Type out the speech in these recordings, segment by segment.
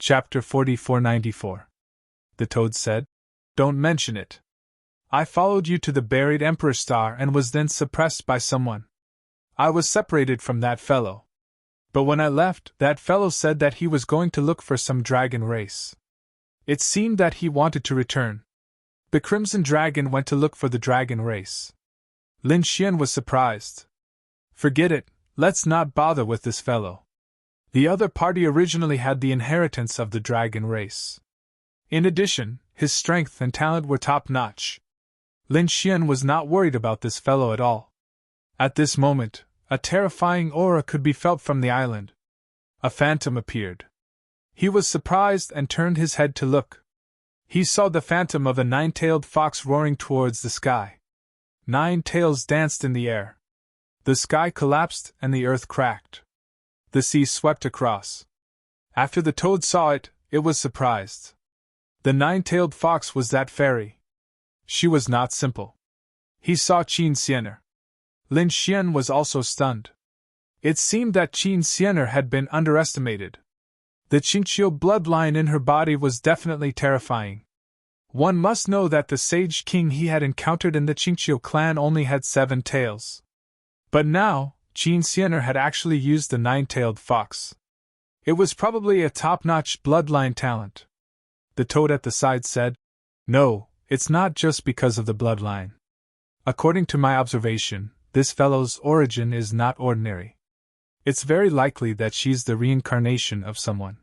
Chapter 4494. The toad said, "Don't mention it. I followed you to the buried Emperor Star and was then suppressed by someone. I was separated from that fellow. But when I left, that fellow said that he was going to look for some dragon race. It seemed that he wanted to return. The Crimson Dragon went to look for the dragon race." Lin Xian was surprised. "Forget it, let's not bother with this fellow. The other party originally had the inheritance of the dragon race. In addition, his strength and talent were top-notch. Lin Xian was not worried about this fellow at all. At this moment, a terrifying aura could be felt from the island. A phantom appeared. He was surprised and turned his head to look. He saw the phantom of a nine-tailed fox roaring towards the sky. 9 tails danced in the air. The sky collapsed and the earth cracked. The sea swept across. After the toad saw it, it was surprised. The 9-tailed fox was that fairy. She was not simple. He saw Qin Xianer. Lin Xian was also stunned. It seemed that Qin Xianer had been underestimated. The Qingqiu bloodline in her body was definitely terrifying. One must know that the sage king he had encountered in the Qingqiu clan only had 7 tails. But now, Qin Xianer had actually used the 9-tailed fox. It was probably a top-notch bloodline talent. The toad at the side said, "No, it's not just because of the bloodline. According to my observation, this fellow's origin is not ordinary. It's very likely that she's the reincarnation of someone."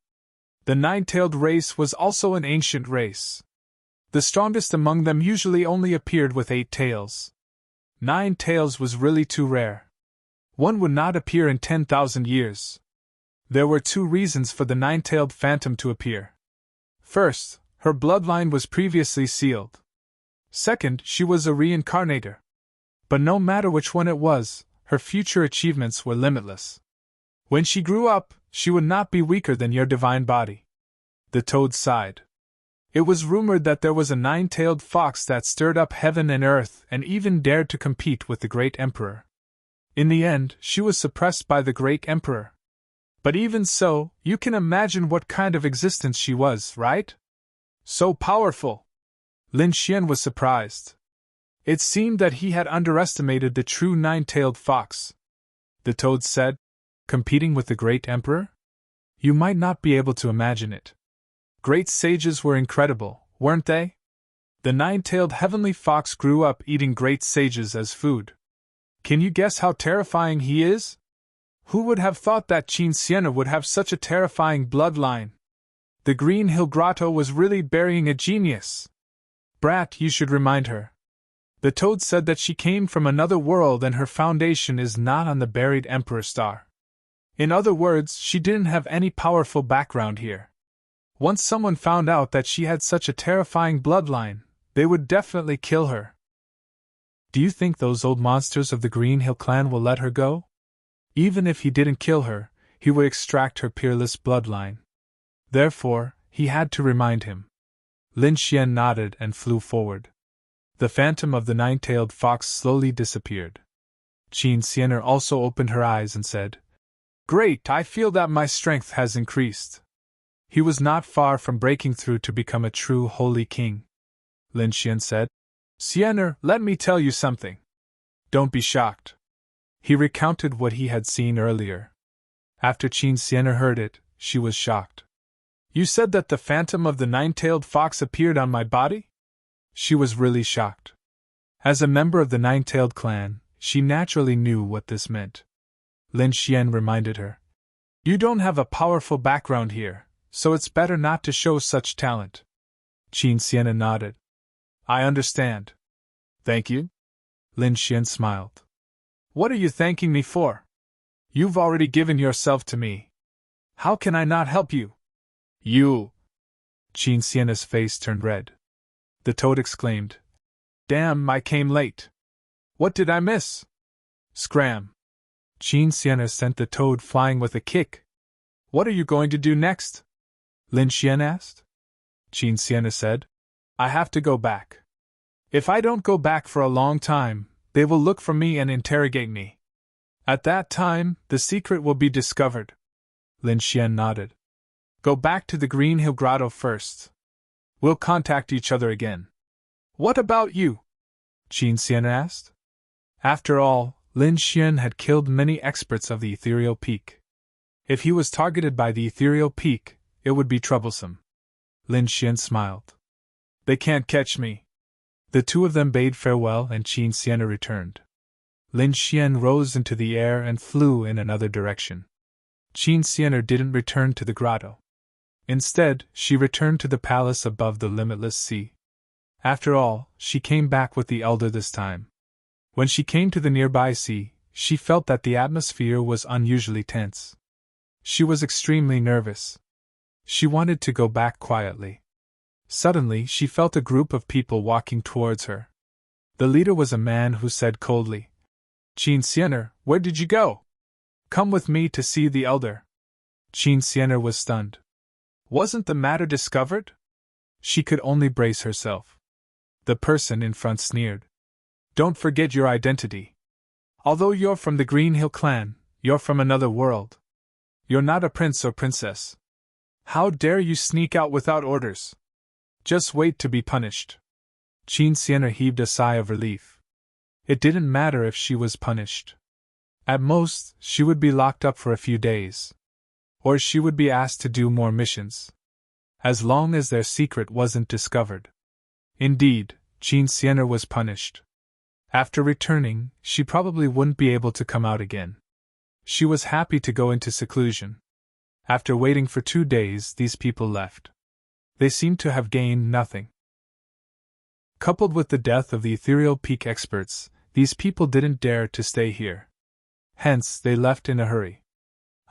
The 9-tailed race was also an ancient race. The strongest among them usually only appeared with 8 tails. 9 tails was really too rare. One would not appear in 10,000 years. There were 2 reasons for the 9-tailed phantom to appear. First, her bloodline was previously sealed. Second, she was a reincarnator. But no matter which one it was, her future achievements were limitless. When she grew up, she would not be weaker than your divine body. The toad sighed. It was rumored that there was a 9-tailed fox that stirred up heaven and earth and even dared to compete with the great emperor. In the end, she was suppressed by the great emperor. But even so, you can imagine what kind of existence she was, right? So powerful! Lin Xian was surprised. It seemed that he had underestimated the true 9-tailed fox. The toad said, "Competing with the great emperor? You might not be able to imagine it. Great sages were incredible, weren't they? The 9-tailed heavenly fox grew up eating great sages as food. Can you guess how terrifying he is? Who would have thought that Qin Xianer would have such a terrifying bloodline? The Green Hill Grotto was really burying a genius. Brat, you should remind her. The toad said that she came from another world and her foundation is not on the buried Emperor Star. In other words, she didn't have any powerful background here. Once someone found out that she had such a terrifying bloodline, they would definitely kill her. Do you think those old monsters of the Green Hill clan will let her go? Even if he didn't kill her, he would extract her peerless bloodline. Therefore, he had to remind him." Lin Xian nodded and flew forward. The phantom of the 9-tailed fox slowly disappeared. Qin Xianer also opened her eyes and said, "Great, I feel that my strength has increased." He was not far from breaking through to become a true holy king. Lin Xian said, "Xianer, let me tell you something. Don't be shocked." He recounted what he had seen earlier. After Qin Xianer heard it, she was shocked. "You said that the phantom of the 9-tailed fox appeared on my body?" She was really shocked. As a member of the 9-tailed clan, she naturally knew what this meant. Lin Xian reminded her, "You don't have a powerful background here, so it's better not to show such talent." Qin Xianer nodded. "I understand. Thank you." Lin Xian smiled. "What are you thanking me for? You've already given yourself to me. How can I not help you?" "You!" Qin Xianer's face turned red. The toad exclaimed, "Damn, I came late. What did I miss?" Scram! Qin Xianer sent the toad flying with a kick. "What are you going to do next?" Lin Xian asked. Qin Xianer said, "I have to go back. If I don't go back for a long time, they will look for me and interrogate me. At that time, the secret will be discovered." Lin Xian nodded. Go back to the Green Hill Grotto first. We'll contact each other again. What about you? Qin Xian asked. After all, Lin Xian had killed many experts of the Ethereal Peak. If he was targeted by the Ethereal Peak, it would be troublesome. Lin Xian smiled. They can't catch me. The two of them bade farewell and Qin Xian returned. Lin Xian rose into the air and flew in another direction. Qin Xian didn't return to the grotto. Instead, she returned to the palace above the limitless sea. After all, she came back with the elder this time. When she came to the nearby sea, she felt that the atmosphere was unusually tense. She was extremely nervous. She wanted to go back quietly. Suddenly, she felt a group of people walking towards her. The leader was a man who said coldly, Qin Xian, where did you go? Come with me to see the elder. Qin Xian was stunned. Wasn't the matter discovered? She could only brace herself. The person in front sneered. Don't forget your identity. Although you're from the Green Hill clan, you're from another world. You're not a prince or princess. How dare you sneak out without orders? Just wait to be punished. Qin Xian heaved a sigh of relief. It didn't matter if she was punished. At most, she would be locked up for a few days. Or she would be asked to do more missions. As long as their secret wasn't discovered. Indeed, Qin Xian was punished. After returning, she probably wouldn't be able to come out again. She was happy to go into seclusion. After waiting for 2 days, these people left. They seemed to have gained nothing. Coupled with the death of the Ethereal Peak experts, these people didn't dare to stay here. Hence, they left in a hurry.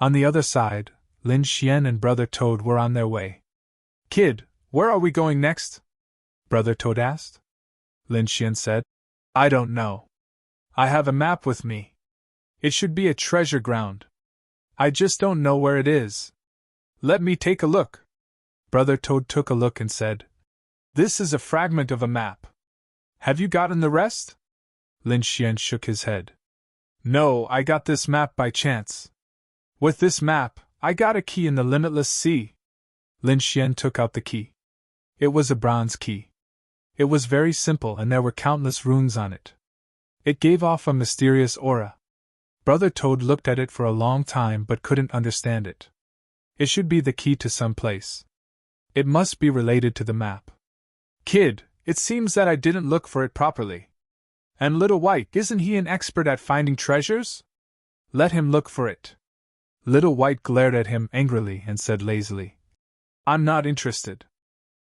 On the other side, Lin Xian and Brother Toad were on their way. Kid, where are we going next? Brother Toad asked. Lin Xian said, I don't know. I have a map with me. It should be a treasure ground. I just don't know where it is. Let me take a look. Brother Toad took a look and said, This is a fragment of a map. Have you gotten the rest? Lin Xian shook his head. No, I got this map by chance. With this map, I got a key in the limitless sea. Lin Xian took out the key. It was a bronze key. It was very simple and there were countless runes on it. It gave off a mysterious aura. Brother Toad looked at it for a long time but couldn't understand it. It should be the key to some place. It must be related to the map. Kid, it seems that I didn't look for it properly. And Little White, isn't he an expert at finding treasures? Let him look for it. Little White glared at him angrily and said lazily, I'm not interested.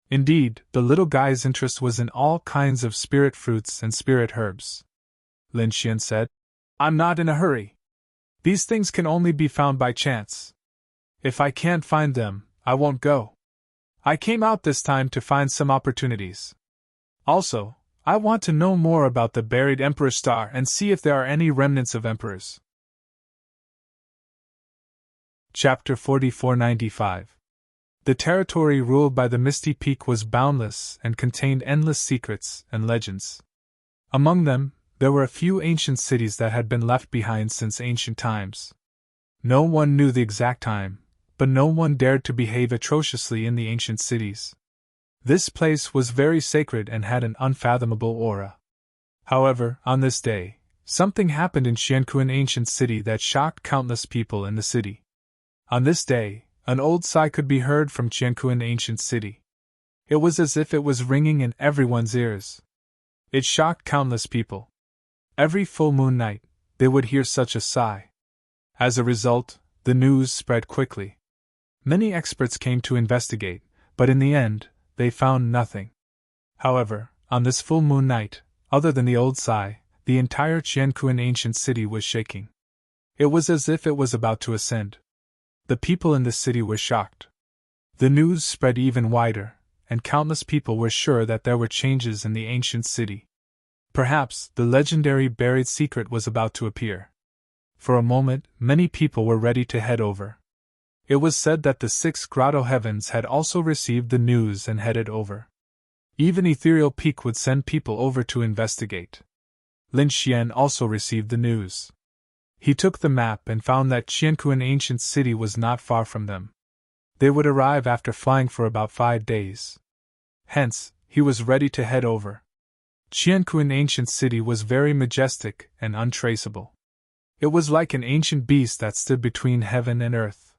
Indeed, the little guy's interest was in all kinds of spirit fruits and spirit herbs. Lin Xian said, I'm not in a hurry. These things can only be found by chance. If I can't find them, I won't go. I came out this time to find some opportunities. Also, I want to know more about the buried Emperor Star and see if there are any remnants of emperors. Chapter 4495. The territory ruled by the Misty Peak was boundless and contained endless secrets and legends. Among them, there were a few ancient cities that had been left behind since ancient times. No one knew the exact time, but no one dared to behave atrociously in the ancient cities. This place was very sacred and had an unfathomable aura. However, on this day, something happened in Qiankuan ancient city that shocked countless people in the city. On this day, an old sigh could be heard from Qiankuan ancient city. It was as if it was ringing in everyone's ears. It shocked countless people. Every full moon night, they would hear such a sigh. As a result, the news spread quickly. Many experts came to investigate, but in the end, they found nothing. However, on this full moon night, other than the old sigh, the entire Qiankuan ancient city was shaking. It was as if it was about to ascend. The people in the city were shocked. The news spread even wider, and countless people were sure that there were changes in the ancient city. Perhaps the legendary buried secret was about to appear. For a moment, many people were ready to head over. It was said that the 6 grotto heavens had also received the news and headed over. Even Ethereal Peak would send people over to investigate. Lin Xian also received the news. He took the map and found that Qiankuan ancient city was not far from them. They would arrive after flying for about 5 days. Hence, he was ready to head over. Qianquan ancient city was very majestic and untraceable. It was like an ancient beast that stood between heaven and earth.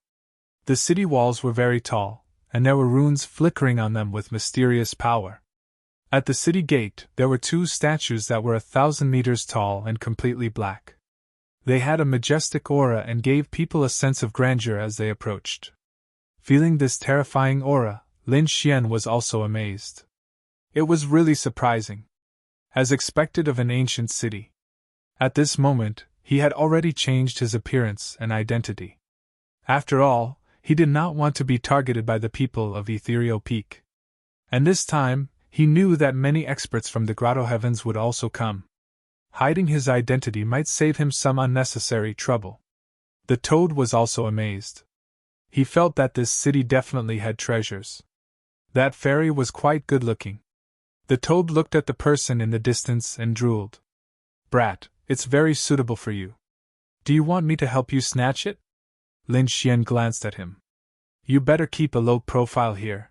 The city walls were very tall, and there were runes flickering on them with mysterious power. At the city gate, there were 2 statues that were 1,000 meters tall and completely black. They had a majestic aura and gave people a sense of grandeur as they approached. Feeling this terrifying aura, Lin Xian was also amazed. It was really surprising. As expected of an ancient city. At this moment, he had already changed his appearance and identity. After all, he did not want to be targeted by the people of Ethereal Peak. And this time, he knew that many experts from the Grotto Heavens would also come. Hiding his identity might save him some unnecessary trouble. The Toad was also amazed. He felt that this city definitely had treasures. That fairy was quite good-looking. The Toad looked at the person in the distance and drooled. "Brat, it's very suitable for you. Do you want me to help you snatch it?" Lin Xian glanced at him. "You better keep a low profile here.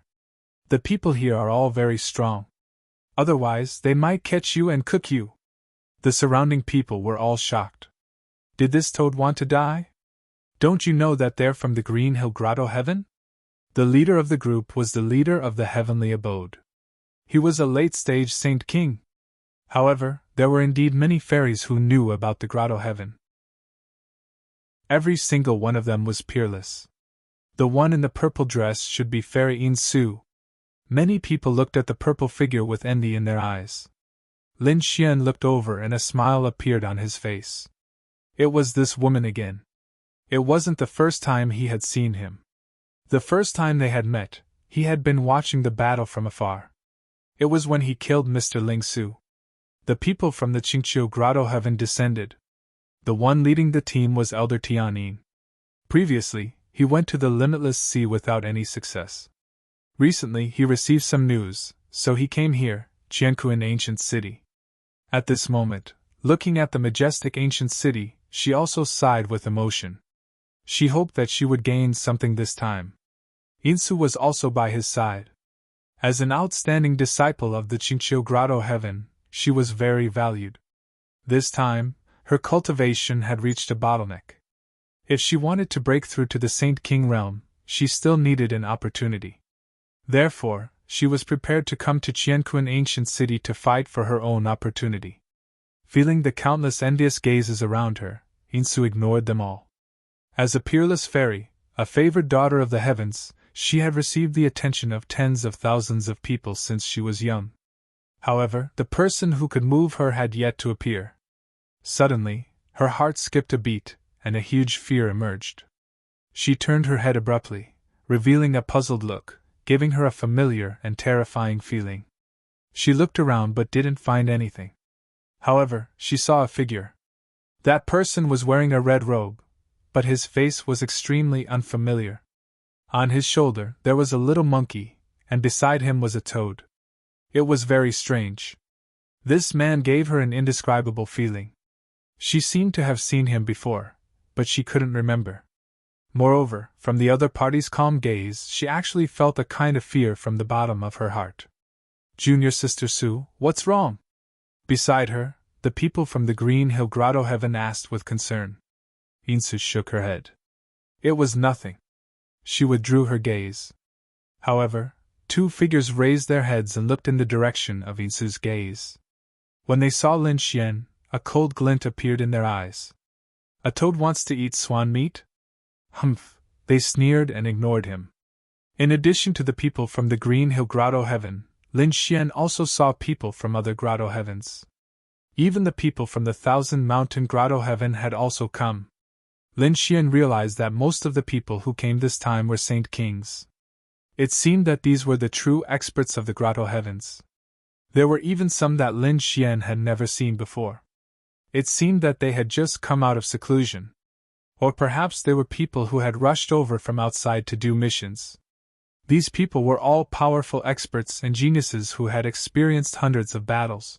The people here are all very strong. Otherwise, they might catch you and cook you." The surrounding people were all shocked. Did this Toad want to die? Don't you know that they're from the Green Hill Grotto Heaven? The leader of the group was the leader of the heavenly abode. He was a late-stage Saint King. However, there were indeed many fairies who knew about the Grotto Heaven. Every single one of them was peerless. The one in the purple dress should be Fairy Yin Su. Many people looked at the purple figure with envy in their eyes. Lin Xian looked over and a smile appeared on his face. It was this woman again. It wasn't the first time he had seen him. The first time they had met, he had been watching the battle from afar. It was when he killed Mr. Ling Su. The people from the Qingqiu Grotto Heaven descended. The one leading the team was Elder Tianyin. Previously, he went to the Limitless Sea without any success. Recently, he received some news, so he came here, Qianquan Ancient City. At this moment, looking at the majestic ancient city, she also sighed with emotion. She hoped that she would gain something this time. Yinsu was also by his side. As an outstanding disciple of the Qingqiu Grotto Heaven, she was very valued. This time, her cultivation had reached a bottleneck. If she wanted to break through to the Saint King realm, she still needed an opportunity. Therefore, she was prepared to come to Qianquan Ancient City to fight for her own opportunity. Feeling the countless envious gazes around her, Yinsu ignored them all. As a peerless fairy, a favored daughter of the heavens, she had received the attention of tens of thousands of people since she was young. However, the person who could move her had yet to appear. Suddenly, her heart skipped a beat, and a huge fear emerged. She turned her head abruptly, revealing a puzzled look, giving her a familiar and terrifying feeling. She looked around but didn't find anything. However, she saw a figure. That person was wearing a red robe, but his face was extremely unfamiliar. On his shoulder there was a little monkey, and beside him was a toad. It was very strange. This man gave her an indescribable feeling. She seemed to have seen him before, but she couldn't remember. Moreover, from the other party's calm gaze, she actually felt a kind of fear from the bottom of her heart. "Junior Sister Su, what's wrong?" Beside her, the people from the Green Hill Grotto Heaven asked with concern. Yinsu shook her head. It was nothing. She withdrew her gaze. However, 2 figures raised their heads and looked in the direction of Yinsu's gaze. When they saw Lin Xian, a cold glint appeared in their eyes. "A toad wants to eat swan meat?" "Humph," they sneered and ignored him. In addition to the people from the Green Hill Grotto Heaven, Lin Xian also saw people from other Grotto Heavens. Even the people from the 1,000 Mountain Grotto Heaven had also come. Lin Xian realized that most of the people who came this time were Saint Kings. It seemed that these were the true experts of the Grotto Heavens. There were even some that Lin Xian had never seen before. It seemed that they had just come out of seclusion. Or perhaps they were people who had rushed over from outside to do missions. These people were all powerful experts and geniuses who had experienced hundreds of battles.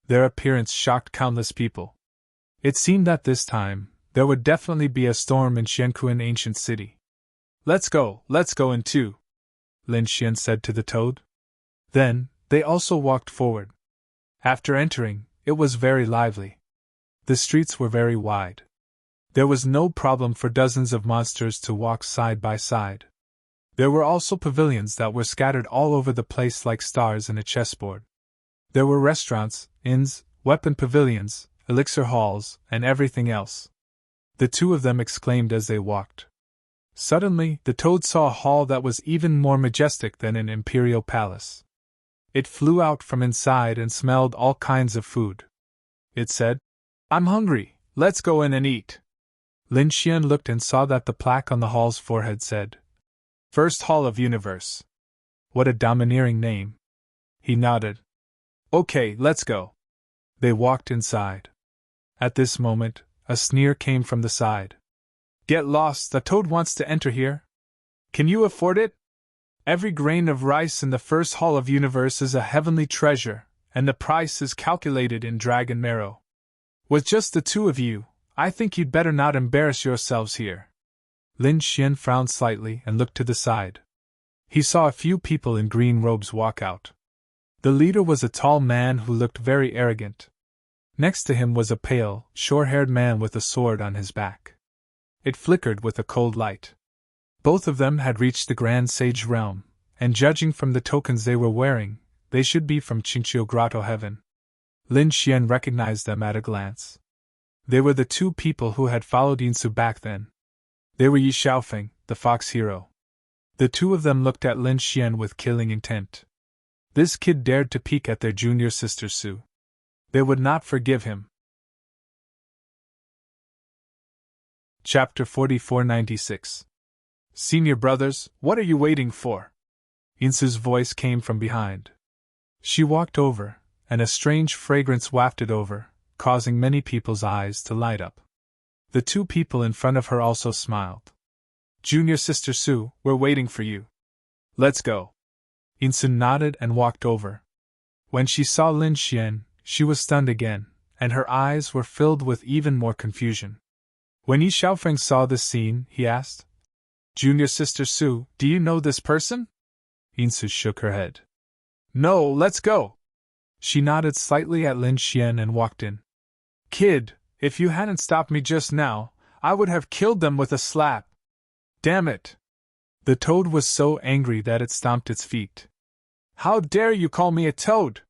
Their appearance shocked countless people. It seemed that this time, there would definitely be a storm in Qianquan Ancient City. Let's go in too, Lin Xian said to the toad. Then, they also walked forward. After entering, it was very lively. The streets were very wide. There was no problem for dozens of monsters to walk side by side. There were also pavilions that were scattered all over the place like stars in a chessboard. There were restaurants, inns, weapon pavilions, elixir halls, and everything else. The two of them exclaimed as they walked. Suddenly, the toad saw a hall that was even more majestic than an imperial palace. It flew out from inside and smelled all kinds of food. It said, "I'm hungry, let's go in and eat." Lin Xian looked and saw that the plaque on the hall's forehead said, "First Hall of Universe." What a domineering name. He nodded. "Okay, let's go." They walked inside. At this moment, a sneer came from the side. "Get lost, the toad wants to enter here. Can you afford it? Every grain of rice in the First Hall of Universe is a heavenly treasure, and the price is calculated in dragon marrow. With just the two of you, I think you'd better not embarrass yourselves here." Lin Xian frowned slightly and looked to the side. He saw a few people in green robes walk out. The leader was a tall man who looked very arrogant. Next to him was a pale, short-haired man with a sword on his back. It flickered with a cold light. Both of them had reached the Grand Sage realm, and judging from the tokens they were wearing, they should be from Qingqiu Grotto Heaven. Lin Xian recognized them at a glance. They were the two people who had followed Yinsu back then. They were Yi Xiaofeng, the fox hero. The two of them looked at Lin Xian with killing intent. This kid dared to peek at their junior sister Su. They would not forgive him. Chapter 4496. Senior brothers, what are you waiting for? Yinsu's voice came from behind. She walked over, and a strange fragrance wafted over, causing many people's eyes to light up. The two people in front of her also smiled. "Junior Sister Su, we're waiting for you. Let's go." Yinsu nodded and walked over. When she saw Lin Xian, she was stunned again, and her eyes were filled with even more confusion. When Yi Xiaofeng saw this scene, he asked, "Junior Sister Su, do you know this person?" Yinsu shook her head. "No, let's go." She nodded slightly at Lin Xian and walked in. "Kid, if you hadn't stopped me just now, I would have killed them with a slap. Damn it!" The toad was so angry that it stomped its feet. "How dare you call me a toad?"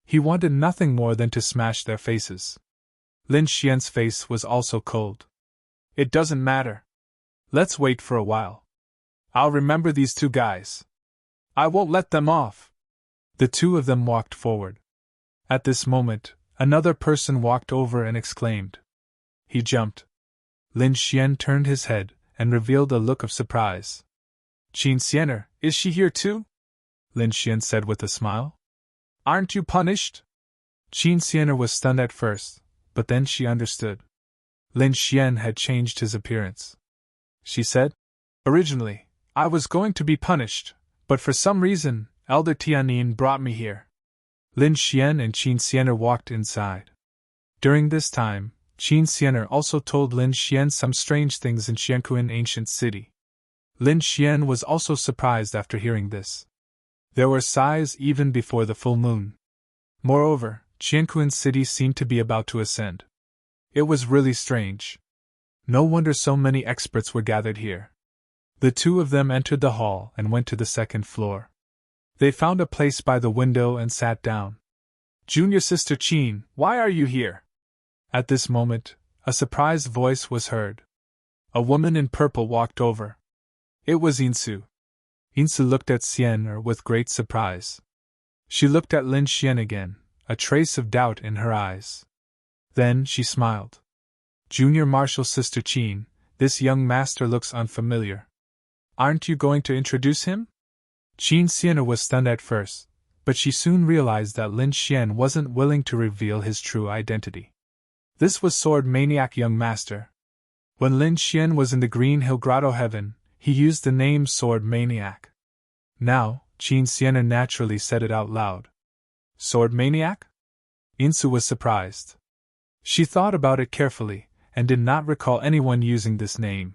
He wanted nothing more than to smash their faces. Lin Xian's face was also cold. "It doesn't matter. Let's wait for a while. I'll remember these two guys. I won't let them off." The two of them walked forward. At this moment, another person walked over and exclaimed. He jumped. Lin Xian turned his head and revealed a look of surprise. "Qin Xianer, is she here too?" Lin Xian said with a smile. "Aren't you punished?" Qin Xianer was stunned at first, but then she understood. Lin Xian had changed his appearance. She said, "Originally, I was going to be punished, but for some reason, Elder Tianin brought me here." Lin Xian and Qin Xianer walked inside. During this time, Qin Xianer also told Lin Xian some strange things in Xiankuan ancient city. Lin Xian was also surprised after hearing this. There were sighs even before the full moon. Moreover, Qiankuan city seemed to be about to ascend. It was really strange. No wonder so many experts were gathered here. The two of them entered the hall and went to the second floor. They found a place by the window and sat down. "Junior Sister Qin, why are you here?" At this moment, a surprised voice was heard. A woman in purple walked over. It was Yinsu. Yinsu looked at Xianer with great surprise. She looked at Lin Xian again, a trace of doubt in her eyes. Then she smiled. "Junior Martial Sister Qin, this young master looks unfamiliar. Aren't you going to introduce him?" Qin Xianer was stunned at first, but she soon realized that Lin Xian wasn't willing to reveal his true identity. This was Sword Maniac Young Master. When Lin Xian was in the Green Hill Grotto Heaven, he used the name Sword Maniac. Now, Qin Xianer naturally said it out loud. "Sword Maniac?" Yinsu was surprised. She thought about it carefully, and did not recall anyone using this name.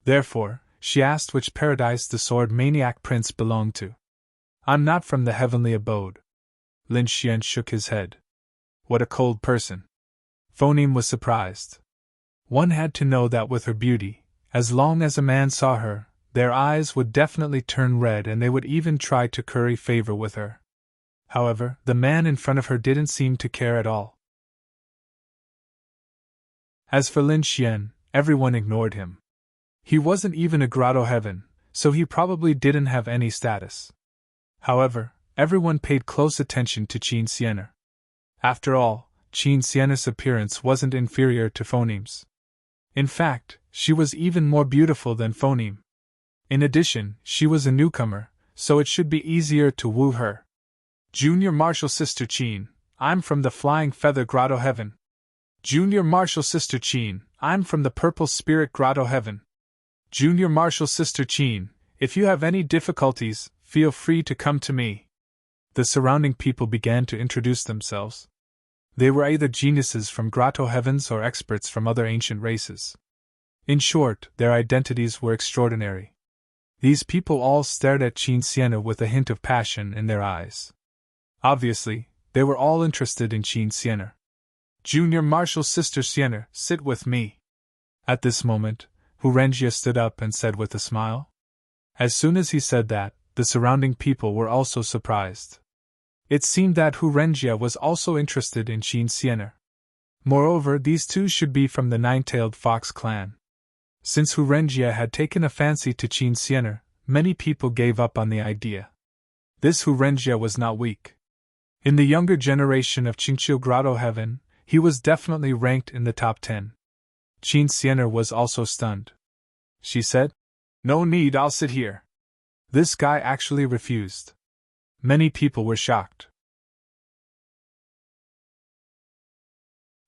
Therefore, she asked which paradise the sword maniac prince belonged to. I'm not from the heavenly abode. Lin Xian shook his head. What a cold person. Phoneme was surprised. One had to know that with her beauty, as long as a man saw her, their eyes would definitely turn red and they would even try to curry favor with her. However, the man in front of her didn't seem to care at all. As for Lin Xian, everyone ignored him. He wasn't even a grotto heaven, so he probably didn't have any status. However, everyone paid close attention to Qin Xianer. After all, Qin Xianer's appearance wasn't inferior to Phoneme's. In fact, she was even more beautiful than Phoneme. In addition, she was a newcomer, so it should be easier to woo her. Junior Martial Sister Qin, I'm from the Flying Feather Grotto Heaven. Junior Martial Sister Qin, I'm from the Purple Spirit Grotto Heaven. Junior Martial Sister Qin, if you have any difficulties, feel free to come to me. The surrounding people began to introduce themselves. They were either geniuses from Grotto Heavens or experts from other ancient races. In short, their identities were extraordinary. These people all stared at Qin Xianer with a hint of passion in their eyes. Obviously, they were all interested in Qin Xianer. Junior Martial Sister Xianer, sit with me. At this moment, Hu Renjia stood up and said with a smile. As soon as he said that, the surrounding people were also surprised. It seemed that Hu Renjia was also interested in Qin Xianer. Moreover, these two should be from the Nine-Tailed Fox clan. Since Hu Renjia had taken a fancy to Qin Xianer, many people gave up on the idea. This Hu Renjia was not weak. In the younger generation of Qingqiu Grotto Heaven, he was definitely ranked in the top 10. Qin Xianer was also stunned. She said, "No need, I'll sit here." This guy actually refused. Many people were shocked.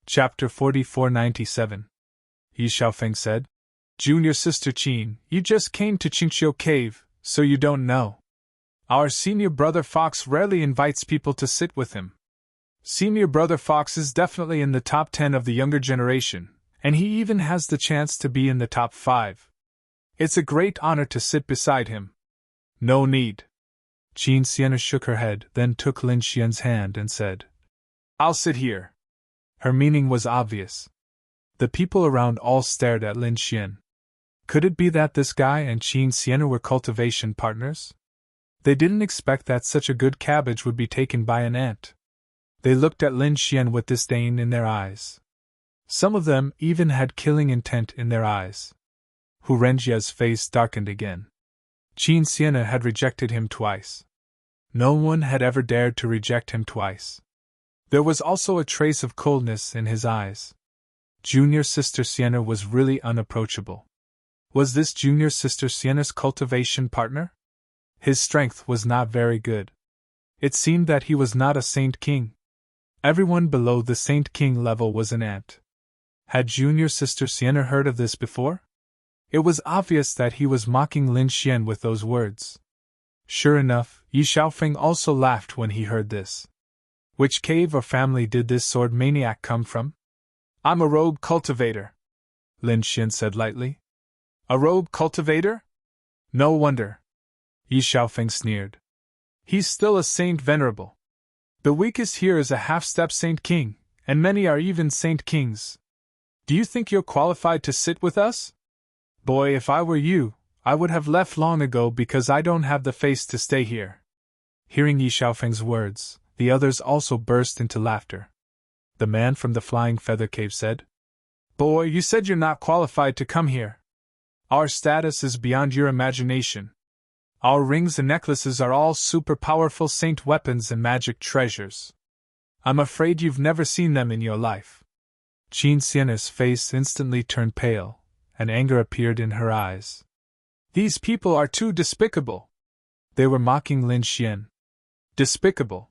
Chapter 4497. Yi Xiaofeng said, Junior Sister Qin, you just came to Qingqiu Cave, so you don't know. Our senior brother Fox rarely invites people to sit with him. Senior brother Fox is definitely in the top 10 of the younger generation, and he even has the chance to be in the top 5. It's a great honor to sit beside him. No need. Qin Xianer shook her head, then took Lin Xian's hand and said, I'll sit here. Her meaning was obvious. The people around all stared at Lin Xian. Could it be that this guy and Qin Xianer were cultivation partners? They didn't expect that such a good cabbage would be taken by an ant. They looked at Lin Xian with disdain in their eyes. Some of them even had killing intent in their eyes. Hu Renjia's face darkened again. Qin Xianer had rejected him twice. No one had ever dared to reject him twice. There was also a trace of coldness in his eyes. Junior Sister Xianer was really unapproachable. Was this Junior Sister Xianer's cultivation partner? His strength was not very good. It seemed that he was not a Saint King. Everyone below the Saint King level was an ant. Had Junior Sister Xianer heard of this before? It was obvious that he was mocking Lin Xian with those words. Sure enough, Yi Xiaofeng also laughed when he heard this. Which cave or family did this sword maniac come from? I'm a rogue cultivator, Lin Xian said lightly. A rogue cultivator? No wonder. Yi Xiaofeng sneered. He's still a Saint Venerable. The weakest here is a half-step Saint King, and many are even Saint Kings. Do you think you're qualified to sit with us? Boy, if I were you, I would have left long ago because I don't have the face to stay here. Hearing Yi Xiaofeng's words, the others also burst into laughter. The man from the Flying Feather Cave said, Boy, you said you're not qualified to come here. Our status is beyond your imagination. Our rings and necklaces are all super powerful saint weapons and magic treasures. I'm afraid you've never seen them in your life. Qin Xianer's face instantly turned pale, and anger appeared in her eyes. These people are too despicable. They were mocking Lin Xian. Despicable.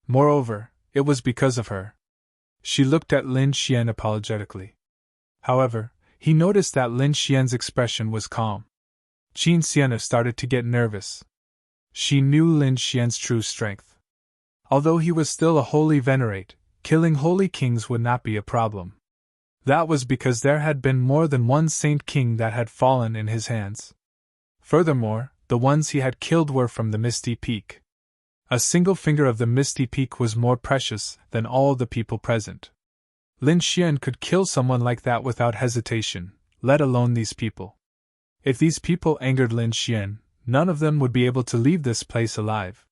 Moreover, it was because of her. She looked at Lin Xian apologetically. However, he noticed that Lin Xian's expression was calm. Qin Xianer started to get nervous. She knew Lin Xian's true strength. Although he was still a holy venerate, killing holy kings would not be a problem. That was because there had been more than one Saint King that had fallen in his hands. Furthermore, the ones he had killed were from the Misty Peak. A single finger of the Misty Peak was more precious than all the people present. Lin Xian could kill someone like that without hesitation, let alone these people. If these people angered Lin Xian, none of them would be able to leave this place alive.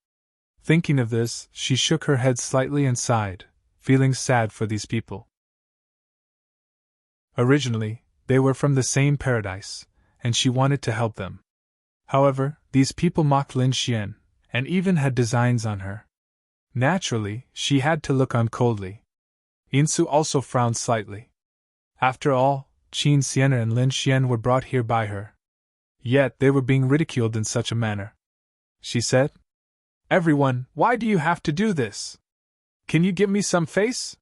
Thinking of this, she shook her head slightly and sighed, feeling sad for these people. Originally, they were from the same paradise, and she wanted to help them. However, these people mocked Lin Xian, and even had designs on her. Naturally, she had to look on coldly. Insu also frowned slightly. After all, Qin Sienna and Lin Xian were brought here by her. Yet they were being ridiculed in such a manner. She said, "Everyone, why do you have to do this? Can you give me some face?"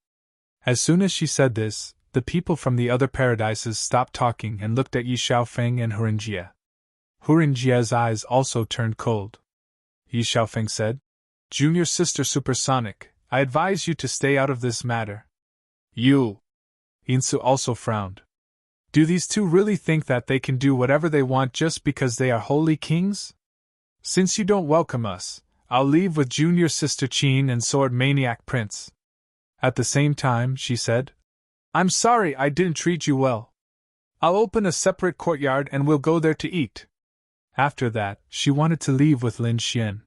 As soon as she said this, the people from the other paradises stopped talking and looked at Yi Xiaofeng and Hurinjie. Hurinjie's eyes also turned cold. Yi Xiaofeng said, "Junior Sister Supersonic, I advise you to stay out of this matter." You! Insu also frowned. Do these two really think that they can do whatever they want just because they are holy kings? Since you don't welcome us, I'll leave with Junior Sister Qin and Sword Maniac Prince. At the same time, she said, "I'm sorry I didn't treat you well. I'll open a separate courtyard and we'll go there to eat." After that, she wanted to leave with Lin Xian.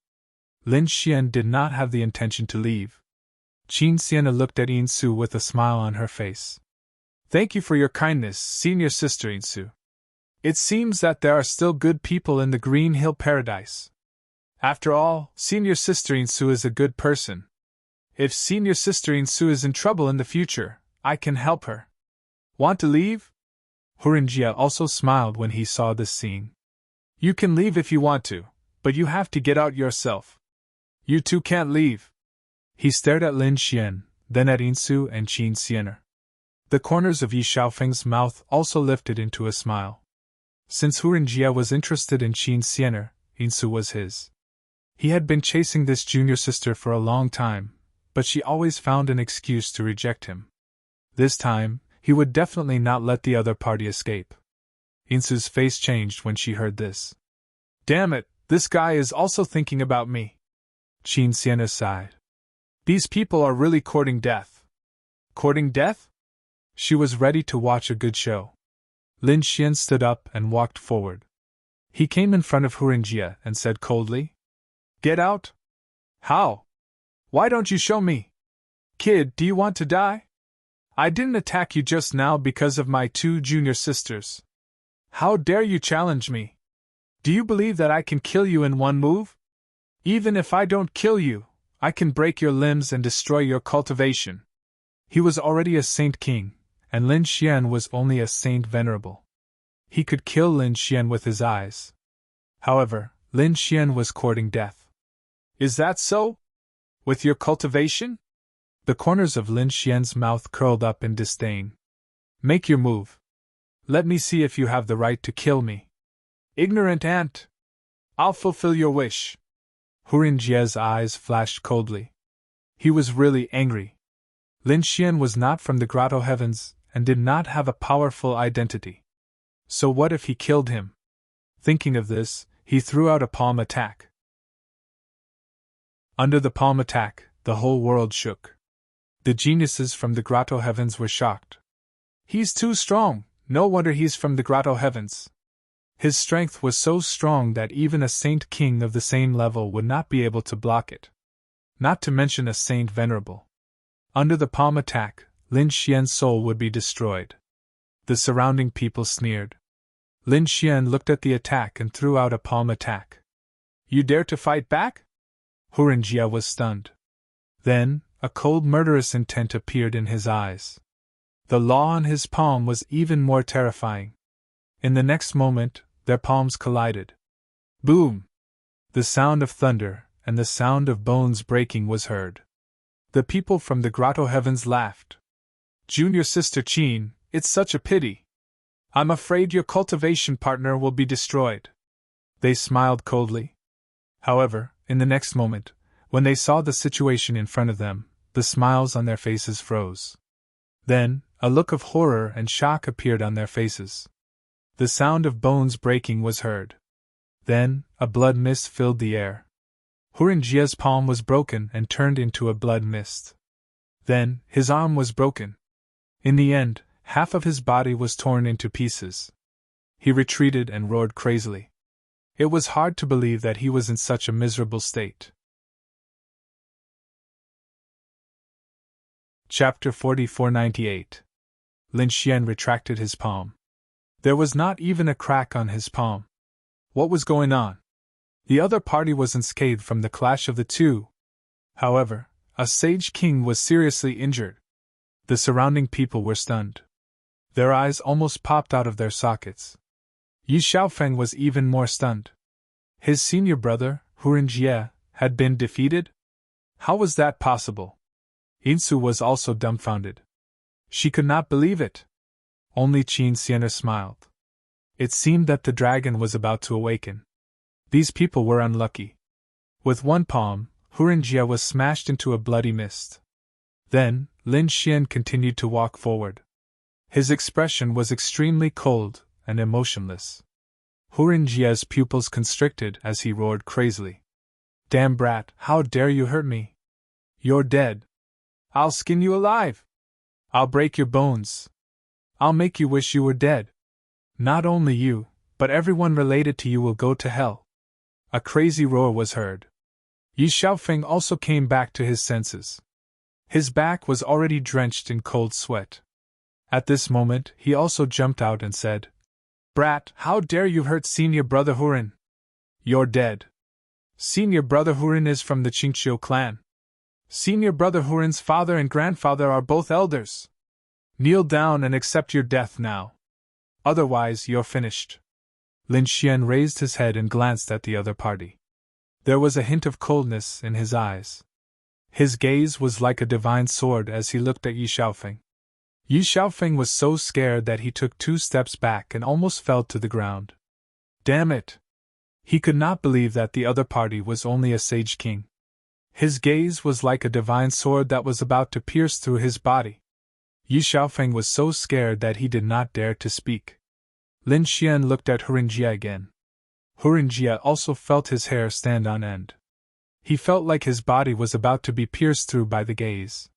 Lin Xian did not have the intention to leave. Qin Sienna looked at Insu with a smile on her face. "Thank you for your kindness, Senior Sister Insu. It seems that there are still good people in the Green Hill Paradise. After all, Senior Sister Insu is a good person. If Senior Sister Insu is in trouble in the future, I can help her. Want to leave?" Hurinjie also smiled when he saw this scene. "You can leave if you want to, but you have to get out yourself. You two can't leave." He stared at Lin Xian, then at Insu and Qin Sienna. The corners of Yi Xiaofeng's mouth also lifted into a smile. Since Hurinjie was interested in Qin Sienna, Insu was his. He had been chasing this junior sister for a long time, but she always found an excuse to reject him. This time, he would definitely not let the other party escape. Insu's face changed when she heard this. "Damn it, this guy is also thinking about me." Qin Sienna sighed. "These people are really courting death." Courting death? She was ready to watch a good show. Lin Xian stood up and walked forward. He came in front of Hurinjie and said coldly, "Get out." "How? Why don't you show me? Kid, do you want to die? I didn't attack you just now because of my two junior sisters. How dare you challenge me? Do you believe that I can kill you in one move? Even if I don't kill you, I can break your limbs and destroy your cultivation." He was already a Saint King, and Lin Xian was only a Saint Venerable. He could kill Lin Xian with his eyes. However, Lin Xian was courting death. "Is that so? With your cultivation?" The corners of Lin Xian's mouth curled up in disdain. "Make your move. Let me see if you have the right to kill me. Ignorant ant! I'll fulfill your wish." Hurinjie's eyes flashed coldly. He was really angry. Lin Xian was not from the Grotto Heavens and did not have a powerful identity. So what if he killed him? Thinking of this, he threw out a palm attack. Under the palm attack, the whole world shook. The geniuses from the Grotto Heavens were shocked. "He's too strong, no wonder he's from the Grotto Heavens." His strength was so strong that even a Saint King of the same level would not be able to block it. Not to mention a Saint Venerable. Under the palm attack, Lin Xian's soul would be destroyed. The surrounding people sneered. Lin Xian looked at the attack and threw out a palm attack. "You dare to fight back?" Hurinjie was stunned. Then, a cold murderous intent appeared in his eyes. The law on his palm was even more terrifying. In the next moment, their palms collided. Boom! The sound of thunder and the sound of bones breaking was heard. The people from the Grotto Heavens laughed. "Junior Sister Qin, it's such a pity. I'm afraid your cultivation partner will be destroyed." They smiled coldly. However, in the next moment, when they saw the situation in front of them, the smiles on their faces froze. Then, a look of horror and shock appeared on their faces. The sound of bones breaking was heard. Then, a blood mist filled the air. Hurinjia's palm was broken and turned into a blood mist. Then, his arm was broken. In the end, half of his body was torn into pieces. He retreated and roared crazily. It was hard to believe that he was in such a miserable state. Chapter 4498. Lin Xian retracted his palm. There was not even a crack on his palm. What was going on? The other party was unscathed from the clash of the two. However, a sage king was seriously injured. The surrounding people were stunned. Their eyes almost popped out of their sockets. Yi Xiaofeng was even more stunned. His senior brother, Hurinjie, had been defeated? How was that possible? Yinsu was also dumbfounded. She could not believe it. Only Qin Xian'er smiled. It seemed that the dragon was about to awaken. These people were unlucky. With one palm, Hurinjie was smashed into a bloody mist. Then, Lin Xian continued to walk forward. His expression was extremely cold and emotionless. Hurinjie's pupils constricted as he roared crazily. Damn brat, how dare you hurt me? You're dead. I'll skin you alive. I'll break your bones. I'll make you wish you were dead. Not only you, but everyone related to you will go to hell. A crazy roar was heard. Yi Xiaofeng also came back to his senses. His back was already drenched in cold sweat. At this moment, he also jumped out and said, Brat, how dare you hurt Senior Brother Hurin? You're dead. Senior Brother Hurin is from the Qingqiu clan. Senior Brother Hurin's father and grandfather are both elders. Kneel down and accept your death now. Otherwise, you're finished. Lin Xian raised his head and glanced at the other party. There was a hint of coldness in his eyes. His gaze was like a divine sword as he looked at Yi Xiaofeng. Yi Xiaofeng was so scared that he took 2 steps back and almost fell to the ground. Damn it! He could not believe that the other party was only a sage king. His gaze was like a divine sword that was about to pierce through his body. Yi Xiaofeng was so scared that he did not dare to speak. Lin Xian looked at Hurinjie again. Hurinjie also felt his hair stand on end. He felt like his body was about to be pierced through by the gaze.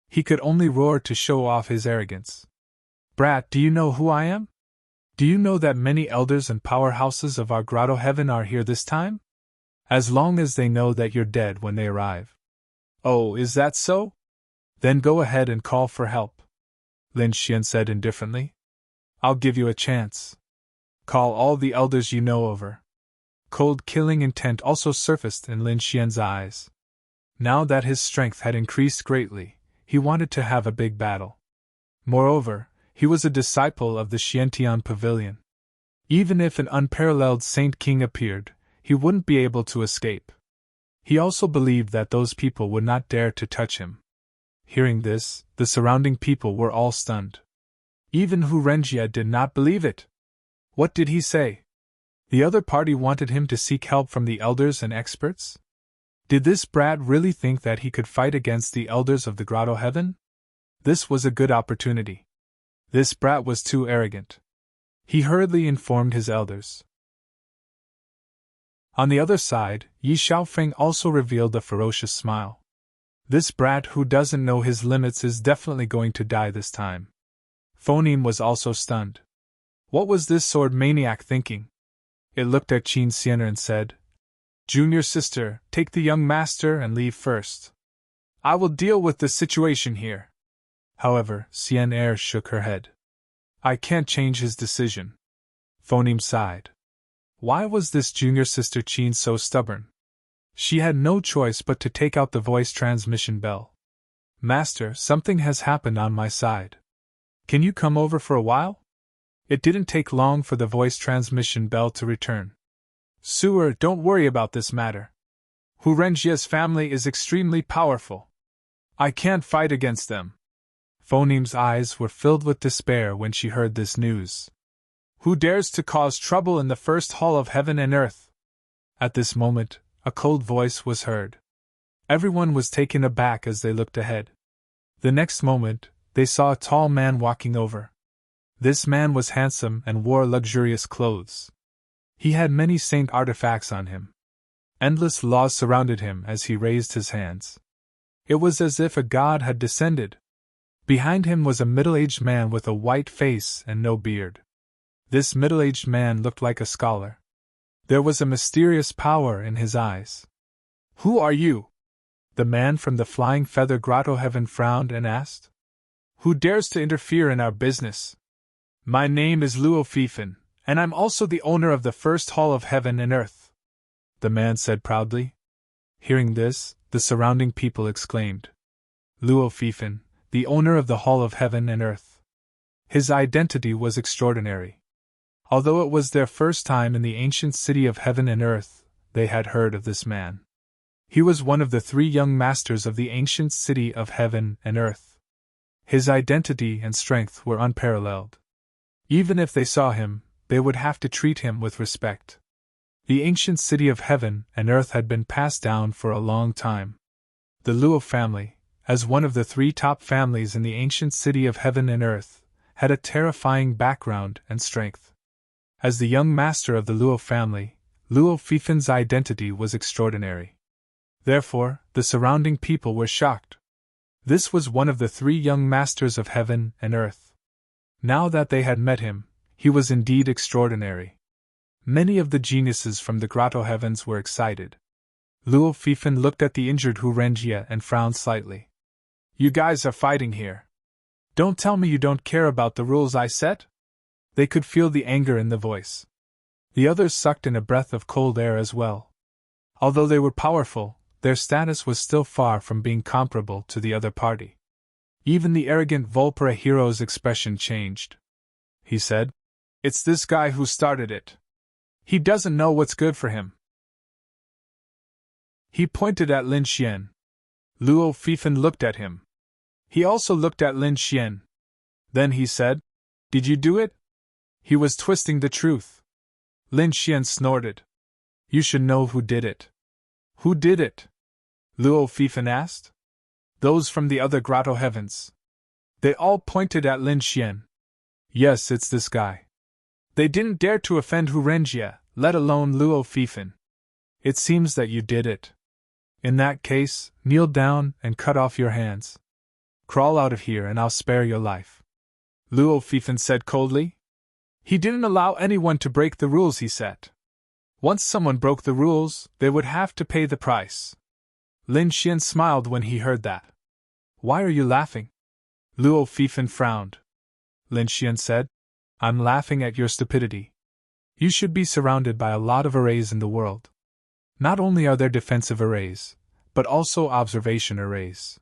He could only roar to show off his arrogance. Brat, do you know who I am? Do you know that many elders and powerhouses of our grotto heaven are here this time? As long as they know that you're dead when they arrive. Oh, is that so? Then go ahead and call for help. Lin Xian said indifferently. I'll give you a chance. Call all the elders you know over. Cold killing intent also surfaced in Lin Xian's eyes. Now that his strength had increased greatly, he wanted to have a big battle. Moreover, he was a disciple of the Xiantian Pavilion. Even if an unparalleled Saint King appeared, he wouldn't be able to escape. He also believed that those people would not dare to touch him. Hearing this, the surrounding people were all stunned. Even Hurinjie did not believe it. What did he say? The other party wanted him to seek help from the elders and experts? Did this brat really think that he could fight against the elders of the grotto heaven? This was a good opportunity. This brat was too arrogant. He hurriedly informed his elders. On the other side, Yi Xiaofeng also revealed a ferocious smile. This brat who doesn't know his limits is definitely going to die this time. Phoneme was also stunned. What was this sword maniac thinking? It looked at Qin Xian'er and said, Junior sister, take the young master and leave first. I will deal with the situation here. However, Xian'er shook her head. I can't change his decision. Phoneme sighed. Why was this junior sister Qin so stubborn? She had no choice but to take out the voice transmission bell. Master, something has happened on my side. Can you come over for a while? It didn't take long for the voice transmission bell to return. Sewer, don't worry about this matter. Hurinjie's family is extremely powerful. I can't fight against them. Phoneme's eyes were filled with despair when she heard this news. Who dares to cause trouble in the first hall of heaven and earth? At this moment, a cold voice was heard. Everyone was taken aback as they looked ahead. The next moment, they saw a tall man walking over. This man was handsome and wore luxurious clothes. He had many saint artifacts on him. Endless laws surrounded him as he raised his hands. It was as if a god had descended. Behind him was a middle-aged man with a white face and no beard. This middle-aged man looked like a scholar. There was a mysterious power in his eyes. "Who are you?" the man from the Flying Feather Grotto Heaven frowned and asked. "Who dares to interfere in our business?" "My name is Luofifin, and I'm also the owner of the first hall of heaven and earth," the man said proudly. Hearing this, the surrounding people exclaimed. Luofifin, the owner of the hall of heaven and earth. His identity was extraordinary. Although it was their first time in the ancient city of heaven and earth, they had heard of this man. He was one of the 3 young masters of the ancient city of heaven and earth. His identity and strength were unparalleled. Even if they saw him, they would have to treat him with respect. The ancient city of heaven and earth had been passed down for a long time. The Luo family, as one of the 3 top families in the ancient city of heaven and earth, had a terrifying background and strength. As the young master of the Luo family, Luofifin's identity was extraordinary. Therefore, the surrounding people were shocked. This was one of the 3 young masters of heaven and earth. Now that they had met him, he was indeed extraordinary. Many of the geniuses from the Grotto Heavens were excited. Luofifin looked at the injured Hurengia and frowned slightly. "You guys are fighting here. Don't tell me you don't care about the rules I set?" They could feel the anger in the voice. The others sucked in a breath of cold air as well. Although they were powerful, their status was still far from being comparable to the other party. Even the arrogant Volpera hero's expression changed. He said, "It's this guy who started it. He doesn't know what's good for him." He pointed at Lin Xian. Luofifin looked at him. He also looked at Lin Xian. Then he said, "Did you do it?" He was twisting the truth. Lin Xian snorted. "You should know who did it." "Who did it?" Luofifin asked. "Those from the other Grotto Heavens." They all pointed at Lin Xian. "Yes, it's this guy. They didn't dare to offend Hurengia, let alone Luofifin. It seems that you did it. In that case, kneel down and cut off your hands. Crawl out of here and I'll spare your life," Luofifin said coldly. He didn't allow anyone to break the rules he set. Once someone broke the rules, they would have to pay the price. Lin Xian smiled when he heard that. "Why are you laughing?" Luofifin frowned. Lin Xian said, "I'm laughing at your stupidity. You should be surrounded by a lot of arrays in the world. Not only are there defensive arrays, but also observation arrays.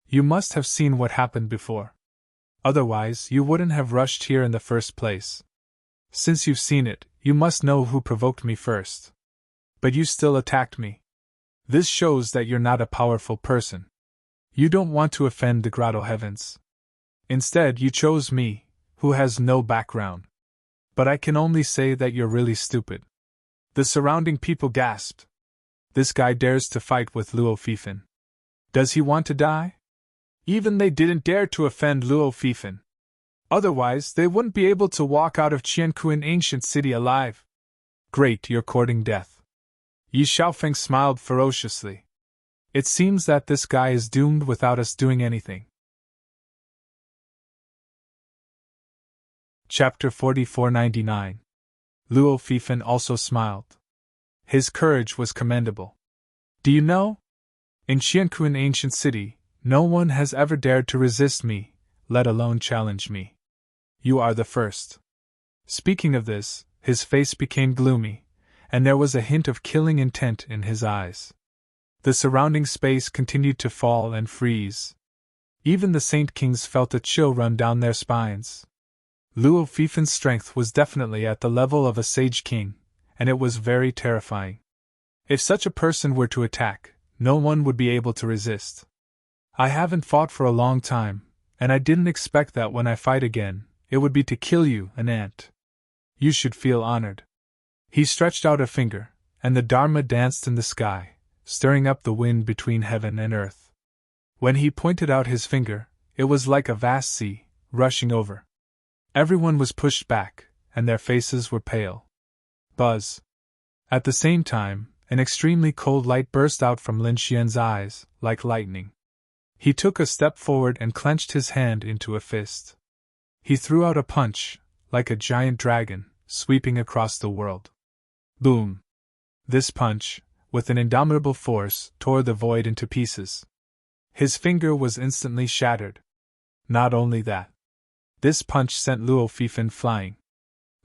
You must have seen what happened before. Otherwise, you wouldn't have rushed here in the first place. Since you've seen it, you must know who provoked me first. But you still attacked me. This shows that you're not a powerful person. You don't want to offend the Grotto Heavens. Instead, you chose me, who has no background. But I can only say that you're really stupid." The surrounding people gasped. This guy dares to fight with Luofifin. Does he want to die? Even they didn't dare to offend Luofifin. Otherwise, they wouldn't be able to walk out of Qiankuan ancient city alive. "Great, you're courting death." Yi Xiaofeng smiled ferociously. "It seems that this guy is doomed without us doing anything." Chapter 4499. Luofifin also smiled. His courage was commendable. "Do you know? In Qiankuan ancient city, no one has ever dared to resist me, let alone challenge me. You are the first." Speaking of this, his face became gloomy, and there was a hint of killing intent in his eyes. The surrounding space continued to fall and freeze. Even the Saint Kings felt a chill run down their spines. Luofifin's strength was definitely at the level of a sage king, and it was very terrifying. If such a person were to attack, no one would be able to resist. "I haven't fought for a long time, and I didn't expect that when I fight again, it would be to kill you, an ant. You should feel honored." He stretched out a finger, and the Dharma danced in the sky, stirring up the wind between heaven and earth. When he pointed out his finger, it was like a vast sea, rushing over. Everyone was pushed back, and their faces were pale. Buzz. At the same time, an extremely cold light burst out from Lin Xian's eyes, like lightning. He took a step forward and clenched his hand into a fist. He threw out a punch, like a giant dragon, sweeping across the world. Boom! This punch, with an indomitable force, tore the void into pieces. His finger was instantly shattered. Not only that. This punch sent Luo Fifan flying.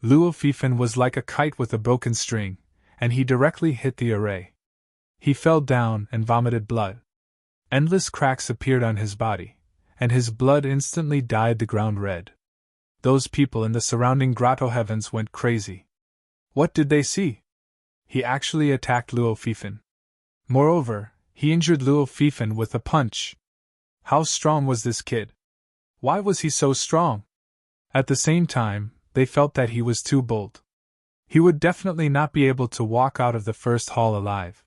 Luo Fifan was like a kite with a broken string, and he directly hit the array. He fell down and vomited blood. Endless cracks appeared on his body, and his blood instantly dyed the ground red. Those people in the surrounding grotto heavens went crazy. What did they see? He actually attacked Luo Fifan. Moreover, he injured Luo Fifan with a punch. How strong was this kid? Why was he so strong? At the same time, they felt that he was too bold. He would definitely not be able to walk out of the first hall alive.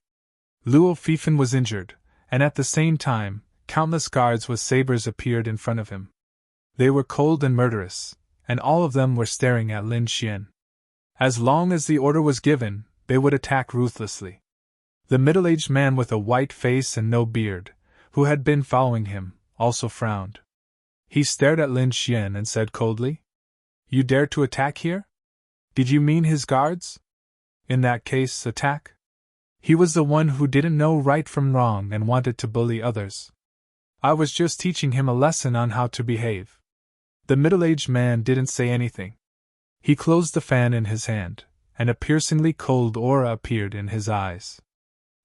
Luo Fifan was injured, and at the same time, countless guards with sabers appeared in front of him. They were cold and murderous, and all of them were staring at Lin Xian. As long as the order was given, they would attack ruthlessly. The middle-aged man with a white face and no beard, who had been following him, also frowned. He stared at Lin Xian and said coldly, "You dare to attack here? Did you mean his guards? In that case, attack." He was the one who didn't know right from wrong and wanted to bully others. I was just teaching him a lesson on how to behave. The middle-aged man didn't say anything. He closed the fan in his hand, and a piercingly cold aura appeared in his eyes.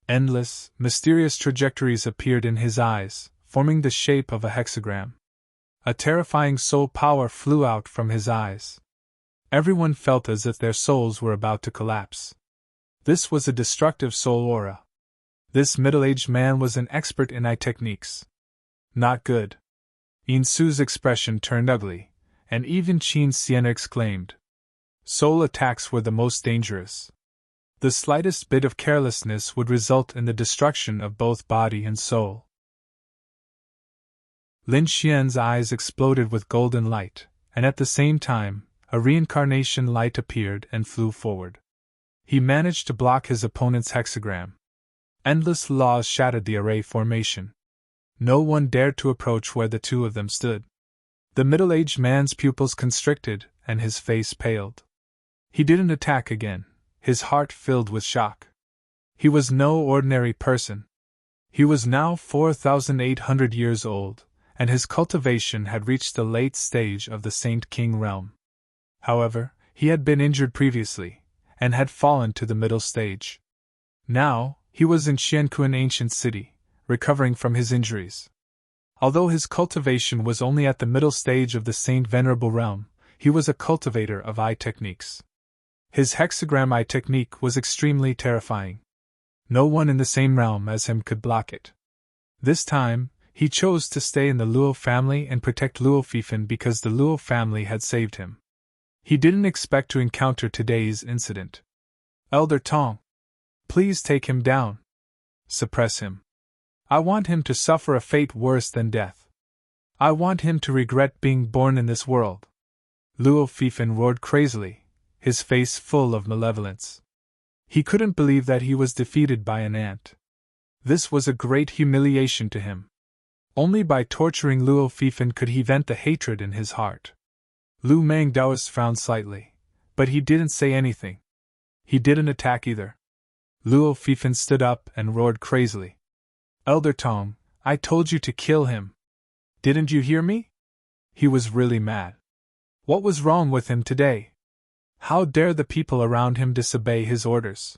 Endless, mysterious trajectories appeared in his eyes, forming the shape of a hexagram. A terrifying soul power flew out from his eyes. Everyone felt as if their souls were about to collapse. This was a destructive soul aura. This middle-aged man was an expert in eye techniques. Not good. Yin Su's expression turned ugly, and even Qin Sienna exclaimed. Soul attacks were the most dangerous. The slightest bit of carelessness would result in the destruction of both body and soul. Lin Xian's eyes exploded with golden light, and at the same time, a reincarnation light appeared and flew forward. He managed to block his opponent's hexagram. Endless laws shattered the array formation. No one dared to approach where the two of them stood. The middle-aged man's pupils constricted, and his face paled. He didn't attack again, his heart filled with shock. He was no ordinary person. He was now 4,800 years old, and his cultivation had reached the late stage of the Saint King realm. However, he had been injured previously, and had fallen to the middle stage. Now, he was in Xiankuan ancient city, recovering from his injuries. Although his cultivation was only at the middle stage of the Saint Venerable realm, he was a cultivator of eye techniques. His hexagram eye technique was extremely terrifying. No one in the same realm as him could block it. This time, he chose to stay in the Luo family and protect Luo Fifan because the Luo family had saved him. He didn't expect to encounter today's incident. Elder Tong, please take him down. Suppress him. I want him to suffer a fate worse than death. I want him to regret being born in this world. Luo Fifan roared crazily, his face full of malevolence. He couldn't believe that he was defeated by an ant. This was a great humiliation to him. Only by torturing Luo Fifan could he vent the hatred in his heart. Lu Mang Daoist frowned slightly, but he didn't say anything. He didn't attack either. Luo Fifan stood up and roared crazily. Elder Tong, I told you to kill him. Didn't you hear me? He was really mad. What was wrong with him today? How dare the people around him disobey his orders?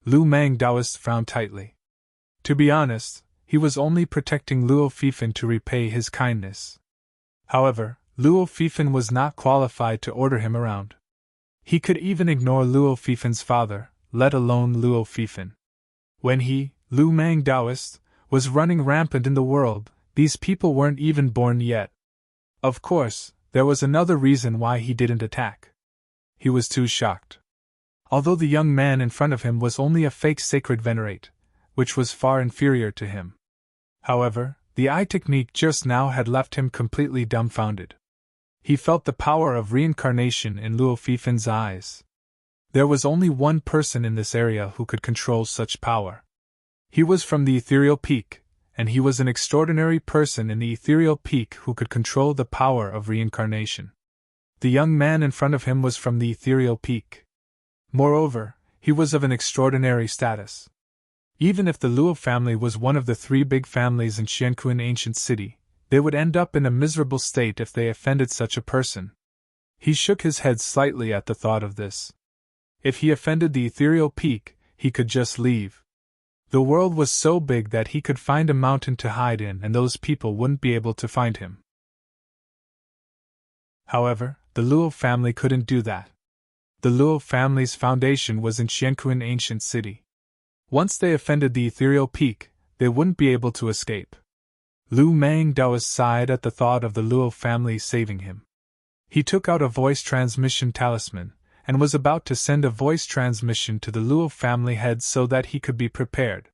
Lu Mang Daoist frowned tightly. To be honest, he was only protecting Luo Fifan to repay his kindness. However, Luo Fifan was not qualified to order him around. He could even ignore Luo Fifan's father, let alone Luo Fifan. When he, Lu Mang Daoist, was running rampant in the world, these people weren't even born yet. Of course, there was another reason why he didn't attack. He was too shocked. Although the young man in front of him was only a fake sacred venerate, which was far inferior to him. However, the eye technique just now had left him completely dumbfounded. He felt the power of reincarnation in Luo Fifan's eyes. There was only one person in this area who could control such power. He was from the ethereal peak, and he was an extraordinary person in the ethereal peak who could control the power of reincarnation. The young man in front of him was from the ethereal peak. Moreover, he was of an extraordinary status. Even if the Luo family was one of the 3 big families in Qianquan ancient city, they would end up in a miserable state if they offended such a person. He shook his head slightly at the thought of this. If he offended the ethereal peak, he could just leave. The world was so big that he could find a mountain to hide in and those people wouldn't be able to find him. However, the Luo family couldn't do that. The Luo family's foundation was in Qianquan ancient city. Once they offended the ethereal peak, they wouldn't be able to escape. Lu Mangdao sighed at the thought of the Luo family saving him. He took out a voice transmission talisman, and was about to send a voice transmission to the Luo family head so that he could be prepared.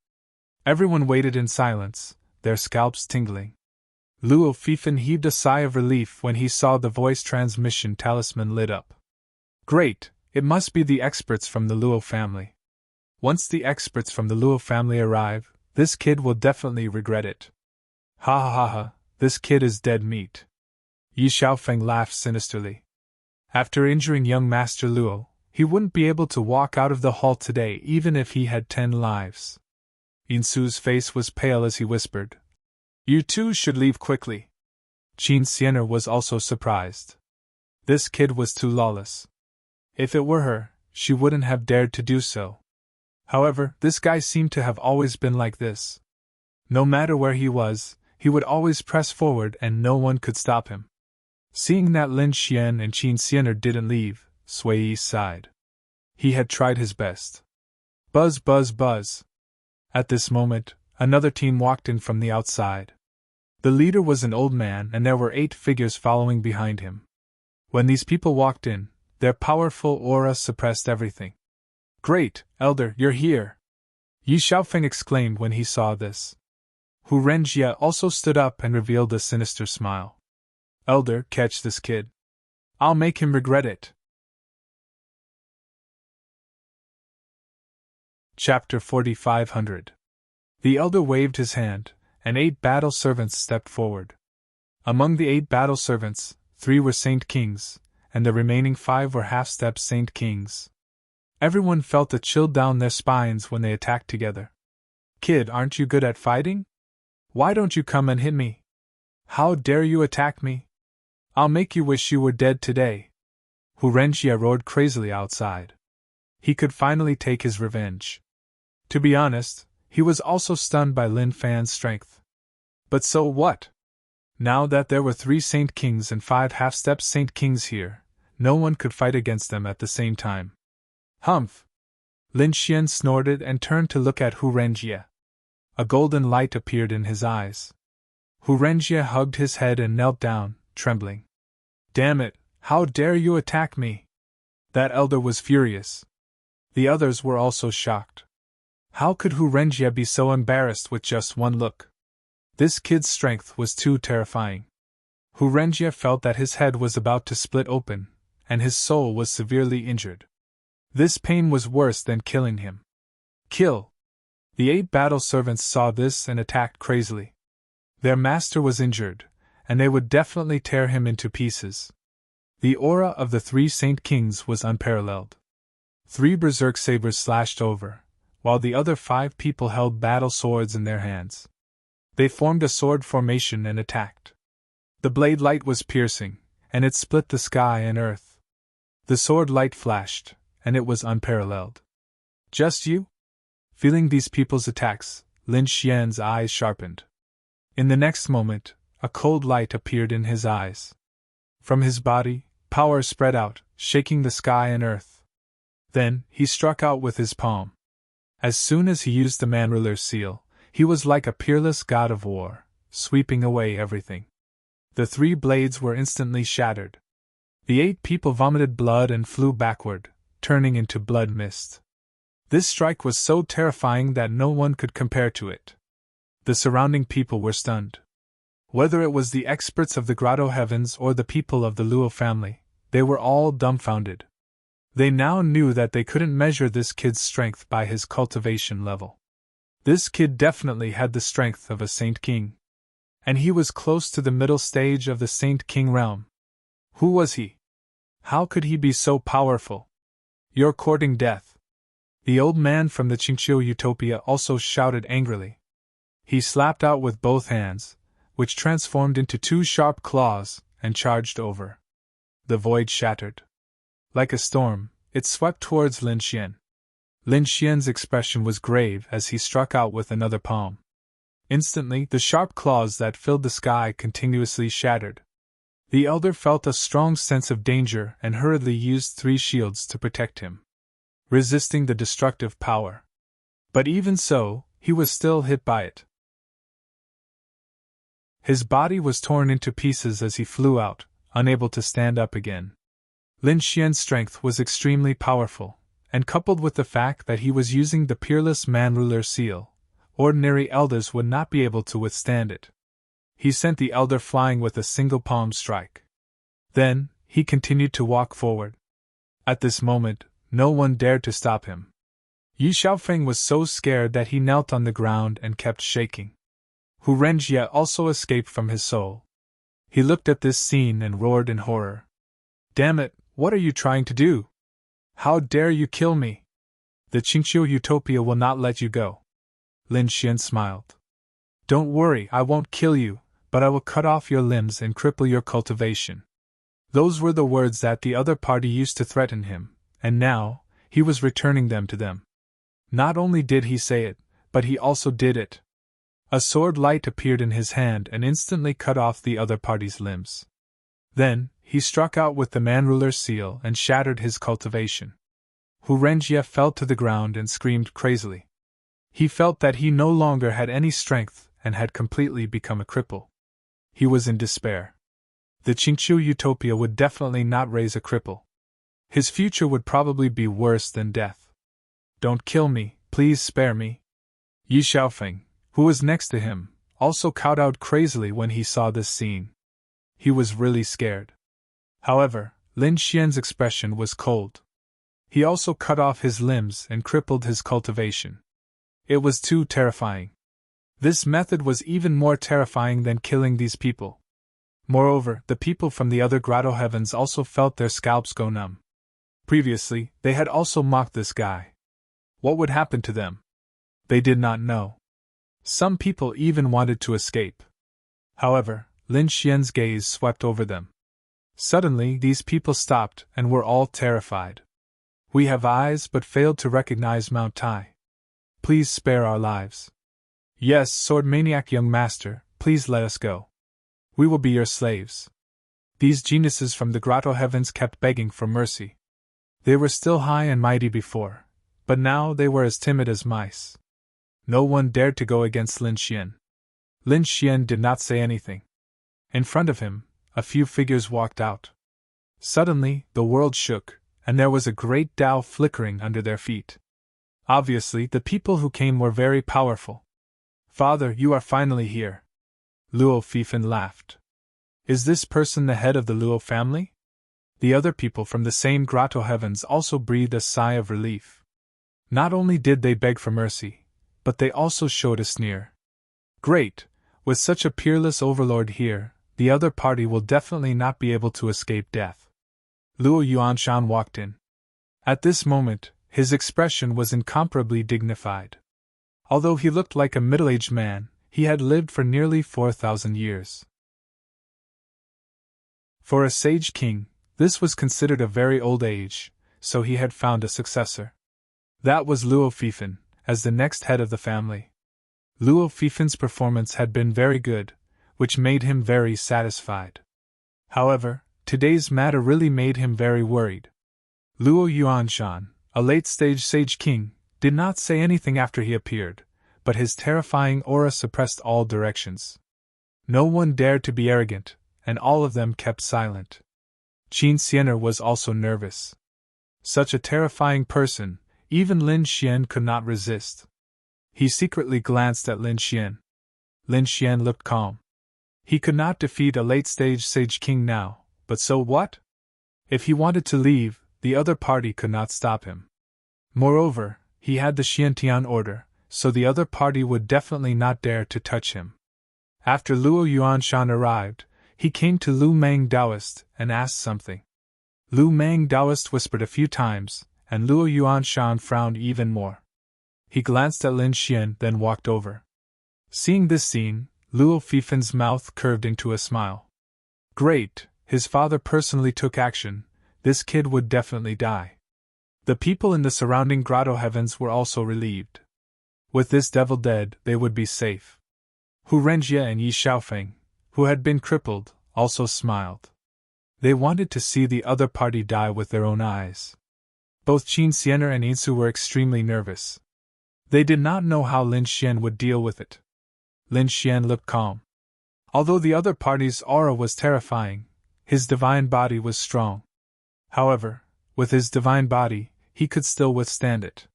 Everyone waited in silence, their scalps tingling. Luo Fifan heaved a sigh of relief when he saw the voice transmission talisman lit up. Great, it must be the experts from the Luo family. Once the experts from the Luo family arrive, this kid will definitely regret it. Ha ha ha ha, this kid is dead meat. Yi Xiaofeng laughed sinisterly. After injuring young Master Luo, he wouldn't be able to walk out of the hall today even if he had 10 lives. Yin Su's face was pale as he whispered, "You two should leave quickly." Qin Xianer was also surprised. This kid was too lawless. If it were her, she wouldn't have dared to do so. However, this guy seemed to have always been like this. No matter where he was, he would always press forward and no one could stop him. Seeing that Lin Xian and Qin Xianer didn't leave, Sui Yi sighed. He had tried his best. Buzz, buzz, buzz. At this moment, another team walked in from the outside. The leader was an old man and there were 8 figures following behind him. When these people walked in, their powerful aura suppressed everything. "Great, Elder, you're here!" Yi Xiaofeng exclaimed when he saw this. Hu Renjie also stood up and revealed a sinister smile. "Elder, catch this kid. I'll make him regret it." Chapter 4500. The elder waved his hand, and 8 battle servants stepped forward. Among the 8 battle servants, 3 were Saint Kings, and the remaining 5 were half-step Saint Kings. Everyone felt a chill down their spines when they attacked together. "Kid, aren't you good at fighting? Why don't you come and hit me? How dare you attack me? I'll make you wish you were dead today." Hu Renjie roared crazily outside. He could finally take his revenge. To be honest, he was also stunned by Lin Fan's strength. But so what? Now that there were 3 Saint Kings and 5 half-step Saint Kings here, no one could fight against them at the same time. Humph! Lin Xian snorted and turned to look at Hu Renjie. A golden light appeared in his eyes. Hu Renjie hugged his head and knelt down, trembling. "Damn it, how dare you attack me?" That elder was furious. The others were also shocked. How could Hu Renjie be so embarrassed with just one look? This kid's strength was too terrifying. Hu Renjie felt that his head was about to split open, and his soul was severely injured. This pain was worse than killing him. "Kill!" The 8 battle servants saw this and attacked crazily. Their master was injured, and they would definitely tear him into pieces. The aura of the 3 Saint Kings was unparalleled. 3 berserk sabers slashed over, while the other 5 people held battle swords in their hands. They formed a sword formation and attacked. The blade light was piercing, and it split the sky and earth. The sword light flashed, and it was unparalleled. "Just you?" Feeling these people's attacks, Lin Xian's eyes sharpened. In the next moment, a cold light appeared in his eyes. From his body, power spread out, shaking the sky and earth. Then, he struck out with his palm. As soon as he used the man-ruler's seal, he was like a peerless god of war, sweeping away everything. The 3 blades were instantly shattered. The 8 people vomited blood and flew backward, turning into blood mist. This strike was so terrifying that no one could compare to it. The surrounding people were stunned. Whether it was the experts of the Grotto Heavens or the people of the Luo family, they were all dumbfounded. They now knew that they couldn't measure this kid's strength by his cultivation level. This kid definitely had the strength of a Saint King. And he was close to the middle stage of the Saint King realm. Who was he? How could he be so powerful? You're courting death. The old man from the Qingqiu Utopia also shouted angrily. He slapped out with both hands, which transformed into two sharp claws, and charged over. The void shattered. Like a storm, it swept towards Lin Xian. Lin Xian's expression was grave as he struck out with another palm. Instantly, the sharp claws that filled the sky continuously shattered. The elder felt a strong sense of danger and hurriedly used 3 shields to protect him, resisting the destructive power. But even so, he was still hit by it. His body was torn into pieces as he flew out, unable to stand up again. Lin Xian's strength was extremely powerful, and coupled with the fact that he was using the Peerless Man-Ruler seal, ordinary elders would not be able to withstand it. He sent the elder flying with a single palm strike. Then, he continued to walk forward. At this moment, no one dared to stop him. Yi Xiaofeng was so scared that he knelt on the ground and kept shaking. Hu Renjie also escaped from his soul. He looked at this scene and roared in horror. Damn it, what are you trying to do? How dare you kill me? The Qingqiu Utopia will not let you go. Lin Xian smiled. Don't worry, I won't kill you, but I will cut off your limbs and cripple your cultivation. Those were the words that the other party used to threaten him, and now, he was returning them to them. Not only did he say it, but he also did it. A sword light appeared in his hand and instantly cut off the other party's limbs. Then, he struck out with the Man-Ruler's seal and shattered his cultivation. Hu Renjie fell to the ground and screamed crazily. He felt that he no longer had any strength and had completely become a cripple. He was in despair. The Qingqiu Utopia would definitely not raise a cripple. His future would probably be worse than death. Don't kill me, please spare me. Yi Xiaofeng, who was next to him, also kowtowed crazily when he saw this scene. He was really scared. However, Lin Xian's expression was cold. He also cut off his limbs and crippled his cultivation. It was too terrifying. This method was even more terrifying than killing these people. Moreover, the people from the other grotto heavens also felt their scalps go numb. Previously, they had also mocked this guy. What would happen to them? They did not know. Some people even wanted to escape. However, Lin Xian's gaze swept over them. Suddenly, these people stopped and were all terrified. We have eyes but failed to recognize Mount Tai. Please spare our lives. Yes, sword maniac young master, please let us go. We will be your slaves. These geniuses from the grotto heavens kept begging for mercy. They were still high and mighty before, but now they were as timid as mice. No one dared to go against Lin Xian. Lin Xian did not say anything. In front of him, a few figures walked out. Suddenly, the world shook, and there was a great Tao flickering under their feet. Obviously, the people who came were very powerful. Father, you are finally here. Luo Fifan laughed. Is this person the head of the Luo family? The other people from the same grotto heavens also breathed a sigh of relief. Not only did they beg for mercy, but they also showed a sneer. Great! With such a peerless overlord here, the other party will definitely not be able to escape death. Luo Yuanshan walked in. At this moment, his expression was incomparably dignified. Although he looked like a middle-aged man, he had lived for nearly 4,000 years. For a sage king, this was considered a very old age, so he had found a successor. That was Luo Fifan, as the next head of the family. Luo Fifan's performance had been very good, which made him very satisfied. However, today's matter really made him very worried. Luo Yuanshan, a late-stage sage king, did not say anything after he appeared, but his terrifying aura suppressed all directions. No one dared to be arrogant, and all of them kept silent. Qin Xianer was also nervous. Such a terrifying person, even Lin Xian could not resist. He secretly glanced at Lin Xian. Lin Xian looked calm. He could not defeat a late-stage sage king now, but so what? If he wanted to leave, the other party could not stop him. Moreover, he had the Xiantian order, so the other party would definitely not dare to touch him. After Luo Yuanshan arrived, he came to Lu Mang Daoist and asked something. Lu Mang Daoist whispered a few times, and Luo Yuanshan frowned even more. He glanced at Lin Xian, then walked over. Seeing this scene, Luo Fifin's mouth curved into a smile. Great, his father personally took action, this kid would definitely die. The people in the surrounding grotto heavens were also relieved. With this devil dead, they would be safe. Hu Renjie and Yi Xiaofeng, who had been crippled, also smiled. They wanted to see the other party die with their own eyes. Both Qin Xiener and Yinsu were extremely nervous. They did not know how Lin Xian would deal with it. Lin Xian looked calm. Although the other party's aura was terrifying, his divine body was strong. However, with his divine body, he could still withstand it.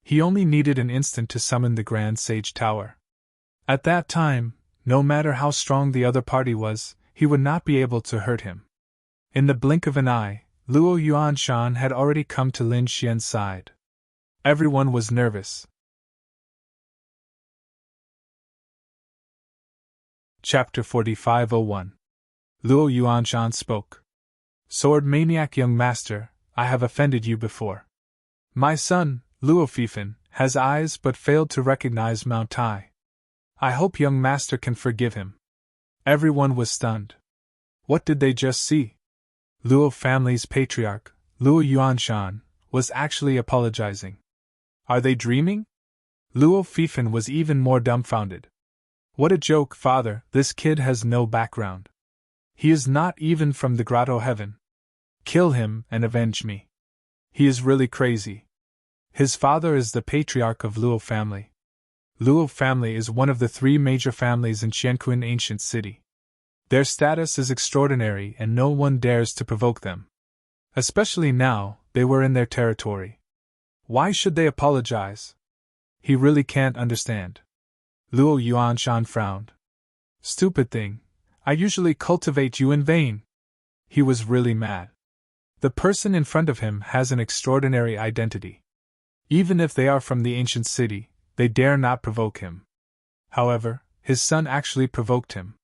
He only needed an instant to summon the Grand Sage Tower. At that time, no matter how strong the other party was, he would not be able to hurt him. In the blink of an eye, Luo Yuanshan had already come to Lin Xian's side. Everyone was nervous. Chapter 4501. Luo Yuanshan spoke. Sword maniac young master, I have offended you before. My son, Luo Fifin, has eyes but failed to recognize Mount Tai. I hope young master can forgive him. Everyone was stunned. What did they just see? Luo family's patriarch, Luo Yuanshan, was actually apologizing. Are they dreaming? Luo Fifin was even more dumbfounded. What a joke, father, this kid has no background. He is not even from the grotto heaven. Kill him and avenge me. He is really crazy. His father is the patriarch of Luo family. Luo family is one of the 3 major families in Qianquan ancient city. Their status is extraordinary and no one dares to provoke them. Especially now, they were in their territory. Why should they apologize? He really can't understand. Luo Yuanshan frowned. Stupid thing, I usually cultivate you in vain. He was really mad. The person in front of him has an extraordinary identity. Even if they are from the ancient city, they dare not provoke him. However, his son actually provoked him.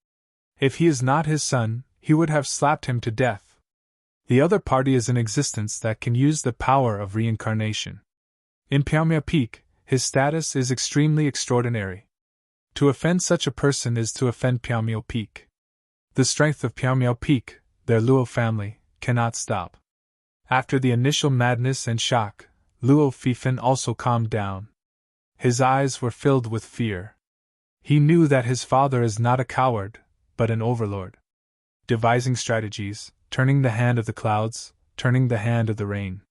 If he is not his son, he would have slapped him to death. The other party is in existence that can use the power of reincarnation. In Piaomia Peak, his status is extremely extraordinary. To offend such a person is to offend Piaomio Peak. The strength of Piaomio Peak, their Luo family, cannot stop. After the initial madness and shock, Luo Fifin also calmed down. His eyes were filled with fear. He knew that his father is not a coward, but an overlord. Devising strategies, turning the hand of the clouds, turning the hand of the rain.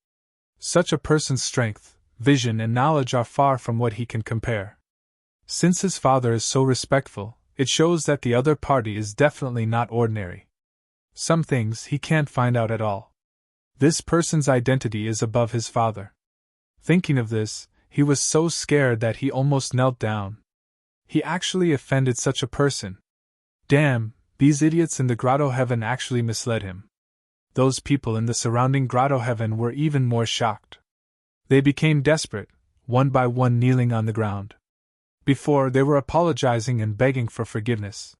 Such a person's strength, vision and knowledge are far from what he can compare. Since his father is so respectful, it shows that the other party is definitely not ordinary. Some things he can't find out at all. This person's identity is above his father. Thinking of this, he was so scared that he almost knelt down. He actually offended such a person. Damn, these idiots in the grotto heaven actually misled him. Those people in the surrounding grotto heaven were even more shocked. They became desperate, one by one kneeling on the ground. Before, they were apologizing and begging for forgiveness.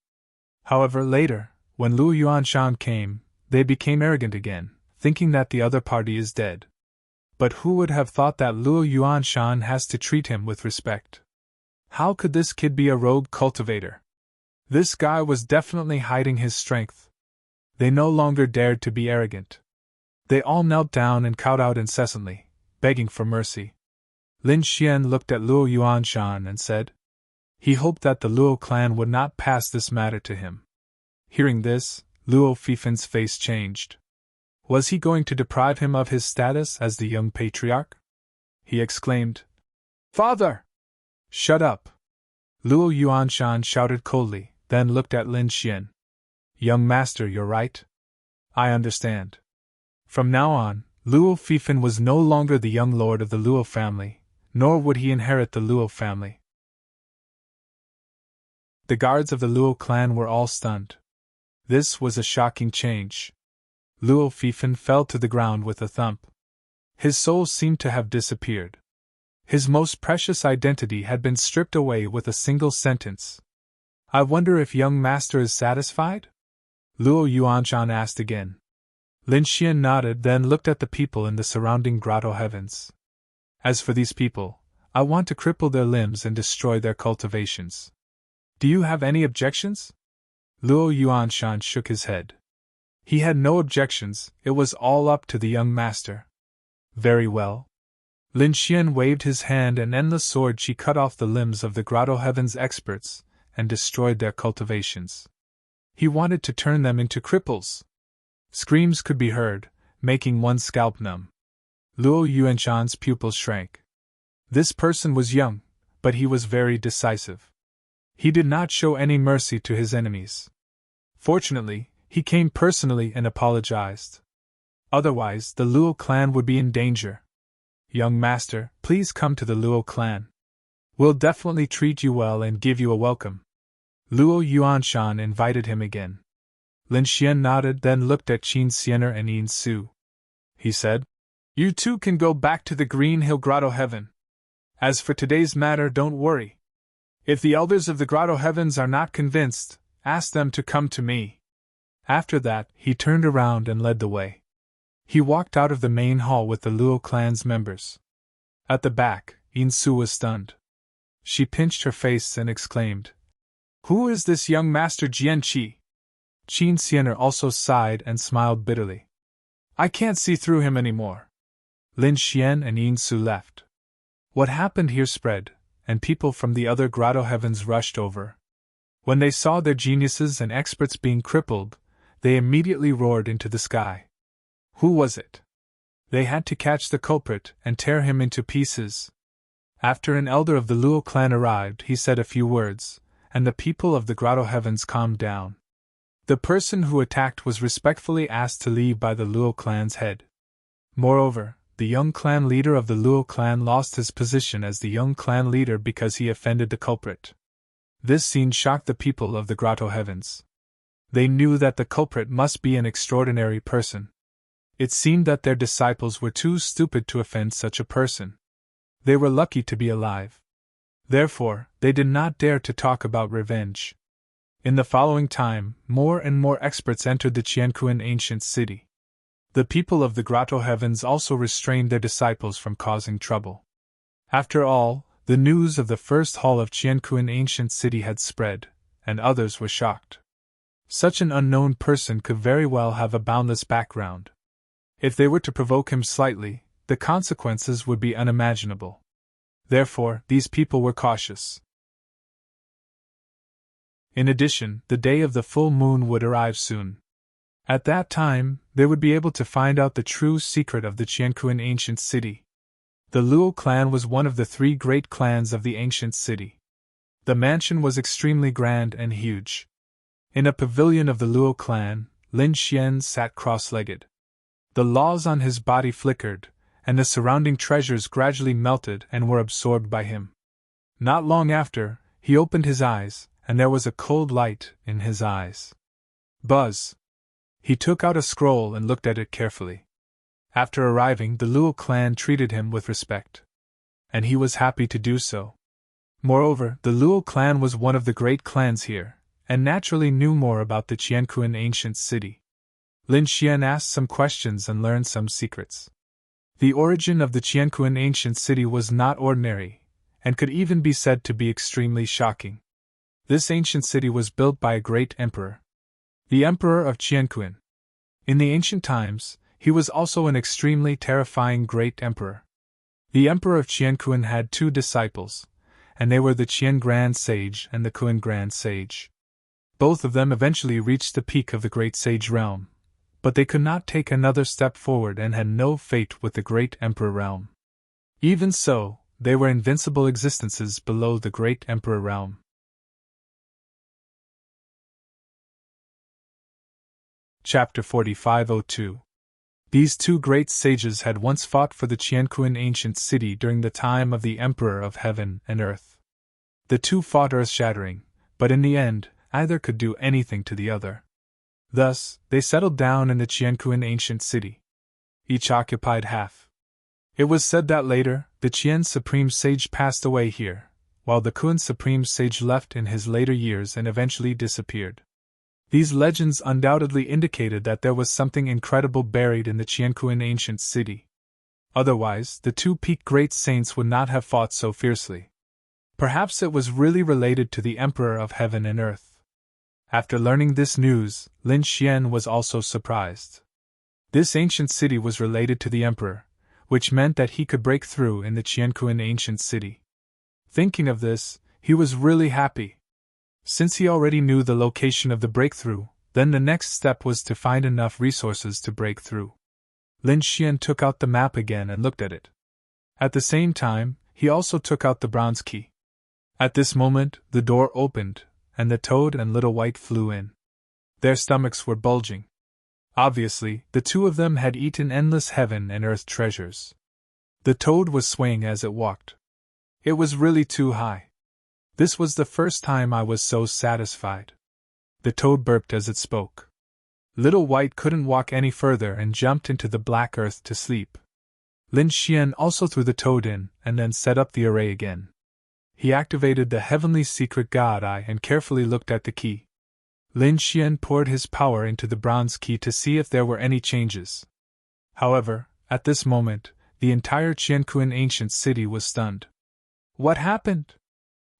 However, later, when Luo Yuanshan came, they became arrogant again, thinking that the other party is dead. But who would have thought that Luo Yuanshan has to treat him with respect? How could this kid be a rogue cultivator? This guy was definitely hiding his strength. They no longer dared to be arrogant. They all knelt down and cowed out incessantly, begging for mercy. Lin Xian looked at Luo Yuanshan and said he hoped that the Luo clan would not pass this matter to him. Hearing this, Luo Fifin's face changed. Was he going to deprive him of his status as the young patriarch? He exclaimed, "Father!" "Shut up!" Luo Yuanshan shouted coldly, then looked at Lin Xian. "Young master, you're right. I understand." From now on, Luo Fifin was no longer the young lord of the Luo family, nor would he inherit the Luo family. The guards of the Luo clan were all stunned. This was a shocking change. Luo Fifin fell to the ground with a thump. His soul seemed to have disappeared. His most precious identity had been stripped away with a single sentence. I wonder if young master is satisfied? Luo Yuanshan asked again. Lin Xian nodded, then looked at the people in the surrounding grotto heavens. As for these people, I want to cripple their limbs and destroy their cultivations. Do you have any objections? Luo Yuanshan shook his head. He had no objections, it was all up to the young master. Very well. Lin Xian waved his hand, and endless sword she cut off the limbs of the grotto heavens experts and destroyed their cultivations. He wanted to turn them into cripples. Screams could be heard, making one's scalp numb. Luo Yuanshan's pupils shrank. This person was young, but he was very decisive. He did not show any mercy to his enemies. Fortunately, he came personally and apologized. Otherwise, the Luo clan would be in danger. Young master, please come to the Luo clan. We'll definitely treat you well and give you a welcome. Luo Yuanshan invited him again. Lin Xian nodded, then looked at Qin Xianer and Yin Su. He said, You two can go back to the Green Hill Grotto Heaven. As for today's matter, don't worry. If the elders of the Grotto Heavens are not convinced, ask them to come to me. After that, he turned around and led the way. He walked out of the main hall with the Luo clan's members. At the back, Yin Su was stunned. She pinched her face and exclaimed, Who is this young master Jian Qi? Qin Xianer also sighed and smiled bitterly. I can't see through him anymore. Lin Xian and Yin Su left. What happened here spread, and people from the other grotto heavens rushed over. When they saw their geniuses and experts being crippled, they immediately roared into the sky. Who was it? They had to catch the culprit and tear him into pieces. After an elder of the Luo clan arrived, he said a few words, and the people of the grotto heavens calmed down. The person who attacked was respectfully asked to leave by the Luo clan's head. Moreover, the young clan leader of the Luo clan lost his position as the young clan leader because he offended the culprit. This scene shocked the people of the grotto heavens. They knew that the culprit must be an extraordinary person. It seemed that their disciples were too stupid to offend such a person. They were lucky to be alive. Therefore, they did not dare to talk about revenge. In the following time, more and more experts entered the Qianquan ancient city. The people of the grotto heavens also restrained their disciples from causing trouble. After all, the news of the first hall of Qianquan ancient city had spread, and others were shocked. Such an unknown person could very well have a boundless background. If they were to provoke him slightly, the consequences would be unimaginable. Therefore, these people were cautious. In addition, the day of the full moon would arrive soon. At that time, they would be able to find out the true secret of the Qianquan ancient city. The Luo clan was one of the three great clans of the ancient city. The mansion was extremely grand and huge. In a pavilion of the Luo clan, Lin Xian sat cross-legged. The laws on his body flickered, and the surrounding treasures gradually melted and were absorbed by him. Not long after, he opened his eyes, and there was a cold light in his eyes. Buzz! He took out a scroll and looked at it carefully. After arriving, the Luo clan treated him with respect. And he was happy to do so. Moreover, the Luo clan was one of the great clans here, and naturally knew more about the Qianquan ancient city. Lin Xian asked some questions and learned some secrets. The origin of the Qianquan ancient city was not ordinary, and could even be said to be extremely shocking. This ancient city was built by a great emperor, the Emperor of Qianquan. In the ancient times, he was also an extremely terrifying great emperor. The Emperor of Qianquan had two disciples, and they were the Qian Grand Sage and the Kuan Grand Sage. Both of them eventually reached the peak of the Great Sage realm, but they could not take another step forward and had no fate with the Great Emperor realm. Even so, they were invincible existences below the Great Emperor realm. Chapter 4502. These two great sages had once fought for the Qianquan ancient city during the time of the Emperor of Heaven and Earth. The two fought earth-shattering, but in the end, either could do anything to the other. Thus, they settled down in the Qianquan ancient city. Each occupied half. It was said that later, the Qian Supreme Sage passed away here, while the Kun Supreme Sage left in his later years and eventually disappeared. These legends undoubtedly indicated that there was something incredible buried in the Qiankuan ancient city. Otherwise, the two peak great saints would not have fought so fiercely. Perhaps it was really related to the Emperor of Heaven and Earth. After learning this news, Lin Xian was also surprised. This ancient city was related to the Emperor, which meant that he could break through in the Qiankuan ancient city. Thinking of this, he was really happy. Since he already knew the location of the breakthrough, then the next step was to find enough resources to break through. Lin Xian took out the map again and looked at it. At the same time, he also took out the bronze key. At this moment, the door opened, and the Toad and Little White flew in. Their stomachs were bulging. Obviously, the two of them had eaten endless heaven and earth treasures. The Toad was swaying as it walked. It was really too high. This was the first time I was so satisfied. The Toad burped as it spoke. Little White couldn't walk any further and jumped into the black earth to sleep. Lin Xian also threw the Toad in and then set up the array again. He activated the heavenly secret God Eye and carefully looked at the key. Lin Xian poured his power into the bronze key to see if there were any changes. However, at this moment, the entire Qiankuan ancient city was stunned. What happened?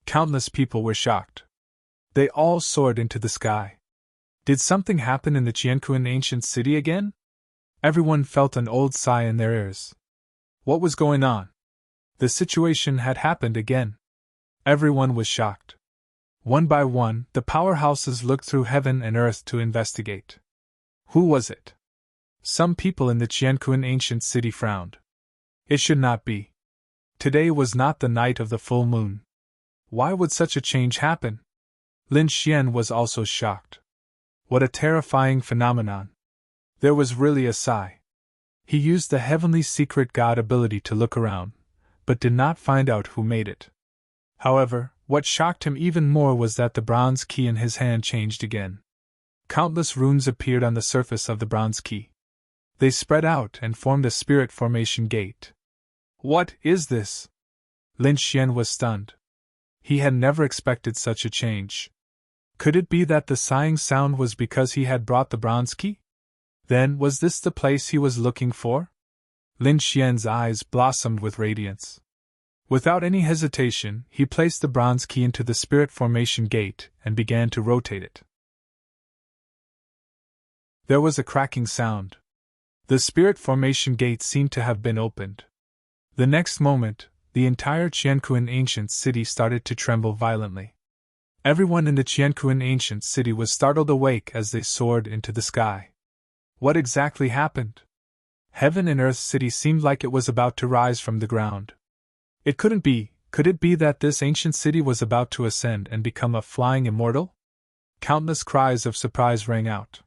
Countless people were shocked. They all soared into the sky. Did something happen in the Qiankuan ancient city again? Everyone felt an old sigh in their ears. What was going on? The situation had happened again. Everyone was shocked. One by one, the powerhouses looked through heaven and earth to investigate. Who was it? Some people in the Qiankuan ancient city frowned. It should not be. Today was not the night of the full moon. Why would such a change happen? Lin Xian was also shocked. What a terrifying phenomenon. There was really a sigh. He used the heavenly secret God ability to look around, but did not find out who made it. However, what shocked him even more was that the bronze key in his hand changed again. Countless runes appeared on the surface of the bronze key. They spread out and formed a spirit formation gate. What is this? Lin Xian was stunned. He had never expected such a change. Could it be that the sighing sound was because he had brought the bronze key? Then, was this the place he was looking for? Lin Xian's eyes blossomed with radiance. Without any hesitation, he placed the bronze key into the spirit formation gate and began to rotate it. There was a cracking sound. The spirit formation gate seemed to have been opened. The next moment, the entire Qiankuan ancient city started to tremble violently. Everyone in the Qiankuan ancient city was startled awake as they soared into the sky. What exactly happened? Heaven and Earth City seemed like it was about to rise from the ground. It couldn't be. Could it be that this ancient city was about to ascend and become a flying immortal? Countless cries of surprise rang out.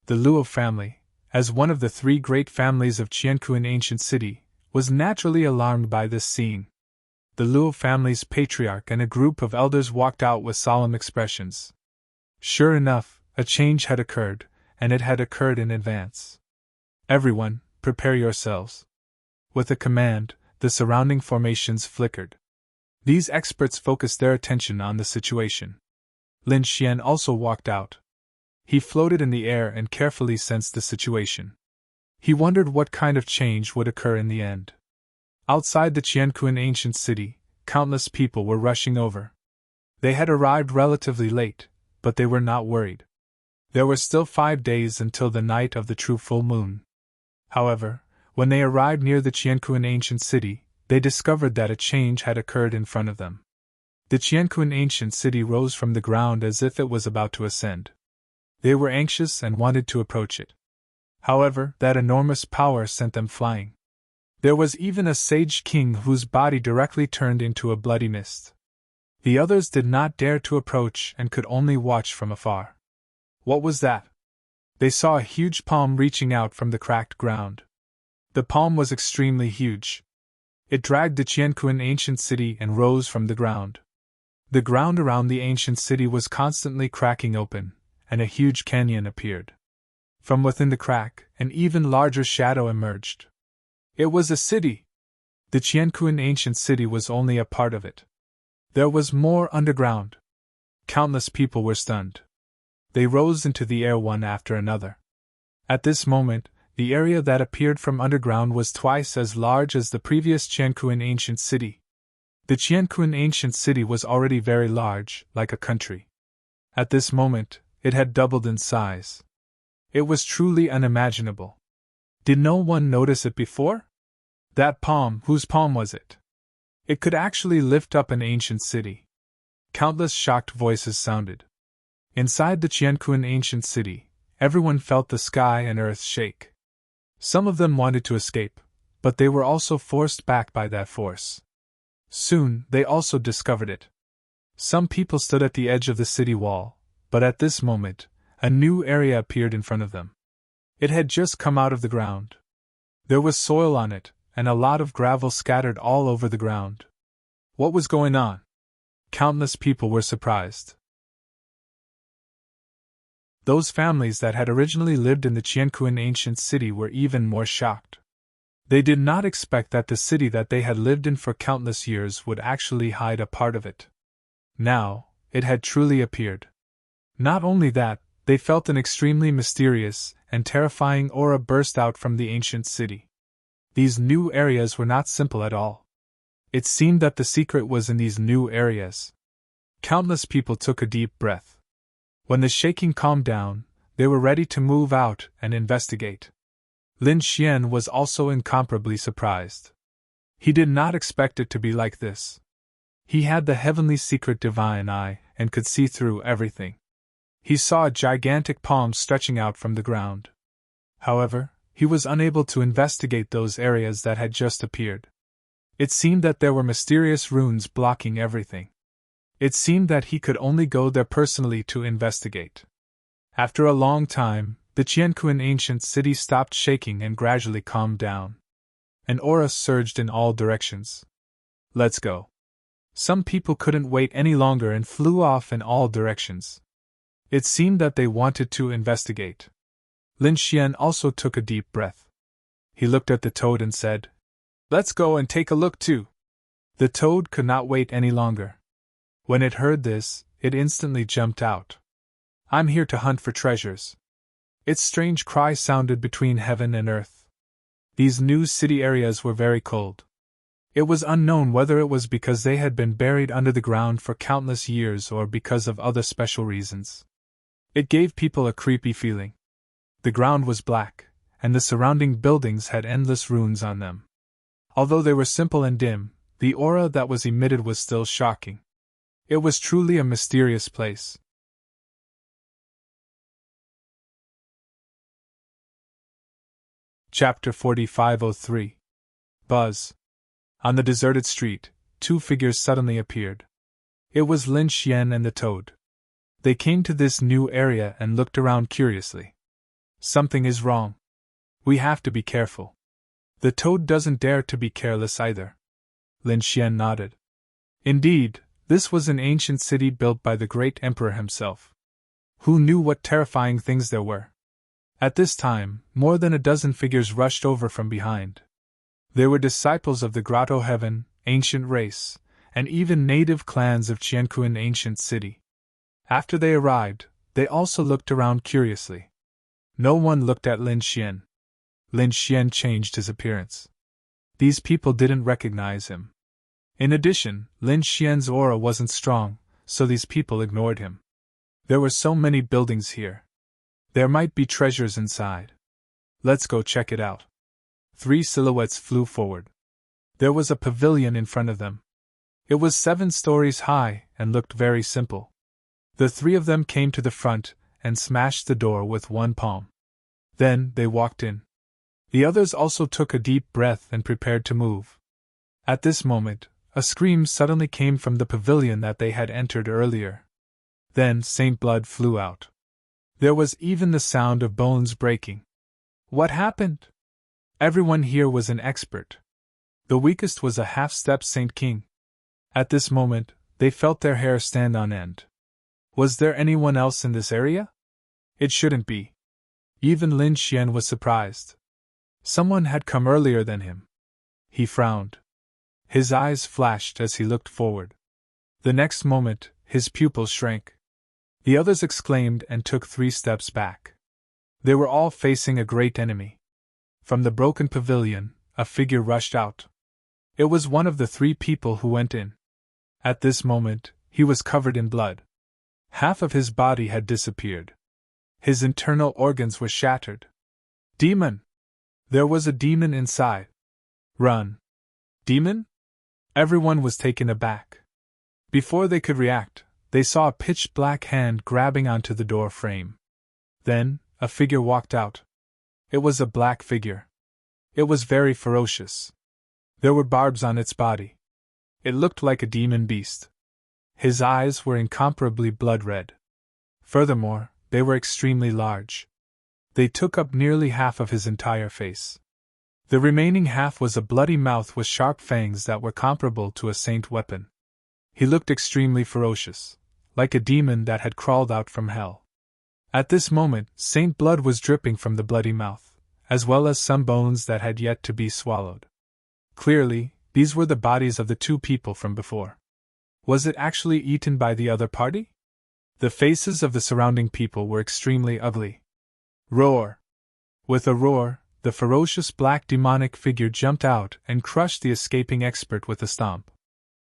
The Luo family, as one of the three great families of Qiankuan ancient city, was naturally alarmed by this scene. The Luo family's patriarch and a group of elders walked out with solemn expressions. Sure enough, a change had occurred, and it had occurred in advance. Everyone, prepare yourselves. With a command, the surrounding formations flickered. These experts focused their attention on the situation. Lin Xian also walked out. He floated in the air and carefully sensed the situation. He wondered what kind of change would occur in the end. Outside the Qiankuan ancient city, countless people were rushing over. They had arrived relatively late, but they were not worried. There were still 5 days until the night of the true full moon. However, when they arrived near the Qiankuan ancient city, they discovered that a change had occurred in front of them. The Qiankuan ancient city rose from the ground as if it was about to ascend. They were anxious and wanted to approach it. However, that enormous power sent them flying. There was even a sage king whose body directly turned into a bloody mist. The others did not dare to approach and could only watch from afar. What was that? They saw a huge palm reaching out from the cracked ground. The palm was extremely huge. It dragged the Qiankuan ancient city and rose from the ground. The ground around the ancient city was constantly cracking open, and a huge canyon appeared. From within the crack, an even larger shadow emerged. It was a city. The Qianquan ancient city was only a part of it. There was more underground. Countless people were stunned. They rose into the air one after another. At this moment, the area that appeared from underground was twice as large as the previous Qianquan ancient city. The Qianquan ancient city was already very large, like a country. At this moment, it had doubled in size. It was truly unimaginable. Did no one notice it before? That palm, whose palm was it? It could actually lift up an ancient city. Countless shocked voices sounded. Inside the Qianquan ancient city, everyone felt the sky and earth shake. Some of them wanted to escape, but they were also forced back by that force. Soon, they also discovered it. Some people stood at the edge of the city wall, but at this moment, a new area appeared in front of them. It had just come out of the ground. There was soil on it, and a lot of gravel scattered all over the ground. What was going on? Countless people were surprised. Those families that had originally lived in the Qianquan ancient city were even more shocked. They did not expect that the city that they had lived in for countless years would actually hide a part of it. Now, it had truly appeared. Not only that, they felt an extremely mysterious and terrifying aura burst out from the ancient city. These new areas were not simple at all. It seemed that the secret was in these new areas. Countless people took a deep breath. When the shaking calmed down, they were ready to move out and investigate. Lin Xian was also incomparably surprised. He did not expect it to be like this. He had the heavenly secret divine eye and could see through everything. He saw a gigantic palm stretching out from the ground. However, he was unable to investigate those areas that had just appeared. It seemed that there were mysterious runes blocking everything. It seemed that he could only go there personally to investigate. After a long time, the Qianquan ancient city stopped shaking and gradually calmed down. An aura surged in all directions. Let's go. Some people couldn't wait any longer and flew off in all directions. It seemed that they wanted to investigate. Lin Xian also took a deep breath. He looked at the toad and said, "Let's go and take a look too." The toad could not wait any longer. When it heard this, it instantly jumped out. "I'm here to hunt for treasures." Its strange cry sounded between heaven and earth. These new city areas were very cold. It was unknown whether it was because they had been buried under the ground for countless years or because of other special reasons. It gave people a creepy feeling. The ground was black, and the surrounding buildings had endless runes on them. Although they were simple and dim, the aura that was emitted was still shocking. It was truly a mysterious place. Chapter 4503. Buzz. On the deserted street, two figures suddenly appeared. It was Lin Xian and the toad. They came to this new area and looked around curiously. "Something is wrong. We have to be careful." "The toad doesn't dare to be careless either." Lin Xian nodded. Indeed, this was an ancient city built by the great emperor himself. Who knew what terrifying things there were? At this time, more than a dozen figures rushed over from behind. They were disciples of the Grotto Heaven, ancient race, and even native clans of Qianquan ancient city. After they arrived, they also looked around curiously. No one looked at Lin Xian. Lin Xian changed his appearance. These people didn't recognize him. In addition, Lin Xian's aura wasn't strong, so these people ignored him. There were so many buildings here. There might be treasures inside. Let's go check it out. 3 silhouettes flew forward. There was a pavilion in front of them. It was 7 stories high and looked very simple. The 3 of them came to the front and smashed the door with one palm. Then they walked in. The others also took a deep breath and prepared to move. At this moment, a scream suddenly came from the pavilion that they had entered earlier. Then Saint Blood flew out. There was even the sound of bones breaking. What happened? Everyone here was an expert. The weakest was a half-step Saint King. At this moment, they felt their hair stand on end. Was there anyone else in this area? It shouldn't be. Even Lin Xian was surprised. Someone had come earlier than him. He frowned. His eyes flashed as he looked forward. The next moment, his pupils shrank. The others exclaimed and took 3 steps back. They were all facing a great enemy. From the broken pavilion, a figure rushed out. It was one of the 3 people who went in. At this moment, he was covered in blood. Half of his body had disappeared. His internal organs were shattered. Demon! There was a demon inside. Run! Demon? Everyone was taken aback. Before they could react, they saw a pitch-black hand grabbing onto the door frame. Then, a figure walked out. It was a black figure. It was very ferocious. There were barbs on its body. It looked like a demon beast. His eyes were incomparably blood-red. Furthermore, they were extremely large. They took up nearly half of his entire face. The remaining half was a bloody mouth with sharp fangs that were comparable to a saint weapon. He looked extremely ferocious, like a demon that had crawled out from hell. At this moment, saint blood was dripping from the bloody mouth, as well as some bones that had yet to be swallowed. Clearly, these were the bodies of the 2 people from before. Was it actually eaten by the other party? The faces of the surrounding people were extremely ugly. Roar! With a roar, the ferocious black demonic figure jumped out and crushed the escaping expert with a stomp.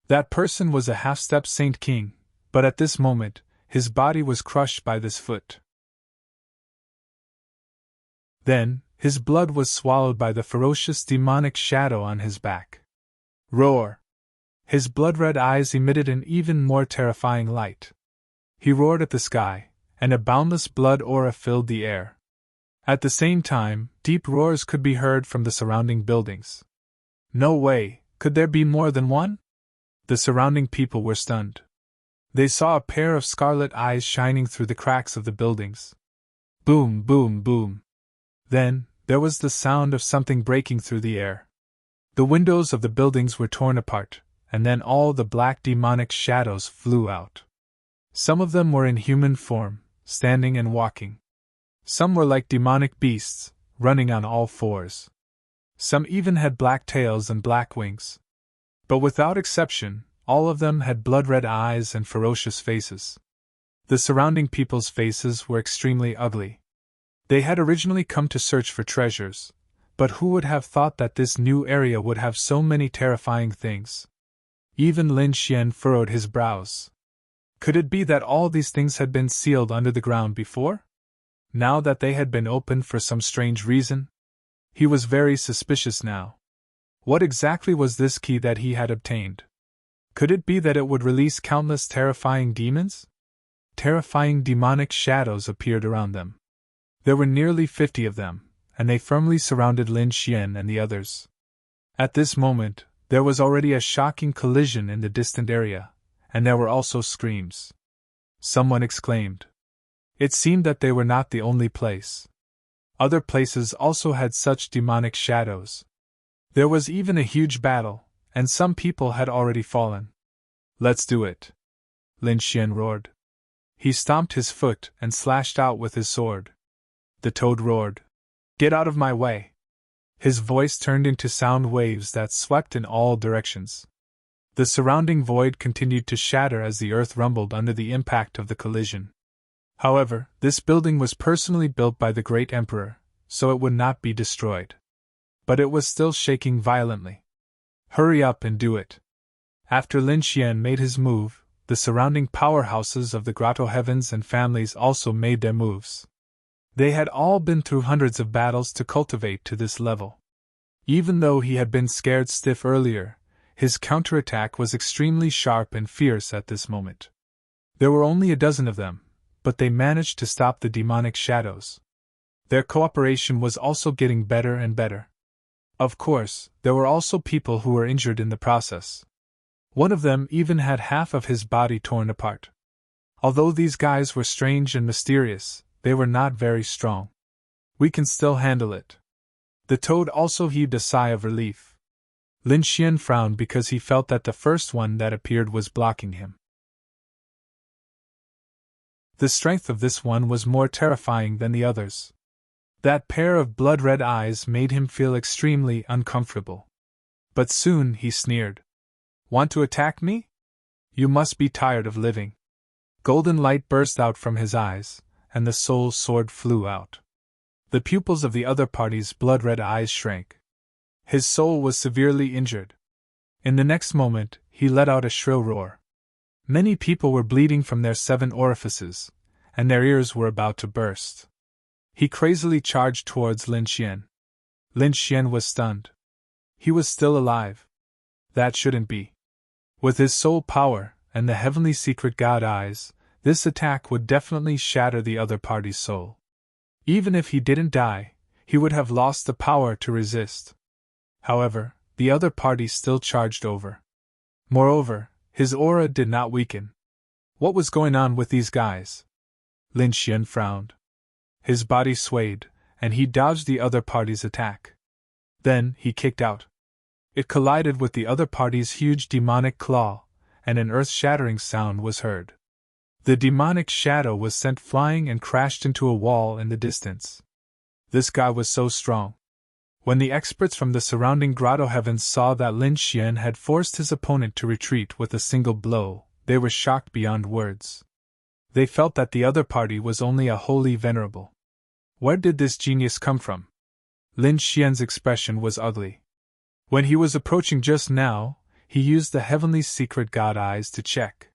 That person was a half-step Saint King, but at this moment, his body was crushed by this foot. Then, his blood was swallowed by the ferocious demonic shadow on his back. Roar! His blood-red eyes emitted an even more terrifying light. He roared at the sky, and a boundless blood aura filled the air. At the same time, deep roars could be heard from the surrounding buildings. No way, could there be more than one? The surrounding people were stunned. They saw a pair of scarlet eyes shining through the cracks of the buildings. Boom, boom, boom. Then, there was the sound of something breaking through the air. The windows of the buildings were torn apart, and then all the black demonic shadows flew out. Some of them were in human form, standing and walking. Some were like demonic beasts, running on all 4s. Some even had black tails and black wings. But without exception, all of them had blood-red eyes and ferocious faces. The surrounding people's faces were extremely ugly. They had originally come to search for treasures, but who would have thought that this new area would have so many terrifying things? Even Lin Xian furrowed his brows. Could it be that all these things had been sealed under the ground before? Now that they had been opened for some strange reason? He was very suspicious now. What exactly was this key that he had obtained? Could it be that it would release countless terrifying demons? Terrifying demonic shadows appeared around them. There were nearly 50 of them, and they firmly surrounded Lin Xian and the others. At this moment, there was already a shocking collision in the distant area, and there were also screams. Someone exclaimed. It seemed that they were not the only place. Other places also had such demonic shadows. There was even a huge battle, and some people had already fallen. Let's do it! Lin Xian roared. He stomped his foot and slashed out with his sword. The toad roared. Get out of my way! His voice turned into sound waves that swept in all directions. The surrounding void continued to shatter as the earth rumbled under the impact of the collision. However, this building was personally built by the great emperor, so it would not be destroyed. But it was still shaking violently. Hurry up and do it! After Lin Xian made his move, the surrounding powerhouses of the grotto heavens and families also made their moves. They had all been through hundreds of battles to cultivate to this level. Even though he had been scared stiff earlier, his counterattack was extremely sharp and fierce at this moment. There were only a dozen of them, but they managed to stop the demonic shadows. Their cooperation was also getting better and better. Of course, there were also people who were injured in the process. One of them even had half of his body torn apart. Although these guys were strange and mysterious, they were not very strong. We can still handle it. The toad also heaved a sigh of relief. Lin Xian frowned because he felt that the first one that appeared was blocking him. The strength of this one was more terrifying than the others. That pair of blood-red eyes made him feel extremely uncomfortable. But soon he sneered. Want to attack me? You must be tired of living. Golden light burst out from his eyes, and the soul sword flew out. The pupils of the other party's blood-red eyes shrank. His soul was severely injured. In the next moment, he let out a shrill roar. Many people were bleeding from their 7 orifices, and their ears were about to burst. He crazily charged towards Lin Xian. Lin Xian was stunned. He was still alive. That shouldn't be. With his soul power, and the heavenly secret god eyes, this attack would definitely shatter the other party's soul. Even if he didn't die, he would have lost the power to resist. However, the other party still charged over. Moreover, his aura did not weaken. What was going on with these guys? Lin Xian frowned. His body swayed, and he dodged the other party's attack. Then, he kicked out. It collided with the other party's huge demonic claw, and an earth-shattering sound was heard. The demonic shadow was sent flying and crashed into a wall in the distance. This guy was so strong. When the experts from the surrounding grotto heavens saw that Lin Xian had forced his opponent to retreat with a single blow, they were shocked beyond words. They felt that the other party was only a wholly venerable. Where did this genius come from? Lin Xian's expression was ugly. When he was approaching just now, he used the heavenly secret god eyes to check.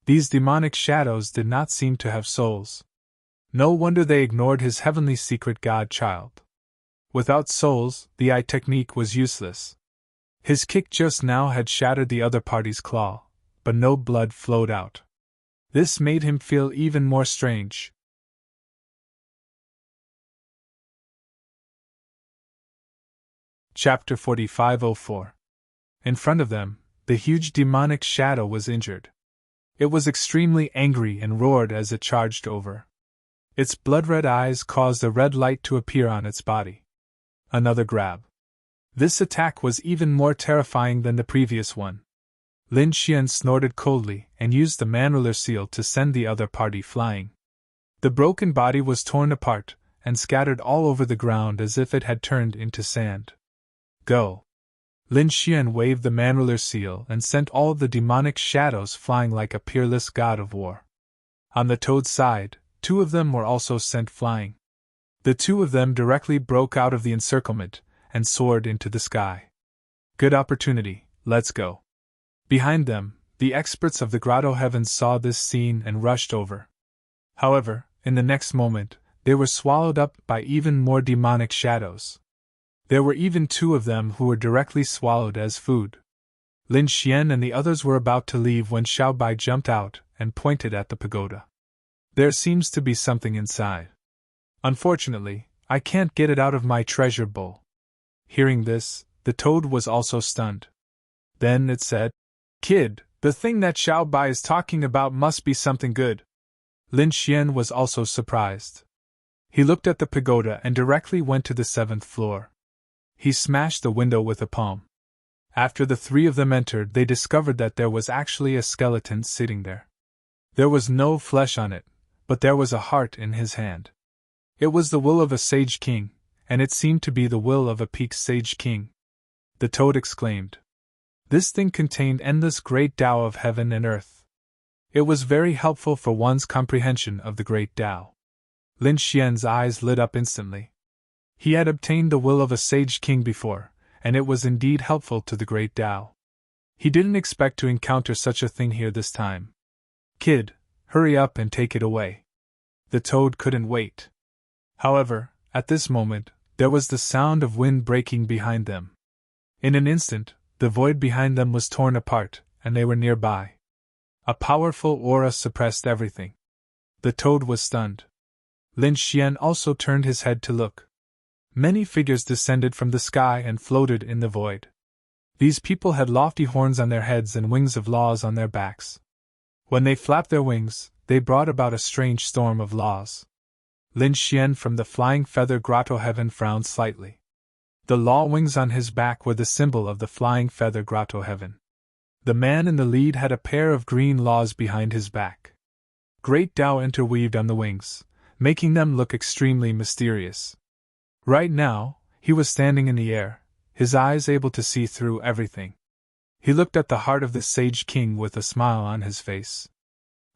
These demonic shadows did not seem to have souls. No wonder they ignored his heavenly secret god child. Without souls, the eye technique was useless. His kick just now had shattered the other party's claw, but no blood flowed out. This made him feel even more strange. Chapter 4504. In front of them, the huge demonic shadow was injured. It was extremely angry and roared as it charged over. Its blood-red eyes caused a red light to appear on its body. Another grab. This attack was even more terrifying than the previous one. Lin Xian snorted coldly and used the man-ruler seal to send the other party flying. The broken body was torn apart and scattered all over the ground as if it had turned into sand. Go! Lin Xian waved the man-ruler seal and sent all the demonic shadows flying like a peerless god of war. On the toad's side, 2 of them were also sent flying. The 2 of them directly broke out of the encirclement and soared into the sky. Good opportunity, let's go. Behind them, the experts of the grotto heavens saw this scene and rushed over. However, in the next moment, they were swallowed up by even more demonic shadows. There were even 2 of them who were directly swallowed as food. Lin Xian and the others were about to leave when Xiao Bai jumped out and pointed at the pagoda. There seems to be something inside. Unfortunately, I can't get it out of my treasure bowl. Hearing this, the toad was also stunned. Then it said, Kid, the thing that Xiao Bai is talking about must be something good. Lin Xian was also surprised. He looked at the pagoda and directly went to the 7th floor. He smashed the window with a palm. After the 3 of them entered, they discovered that there was actually a skeleton sitting there. There was no flesh on it, but there was a heart in his hand. It was the will of a sage king, and it seemed to be the will of a peak sage king. The toad exclaimed. This thing contained endless great Tao of heaven and earth. It was very helpful for one's comprehension of the great Tao. Lin Xian's eyes lit up instantly. He had obtained the will of a sage king before, and it was indeed helpful to the great Tao. He didn't expect to encounter such a thing here this time. Kid, hurry up and take it away. The toad couldn't wait. However, at this moment, there was the sound of wind breaking behind them. In an instant, the void behind them was torn apart, and they were nearby. A powerful aura suppressed everything. The toad was stunned. Lin Xian also turned his head to look. Many figures descended from the sky and floated in the void. These people had lofty horns on their heads and wings of laws on their backs. When they flapped their wings, they brought about a strange storm of laws. Lin Xian from the flying feather grotto heaven frowned slightly. The law wings on his back were the symbol of the flying feather grotto heaven. The man in the lead had a pair of green laws behind his back. Great Tao interweaved on the wings, making them look extremely mysterious. Right now, he was standing in the air, his eyes able to see through everything. He looked at the heart of the Sage King with a smile on his face.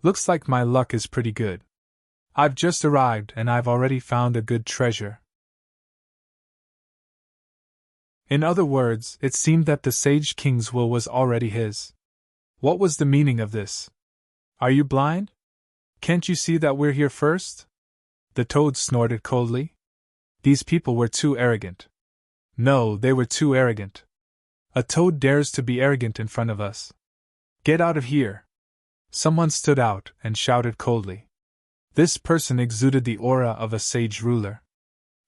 Looks like my luck is pretty good. I've just arrived and I've already found a good treasure. In other words, it seemed that the Sage King's will was already his. What was the meaning of this? Are you blind? Can't you see that we're here first? The toad snorted coldly. These people were too arrogant. No, they were too arrogant. A toad dares to be arrogant in front of us. Get out of here! Someone stood out and shouted coldly. This person exuded the aura of a sage ruler.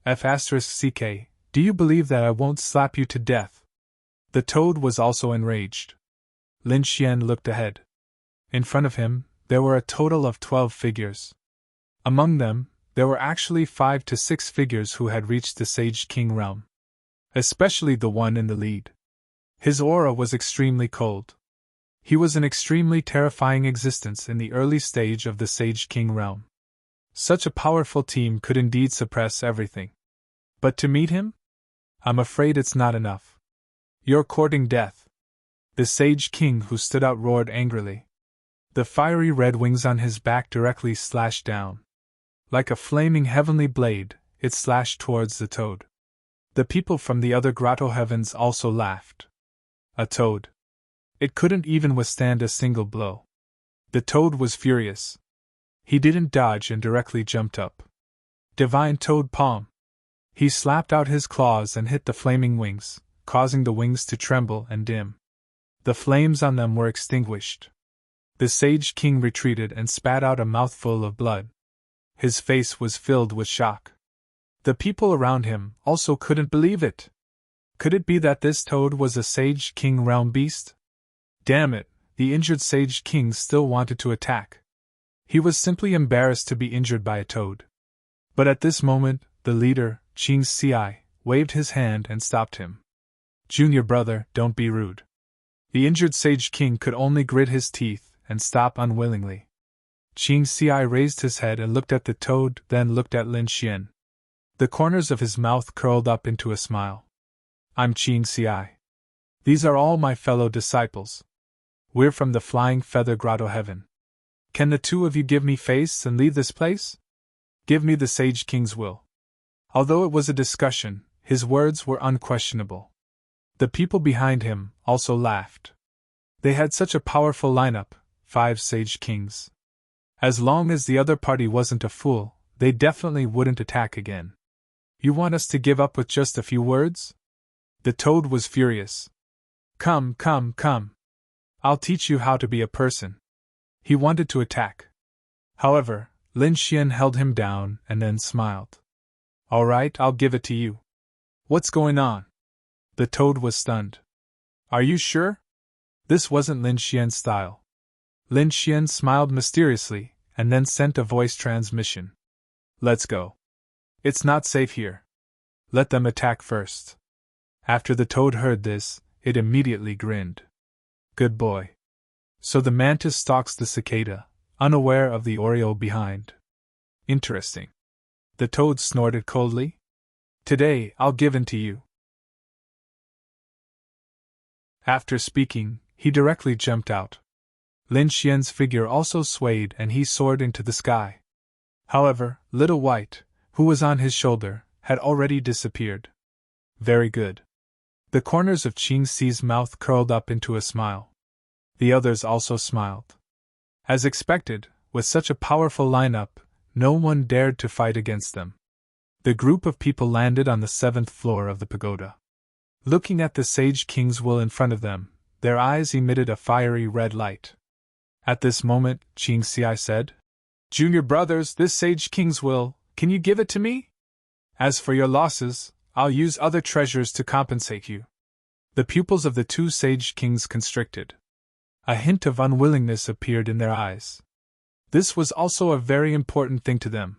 F***ck, do you believe that I won't slap you to death? The toad was also enraged. Lin Xian looked ahead. In front of him, there were a total of 12 figures. Among them, there were actually 5 to 6 figures who had reached the Sage King realm. Especially the one in the lead. His aura was extremely cold. He was an extremely terrifying existence in the early stage of the Sage King realm. Such a powerful team could indeed suppress everything. But to meet him? I'm afraid it's not enough. You're courting death. The Sage King who stood out roared angrily. The fiery red wings on his back directly slashed down. Like a flaming heavenly blade, it slashed towards the toad. The people from the other grotto heavens also laughed. A toad. It couldn't even withstand a single blow. The toad was furious. He didn't dodge and directly jumped up. Divine Toad Palm. He slapped out his claws and hit the flaming wings, causing the wings to tremble and dim. The flames on them were extinguished. The Sage King retreated and spat out a mouthful of blood. His face was filled with shock. The people around him also couldn't believe it. Could it be that this toad was a Sage King realm beast? Damn it, the injured Sage King still wanted to attack. He was simply embarrassed to be injured by a toad. But at this moment, the leader, Qing Xi, waved his hand and stopped him. Junior brother, don't be rude. The injured Sage King could only grit his teeth and stop unwillingly. Qing Xi raised his head and looked at the toad, then looked at Lin Xian. The corners of his mouth curled up into a smile. I'm Qing Xi. These are all my fellow disciples. We're from the Flying Feather Grotto Heaven. Can the two of you give me face and leave this place? Give me the Sage King's will. Although it was a discussion, his words were unquestionable. The people behind him also laughed. They had such a powerful lineup, 5 Sage Kings. As long as the other party wasn't a fool, they definitely wouldn't attack again. You want us to give up with just a few words? The toad was furious. Come, come, come. I'll teach you how to be a person. He wanted to attack. However, Lin Xian held him down and then smiled. All right, I'll give it to you. What's going on? The toad was stunned. Are you sure? This wasn't Lin Xian's style. Lin Xian smiled mysteriously and then sent a voice transmission. Let's go. It's not safe here. Let them attack first. After the toad heard this, it immediately grinned. Good boy. So the mantis stalks the cicada, unaware of the Oreo behind. Interesting. The toad snorted coldly. Today, I'll give in to you. After speaking, he directly jumped out. Lin Xian's figure also swayed and he soared into the sky. However, Little White, who was on his shoulder, had already disappeared. Very good. The corners of Qing Xi's mouth curled up into a smile. The others also smiled. As expected, with such a powerful lineup, no one dared to fight against them. The group of people landed on the 7th floor of the pagoda. Looking at the Sage King's will in front of them, their eyes emitted a fiery red light. At this moment, Qing Xi said, Junior brothers, this Sage King's will, can you give it to me? As for your losses, I'll use other treasures to compensate you. The pupils of the 2 Sage Kings constricted. A hint of unwillingness appeared in their eyes. This was also a very important thing to them.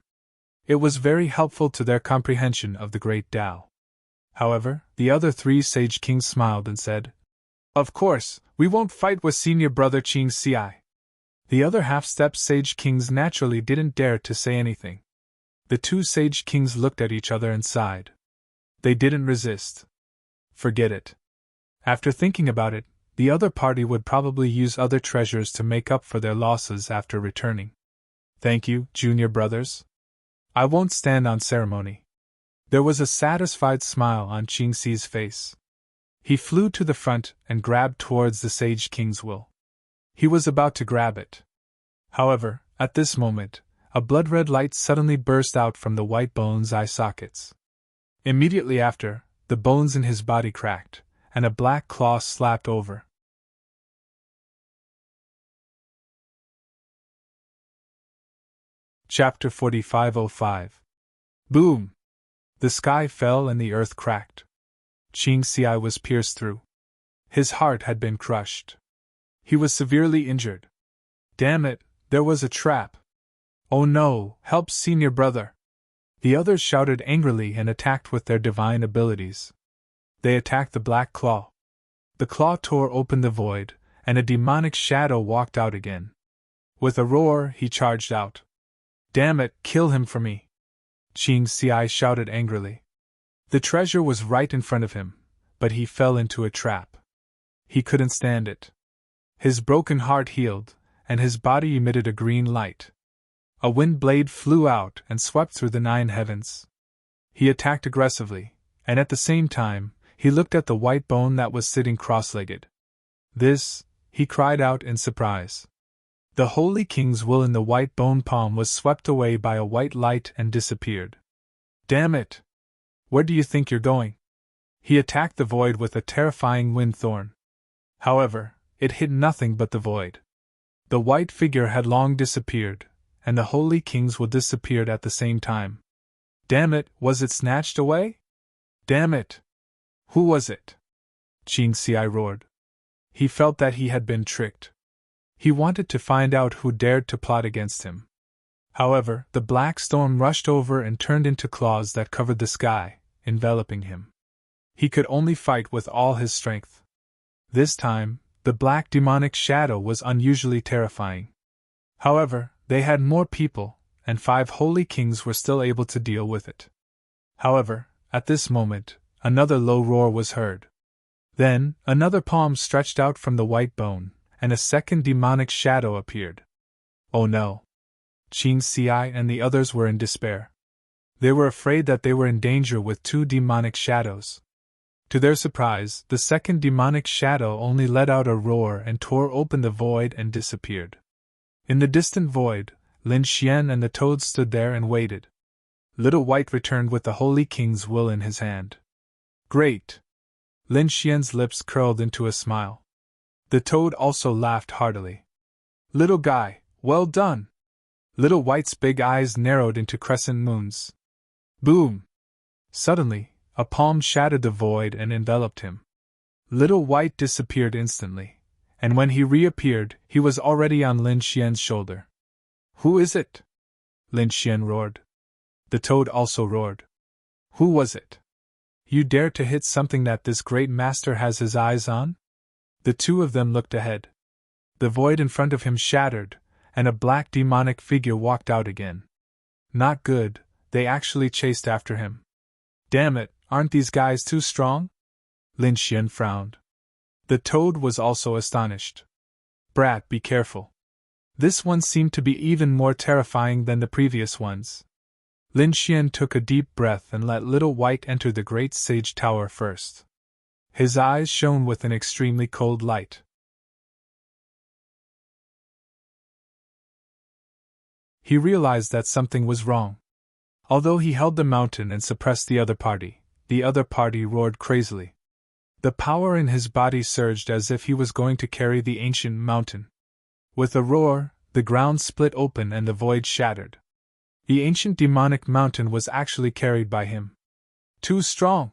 It was very helpful to their comprehension of the great Tao. However, the other 3 Sage Kings smiled and said, Of course, we won't fight with senior brother Qing Xi. The other half-step Sage Kings naturally didn't dare to say anything. The 2 Sage Kings looked at each other and sighed. They didn't resist. Forget it. After thinking about it, the other party would probably use other treasures to make up for their losses after returning. Thank you, junior brothers. I won't stand on ceremony. There was a satisfied smile on Qingxi's face. He flew to the front and grabbed towards the Sage King's will. He was about to grab it. However, at this moment, a blood-red light suddenly burst out from the white bone's eye sockets. Immediately after, the bones in his body cracked, and a black claw slapped over. Chapter 4505. Boom! The sky fell and the earth cracked. Qingxi's eye was pierced through. His heart had been crushed. He was severely injured. Damn it, there was a trap. Oh no, help senior brother! The others shouted angrily and attacked with their divine abilities. They attacked the black claw. The claw tore open the void, and a demonic shadow walked out again. With a roar, he charged out. Damn it, kill him for me! Qingxi's shouted angrily. The treasure was right in front of him, but he fell into a trap. He couldn't stand it. His broken heart healed, and his body emitted a green light. A wind blade flew out and swept through the 9 heavens. He attacked aggressively, and at the same time, he looked at the white bone that was sitting cross-legged. This, he cried out in surprise. The Holy King's will in the white bone palm was swept away by a white light and disappeared. Damn it! Where do you think you're going? He attacked the void with a terrifying wind thorn. However, it hit nothing but the void. The white figure had long disappeared, and the Holy King's will disappeared at the same time. Damn it, was it snatched away? Damn it! Who was it? Qingxi roared. He felt that he had been tricked. He wanted to find out who dared to plot against him. However, the black storm rushed over and turned into claws that covered the sky, enveloping him. He could only fight with all his strength. This time, the black demonic shadow was unusually terrifying. However, they had more people, and 5 holy kings were still able to deal with it. However, at this moment, another low roar was heard. Then, another palm stretched out from the white bone, and a second demonic shadow appeared. Oh no! Qingxi and the others were in despair. They were afraid that they were in danger with 2 demonic shadows. To their surprise, the second demonic shadow only let out a roar and tore open the void and disappeared. In the distant void, Lin Xian and the toad stood there and waited. Little White returned with the Holy King's will in his hand. Great! Lin Xian's lips curled into a smile. The toad also laughed heartily. Little guy, well done! Little White's big eyes narrowed into crescent moons. Boom! Suddenly, a palm shattered the void and enveloped him. Little White disappeared instantly, and when he reappeared, he was already on Lin Xian's shoulder. Who is it? Lin Xian roared. The toad also roared. Who was it? You dare to hit something that this great master has his eyes on? The 2 of them looked ahead. The void in front of him shattered, and a black demonic figure walked out again. Not good, they actually chased after him. Damn it, aren't these guys too strong? Lin Xian frowned. The toad was also astonished. Brat, be careful. This one seemed to be even more terrifying than the previous ones. Lin Xian took a deep breath and let Little White enter the great sage tower first. His eyes shone with an extremely cold light. He realized that something was wrong. Although he held the mountain and suppressed the other party roared crazily. The power in his body surged as if he was going to carry the ancient mountain. With a roar, the ground split open and the void shattered. The ancient demonic mountain was actually carried by him. Too strong!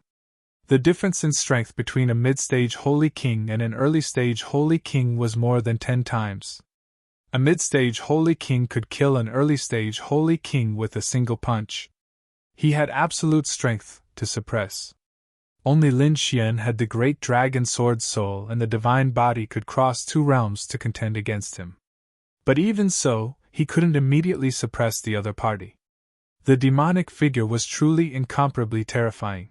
The difference in strength between a mid-stage Holy King and an early-stage Holy King was more than 10 times. A mid-stage Holy King could kill an early-stage Holy King with a single punch. He had absolute strength to suppress. Only Lin Xian had the great dragon sword soul, and the divine body could cross 2 realms to contend against him. But even so, he couldn't immediately suppress the other party. The demonic figure was truly incomparably terrifying.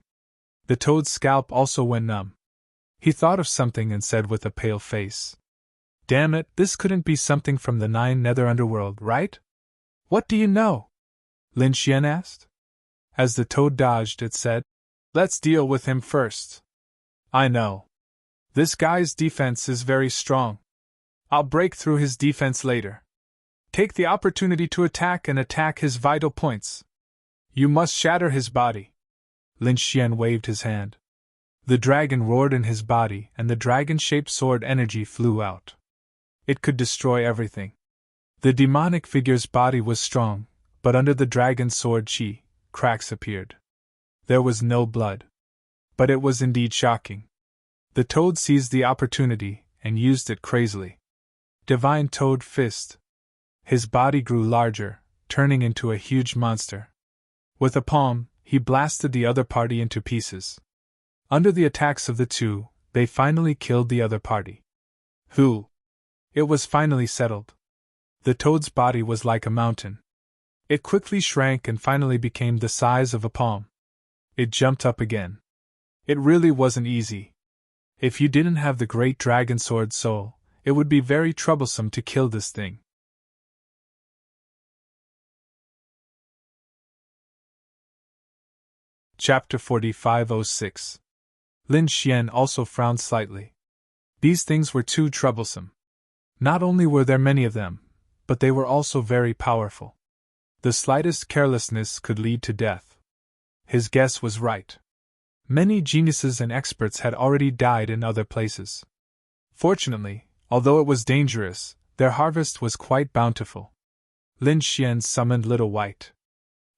The toad's scalp also went numb. He thought of something and said with a pale face, "Damn it, this couldn't be something from the Nine Nether Underworld, right?" "What do you know?" Lin Xian asked. As the toad dodged, it said, "Let's deal with him first. I know. This guy's defense is very strong. I'll break through his defense later. Take the opportunity to attack and attack his vital points. You must shatter his body." Lin Xian waved his hand. The dragon roared in his body, and the dragon-shaped sword energy flew out. It could destroy everything. The demonic figure's body was strong, but under the dragon's sword chi, cracks appeared. There was no blood. But it was indeed shocking. The toad seized the opportunity and used it crazily. Divine Toad Fist. His body grew larger, turning into a huge monster. With a palm, he blasted the other party into pieces. Under the attacks of the two, they finally killed the other party. Who? It was finally settled. The toad's body was like a mountain. It quickly shrank and finally became the size of a palm. It jumped up again. It really wasn't easy. If you didn't have the great dragon sword soul, it would be very troublesome to kill this thing. Chapter 4506. Lin Xian also frowned slightly. These things were too troublesome. Not only were there many of them, but they were also very powerful. The slightest carelessness could lead to death. His guess was right. Many geniuses and experts had already died in other places. Fortunately, although it was dangerous, their harvest was quite bountiful. Lin Xian summoned Little White.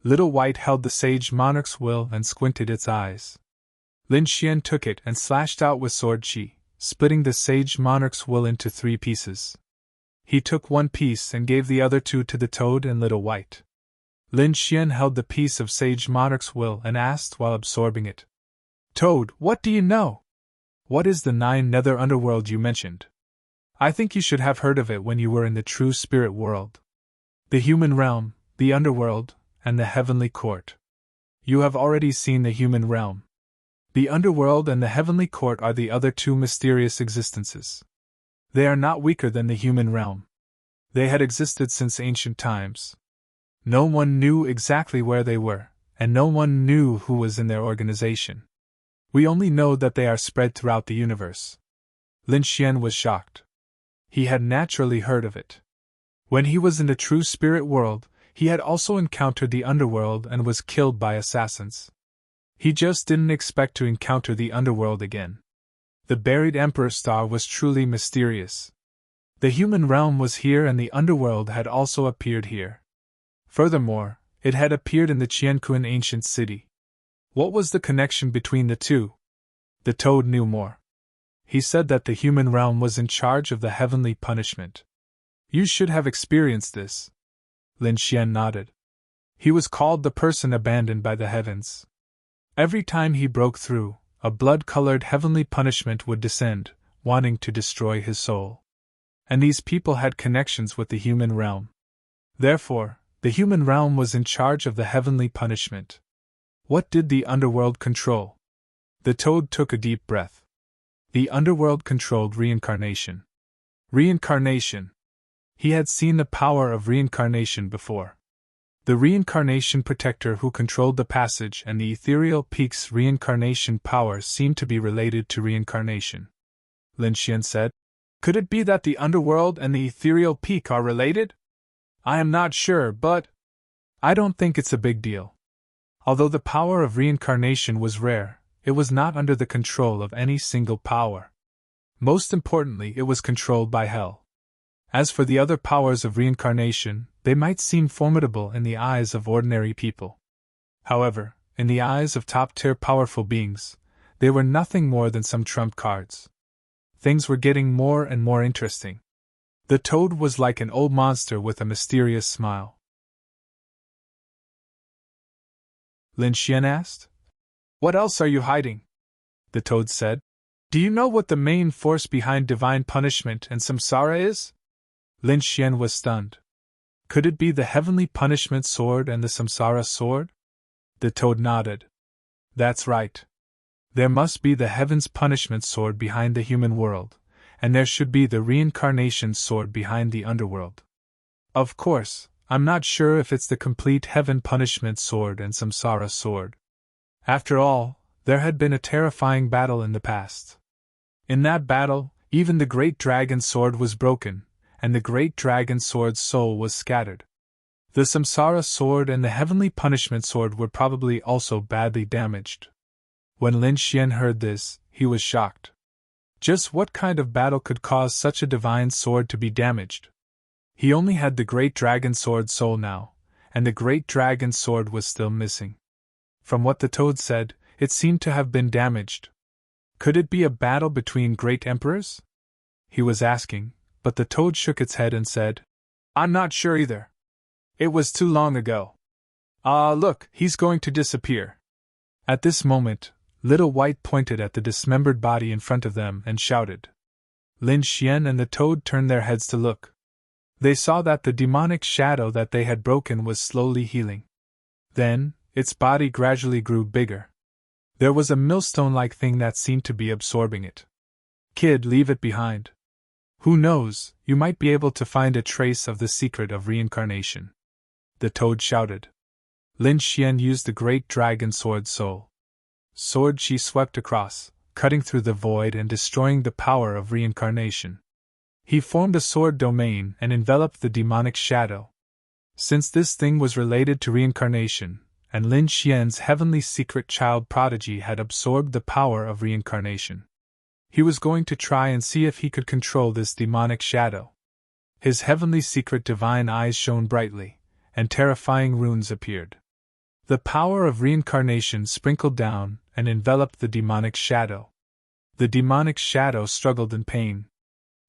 Little White held the sage monarch's will and squinted its eyes. Lin Xian took it and slashed out with sword chi, splitting the sage monarch's will into 3 pieces. He took one piece and gave the other 2 to the toad and Little White. Lin Xian held the piece of sage monarch's will and asked while absorbing it, "Toad, what do you know? What is the Nine Nether Underworld you mentioned? I think you should have heard of it when you were in the true spirit world. The human realm, the underworld, and the heavenly court. You have already seen the human realm. The underworld and the heavenly court are the other 2 mysterious existences. They are not weaker than the human realm. They had existed since ancient times. No one knew exactly where they were, and no one knew who was in their organization. We only know that they are spread throughout the universe." Lin Xian was shocked. He had naturally heard of it. When he was in the true spirit world, he had also encountered the underworld and was killed by assassins. He just didn't expect to encounter the underworld again. The buried Emperor Star was truly mysterious. The human realm was here and the underworld had also appeared here. Furthermore, it had appeared in the Qianquan ancient city. What was the connection between the two? The toad knew more. He said that the human realm was in charge of the heavenly punishment. "You should have experienced this." Lin Xian nodded. He was called the person abandoned by the heavens. Every time he broke through, a blood-colored heavenly punishment would descend, wanting to destroy his soul. And these people had connections with the human realm. Therefore, the human realm was in charge of the heavenly punishment. What did the underworld control? The toad took a deep breath. The underworld controlled reincarnation. Reincarnation. He had seen the power of reincarnation before. The reincarnation protector who controlled the passage and the ethereal peak's reincarnation power seemed to be related to reincarnation. Lin Xian said, "Could it be that the underworld and the ethereal peak are related? I am not sure, but I don't think it's a big deal." Although the power of reincarnation was rare, it was not under the control of any single power. Most importantly, it was controlled by hell. As for the other powers of reincarnation, they might seem formidable in the eyes of ordinary people. However, in the eyes of top-tier powerful beings, they were nothing more than some trump cards. Things were getting more and more interesting. The toad was like an old monster with a mysterious smile. Lin Xian asked. "What else are you hiding?" The toad said. "Do you know what the main force behind divine punishment and samsara is?" Lin Xian was stunned. Could it be the heavenly punishment sword and the samsara sword? The toad nodded. "That's right. There must be the Heaven's Punishment Sword behind the human world, and there should be the Reincarnation Sword behind the underworld. Of course, I'm not sure if it's the complete Heaven Punishment Sword and Samsara Sword. After all, there had been a terrifying battle in the past. In that battle, even the Great Dragon Sword was broken, and the Great Dragon Sword's soul was scattered. The Samsara Sword and the Heavenly Punishment Sword were probably also badly damaged. When Lin Xian heard this, he was shocked. Just what kind of battle could cause such a divine sword to be damaged? He only had the Great Dragon Sword's soul now, and the Great Dragon Sword was still missing. From what the toad said, it seemed to have been damaged. Could it be a battle between great emperors? He was asking, but the toad shook its head and said, I'm not sure either. It was too long ago. Ah, look, he's going to disappear. At this moment, Little White pointed at the dismembered body in front of them and shouted. Lin Xian and the toad turned their heads to look. They saw that the demonic shadow that they had broken was slowly healing. Then, its body gradually grew bigger. There was a millstone-like thing that seemed to be absorbing it. Kid, leave it behind. Who knows, you might be able to find a trace of the secret of reincarnation. The toad shouted. Lin Xian used the Great Dragon Sword's soul. Sword she swept across, cutting through the void and destroying the power of reincarnation. He formed a sword domain and enveloped the demonic shadow. Since this thing was related to reincarnation, and Lin Xian's heavenly secret child prodigy had absorbed the power of reincarnation, he was going to try and see if he could control this demonic shadow. His heavenly secret divine eyes shone brightly, and terrifying runes appeared. The power of reincarnation sprinkled down and enveloped the demonic shadow. The demonic shadow struggled in pain.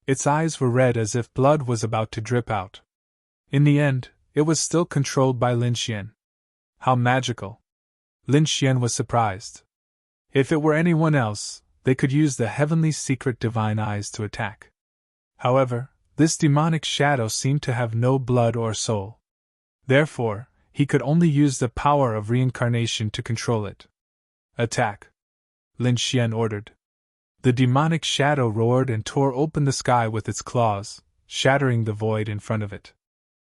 Its eyes were red as if blood was about to drip out. In the end, it was still controlled by Lin Xian. How magical! Lin Xian was surprised. If it were anyone else, they could use the heavenly secret divine eyes to attack. However, this demonic shadow seemed to have no blood or soul. Therefore, he could only use the power of reincarnation to control it. Attack! Lin Xian ordered. The demonic shadow roared and tore open the sky with its claws, shattering the void in front of it.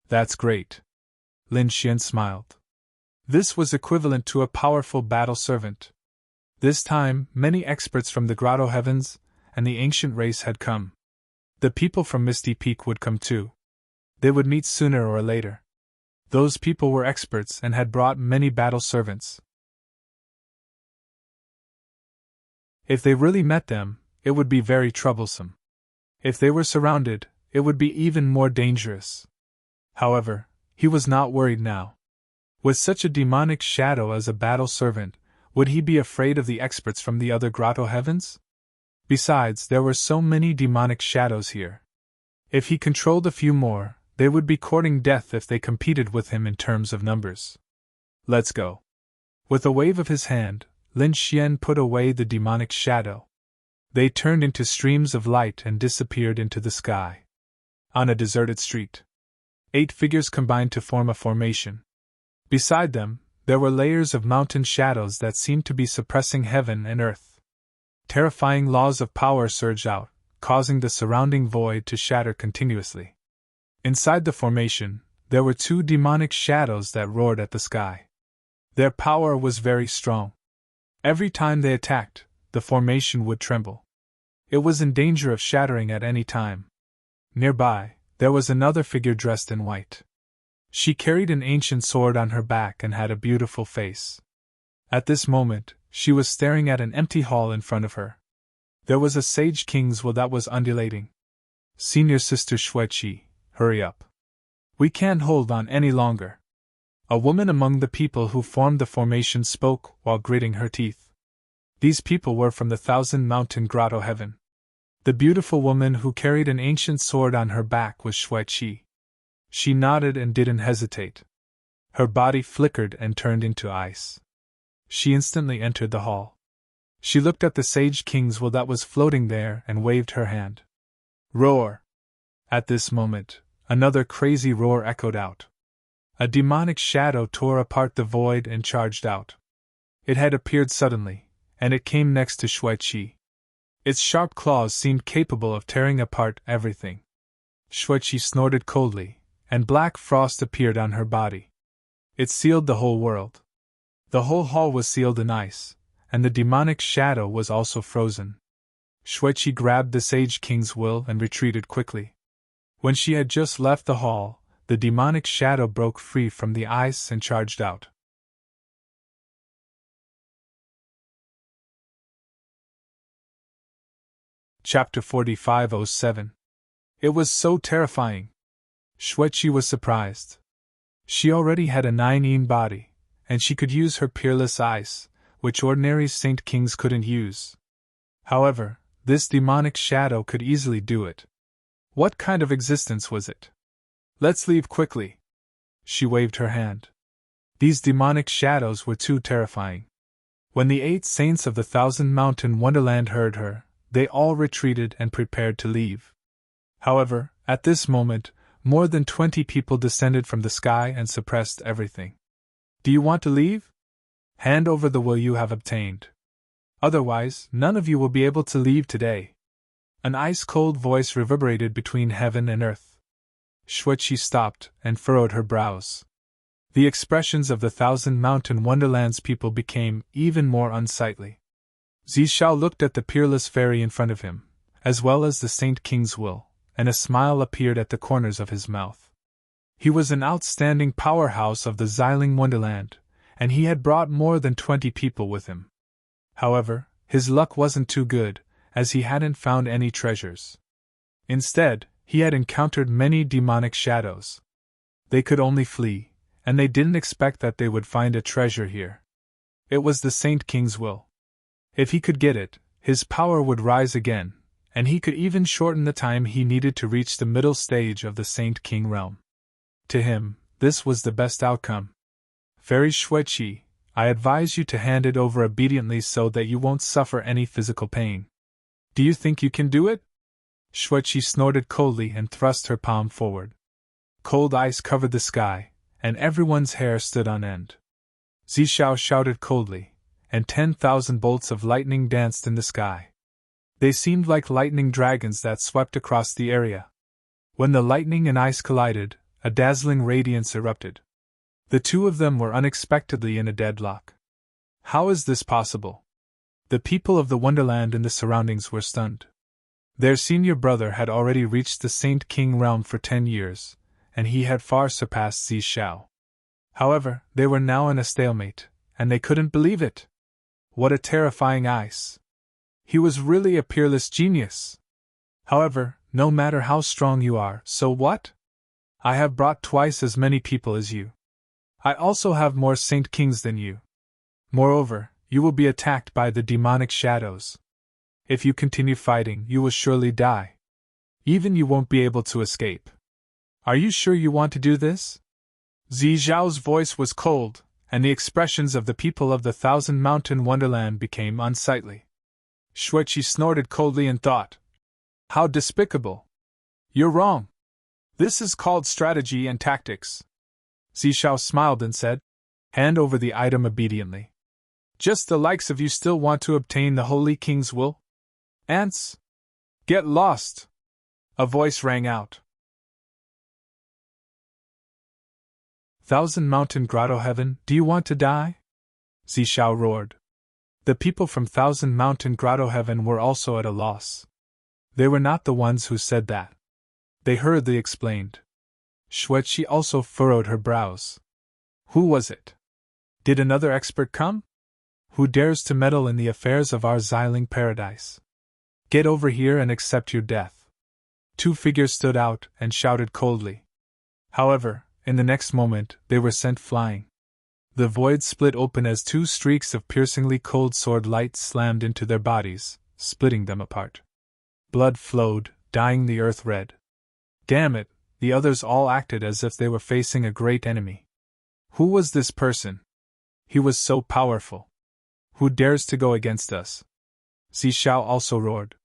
That's great. Lin Xian smiled. This was equivalent to a powerful battle servant. This time, many experts from the Grotto Heavens and the ancient race had come. The people from Misty Peak would come too. They would meet sooner or later. Those people were experts and had brought many battle servants. If they really met them, it would be very troublesome. If they were surrounded, it would be even more dangerous. However, he was not worried now. With such a demonic shadow as a battle servant, would he be afraid of the experts from the other Grotto Heavens? Besides, there were so many demonic shadows here. If he controlled a few more, they would be courting death if they competed with him in terms of numbers. Let's go. With a wave of his hand, Lin Xian put away the demonic shadow. They turned into streams of light and disappeared into the sky. On a deserted street, 8 figures combined to form a formation. Beside them, there were layers of mountain shadows that seemed to be suppressing heaven and earth. Terrifying laws of power surged out, causing the surrounding void to shatter continuously. Inside the formation, there were 2 demonic shadows that roared at the sky. Their power was very strong. Every time they attacked, the formation would tremble. It was in danger of shattering at any time. Nearby, there was another figure dressed in white. She carried an ancient sword on her back and had a beautiful face. At this moment, she was staring at an empty hall in front of her. There was a sage king's will that was undulating. Senior Sister Shuiqi, hurry up. We can't hold on any longer. A woman among the people who formed the formation spoke while gritting her teeth. These people were from the 1,000 Mountain Grotto Heaven. The beautiful woman who carried an ancient sword on her back was Shuiqi. She nodded and didn't hesitate. Her body flickered and turned into ice. She instantly entered the hall. She looked at the Sage King's will that was floating there and waved her hand. Roar! At this moment, another crazy roar echoed out. A demonic shadow tore apart the void and charged out. It had appeared suddenly, and it came next to Shuiqi. Its sharp claws seemed capable of tearing apart everything. Shuiqi snorted coldly, and black frost appeared on her body. It sealed the whole world. The whole hall was sealed in ice, and the demonic shadow was also frozen. Shuiqi grabbed the Sage King's will and retreated quickly. When she had just left the hall, the demonic shadow broke free from the ice and charged out. Chapter 45:07. It was so terrifying. Shuiqi was surprised. She already had a 9-yin body, and she could use her peerless ice, which ordinary Saint Kings couldn't use. However, this demonic shadow could easily do it. What kind of existence was it? Let's leave quickly. She waved her hand. These demonic shadows were too terrifying. When the 8 saints of the Thousand Mountain Wonderland heard her, they all retreated and prepared to leave. However, at this moment, more than 20 people descended from the sky and suppressed everything. Do you want to leave? Hand over the will you have obtained. Otherwise, none of you will be able to leave today. An ice-cold voice reverberated between heaven and earth. Shuiqi stopped and furrowed her brows. The expressions of the Thousand Mountain Wonderland's people became even more unsightly. Zishao looked at the peerless fairy in front of him, as well as the Saint King's will, and a smile appeared at the corners of his mouth. He was an outstanding powerhouse of the Xiling Wonderland, and he had brought more than 20 people with him. However, his luck wasn't too good, as he hadn't found any treasures. Instead, he had encountered many demonic shadows. They could only flee, and they didn't expect that they would find a treasure here. It was the Saint King's will. If he could get it, his power would rise again, and he could even shorten the time he needed to reach the middle stage of the Saint King realm. To him, this was the best outcome. Fairy Shuiqi, I advise you to hand it over obediently so that you won't suffer any physical pain. Do you think you can do it? Shuiqi snorted coldly and thrust her palm forward. Cold ice covered the sky, and everyone's hair stood on end. Zishao shouted coldly, and 10,000 bolts of lightning danced in the sky. They seemed like lightning dragons that swept across the area. When the lightning and ice collided, a dazzling radiance erupted. The two of them were unexpectedly in a deadlock. How is this possible? The people of the Wonderland and the surroundings were stunned. Their senior brother had already reached the Saint King realm for 10 years, and he had far surpassed Zishao. However, they were now in a stalemate, and they couldn't believe it. What a terrifying ice! He was really a peerless genius. However, no matter how strong you are, so what? I have brought twice as many people as you. I also have more Saint Kings than you. Moreover, you will be attacked by the demonic shadows. If you continue fighting, you will surely die. Even you won't be able to escape. Are you sure you want to do this? Zizhao's voice was cold, and the expressions of the people of the Thousand Mountain Wonderland became unsightly. Shuiqi snorted coldly and thought, how despicable! You're wrong. This is called strategy and tactics. Zishao smiled and said, hand over the item obediently. Just the likes of you still want to obtain the Holy King's will? Ants? Get lost! A voice rang out. Thousand Mountain Grotto Heaven, do you want to die? Zishao roared. The people from Thousand Mountain Grotto Heaven were also at a loss. They were not the ones who said that. They hurriedly explained. Shuiqi also furrowed her brows. Who was it? Did another expert come? Who dares to meddle in the affairs of our Xiling paradise? Get over here and accept your death. 2 figures stood out and shouted coldly. However, in the next moment, they were sent flying. The void split open as 2 streaks of piercingly cold sword light slammed into their bodies, splitting them apart. Blood flowed, dyeing the earth red. Damn it, the others all acted as if they were facing a great enemy. Who was this person? He was so powerful. Who dares to go against us? Zishao also roared.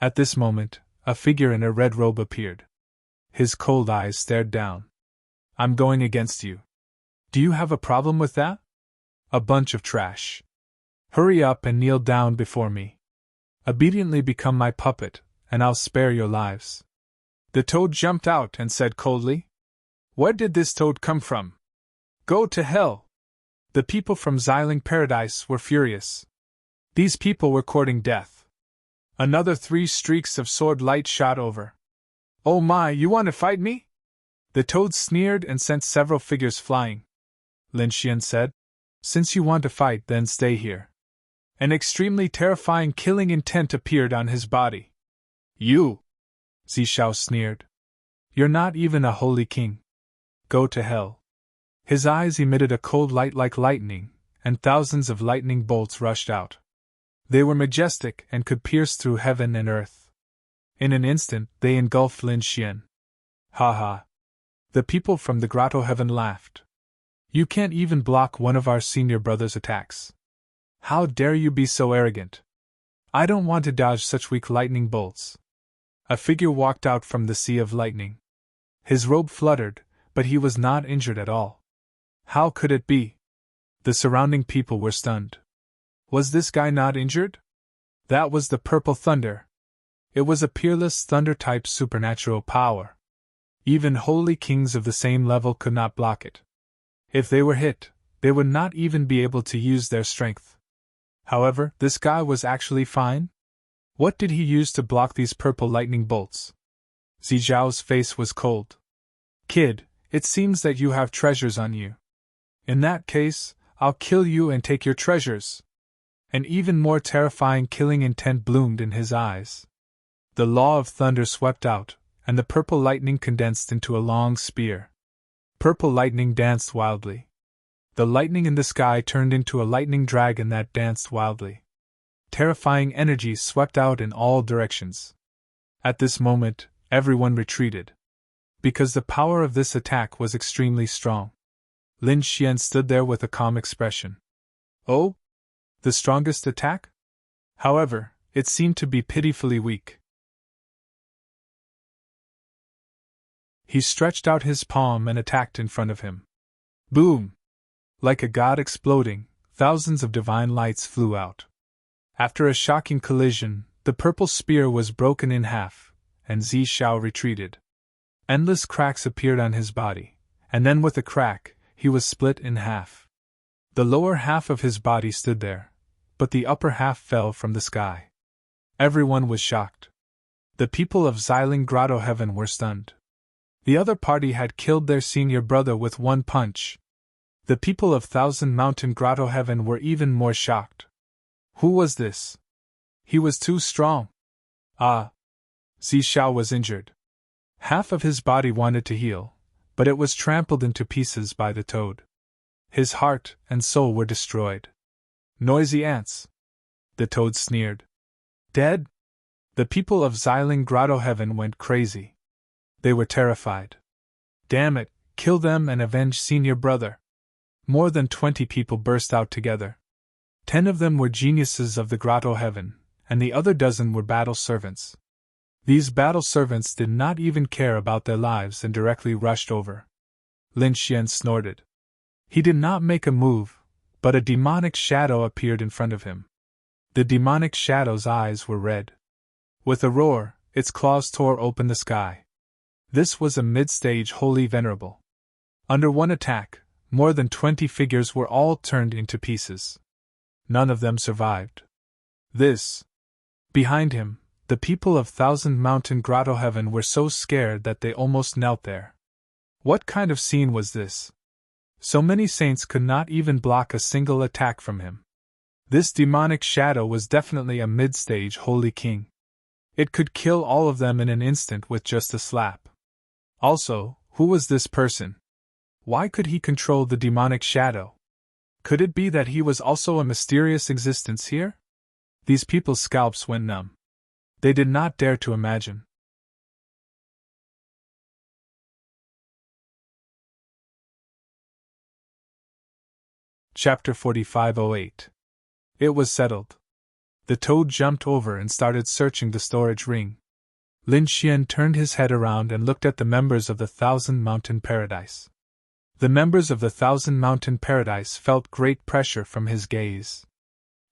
At this moment, a figure in a red robe appeared. His cold eyes stared down. I'm going against you. Do you have a problem with that? A bunch of trash. Hurry up and kneel down before me. Obediently become my puppet, and I'll spare your lives. The toad jumped out and said coldly, Where did this toad come from? Go to hell! The people from Xiling Paradise were furious. These people were courting death. Another 3 streaks of sword light shot over. Oh my, you want to fight me? The toad sneered and sent several figures flying. Lin Xian said, Since you want to fight, then stay here. An extremely terrifying killing intent appeared on his body. You! Zishao sneered. You're not even a holy king. Go to hell. His eyes emitted a cold light like lightning, and thousands of lightning bolts rushed out. They were majestic and could pierce through heaven and earth. In an instant, they engulfed Lin Xian. Ha ha! The people from the grotto heaven laughed. You can't even block one of our senior brother's attacks. How dare you be so arrogant? I don't want to dodge such weak lightning bolts. A figure walked out from the sea of lightning. His robe fluttered, but he was not injured at all. How could it be? The surrounding people were stunned. Was this guy not injured? That was the purple thunder. It was a peerless thunder-type supernatural power. Even holy kings of the same level could not block it. If they were hit, they would not even be able to use their strength. However, this guy was actually fine. What did he use to block these purple lightning bolts? Zizhao's face was cold. Kid, it seems that you have treasures on you. In that case, I'll kill you and take your treasures. An even more terrifying killing intent bloomed in his eyes. The law of thunder swept out, and the purple lightning condensed into a long spear. Purple lightning danced wildly. The lightning in the sky turned into a lightning dragon that danced wildly. Terrifying energy swept out in all directions. At this moment, everyone retreated. Because the power of this attack was extremely strong. Lin Xian stood there with a calm expression. Oh? The strongest attack? However, it seemed to be pitifully weak. He stretched out his palm and attacked in front of him. Boom! Like a god exploding, thousands of divine lights flew out. After a shocking collision, the purple spear was broken in half, and Zishao retreated. Endless cracks appeared on his body, and then with a crack, he was split in half. The lower half of his body stood there, but the upper half fell from the sky. Everyone was shocked. The people of Xiling Grotto Heaven were stunned. The other party had killed their senior brother with one punch. The people of Thousand Mountain Grotto Heaven were even more shocked. Who was this? He was too strong. Ah! Zishao was injured. Half of his body wanted to heal, but it was trampled into pieces by the toad. His heart and soul were destroyed. Noisy ants! The toad sneered. Dead? The people of Xiling Grotto Heaven went crazy. They were terrified. Damn it, kill them and avenge senior brother. More than 20 people burst out together. 10 of them were geniuses of the Grotto Heaven, and the other dozen were battle servants. These battle servants did not even care about their lives and directly rushed over. Lin Xian snorted. He did not make a move, but a demonic shadow appeared in front of him. The demonic shadow's eyes were red. With a roar, its claws tore open the sky. This was a mid-stage holy venerable. Under one attack, more than 20 figures were all turned into pieces. None of them survived. Behind him, the people of Thousand Mountain Grotto Heaven were so scared that they almost knelt there. What kind of scene was this? So many saints could not even block a single attack from him. This demonic shadow was definitely a mid-stage holy king. It could kill all of them in an instant with just a slap. Also, who was this person? Why could he control the demonic shadow? Could it be that he was also a mysterious existence here? These people's scalps went numb. They did not dare to imagine. Chapter 4508. It was settled. The toad jumped over and started searching the storage ring. Lin Xian turned his head around and looked at the members of the Thousand Mountain Paradise. The members of the Thousand Mountain Paradise felt great pressure from his gaze.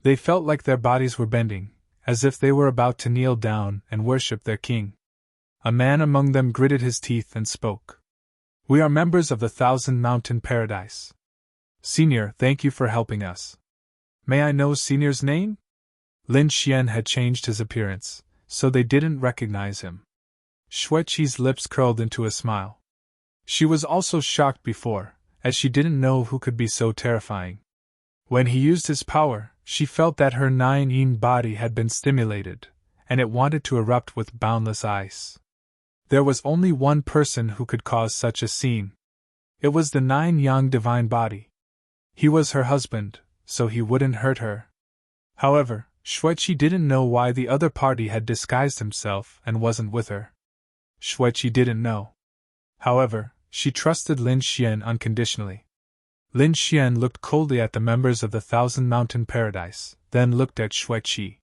They felt like their bodies were bending, as if they were about to kneel down and worship their king. A man among them gritted his teeth and spoke. "We are members of the Thousand Mountain Paradise. Senior, thank you for helping us. May I know Senior's name?" Lin Xian had changed his appearance, so they didn't recognize him. Xueqi's lips curled into a smile. She was also shocked before, as she didn't know who could be so terrifying. When he used his power, she felt that her 9-yin body had been stimulated, and it wanted to erupt with boundless ice. There was only one person who could cause such a scene. It was the 9-yang divine body. He was her husband, so he wouldn't hurt her. However, Xueqi didn't know why the other party had disguised himself and wasn't with her. Xueqi didn't know. However, she trusted Lin Xian unconditionally. Lin Xian looked coldly at the members of the Thousand Mountain Paradise, then looked at Xueqi.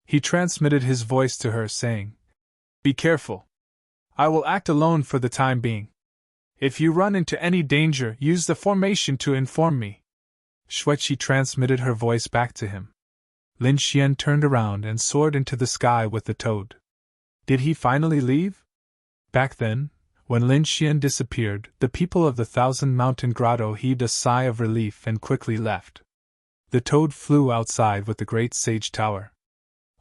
He transmitted his voice to her, saying, "Be careful. I will act alone for the time being. If you run into any danger, use the formation to inform me." Xueqi transmitted her voice back to him. Lin Xian turned around and soared into the sky with the toad. Did he finally leave? Back then, when Lin Xian disappeared, the people of the Thousand Mountain Grotto heaved a sigh of relief and quickly left. The toad flew outside with the great sage tower.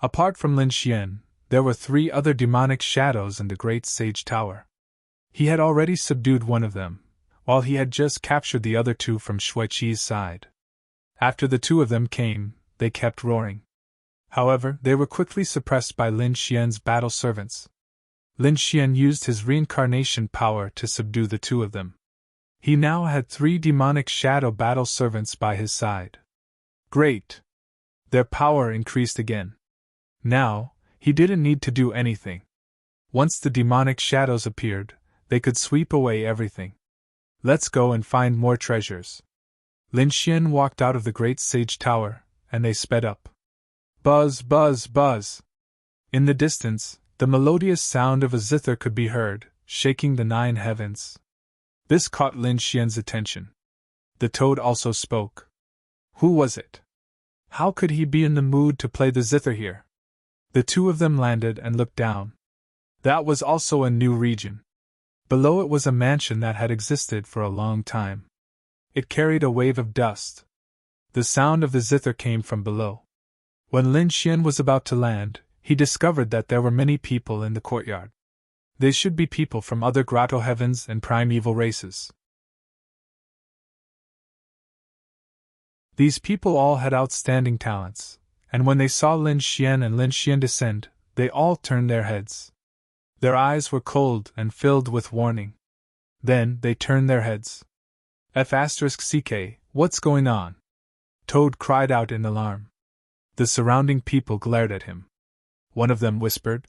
Apart from Lin Xian, there were 3 other demonic shadows in the great sage tower. He had already subdued one of them, while he had just captured the other 2 from Xueqi's side. After the 2 of them came, they kept roaring. However, they were quickly suppressed by Lin Xian's battle servants. Lin Xian used his reincarnation power to subdue the 2 of them. He now had 3 demonic shadow battle servants by his side. Great! Their power increased again. Now, he didn't need to do anything. Once the demonic shadows appeared, they could sweep away everything. Let's go and find more treasures. Lin Xian walked out of the great sage tower, and they sped up. Buzz, buzz, buzz! In the distance, the melodious sound of a zither could be heard, shaking the 9 heavens. This caught Lin Xian's attention. The toad also spoke. Who was it? How could he be in the mood to play the zither here? The 2 of them landed and looked down. That was also a new region. Below it was a mansion that had existed for a long time. It carried a wave of dust. The sound of the zither came from below. When Lin Xian was about to land, he discovered that there were many people in the courtyard. They should be people from other grotto heavens and primeval races. These people all had outstanding talents, and when they saw Lin Xian and Lin Xian descend, they all turned their heads. Their eyes were cold and filled with warning. Then they turned their heads. F***ck, what's going on? Toad cried out in alarm. The surrounding people glared at him. One of them whispered,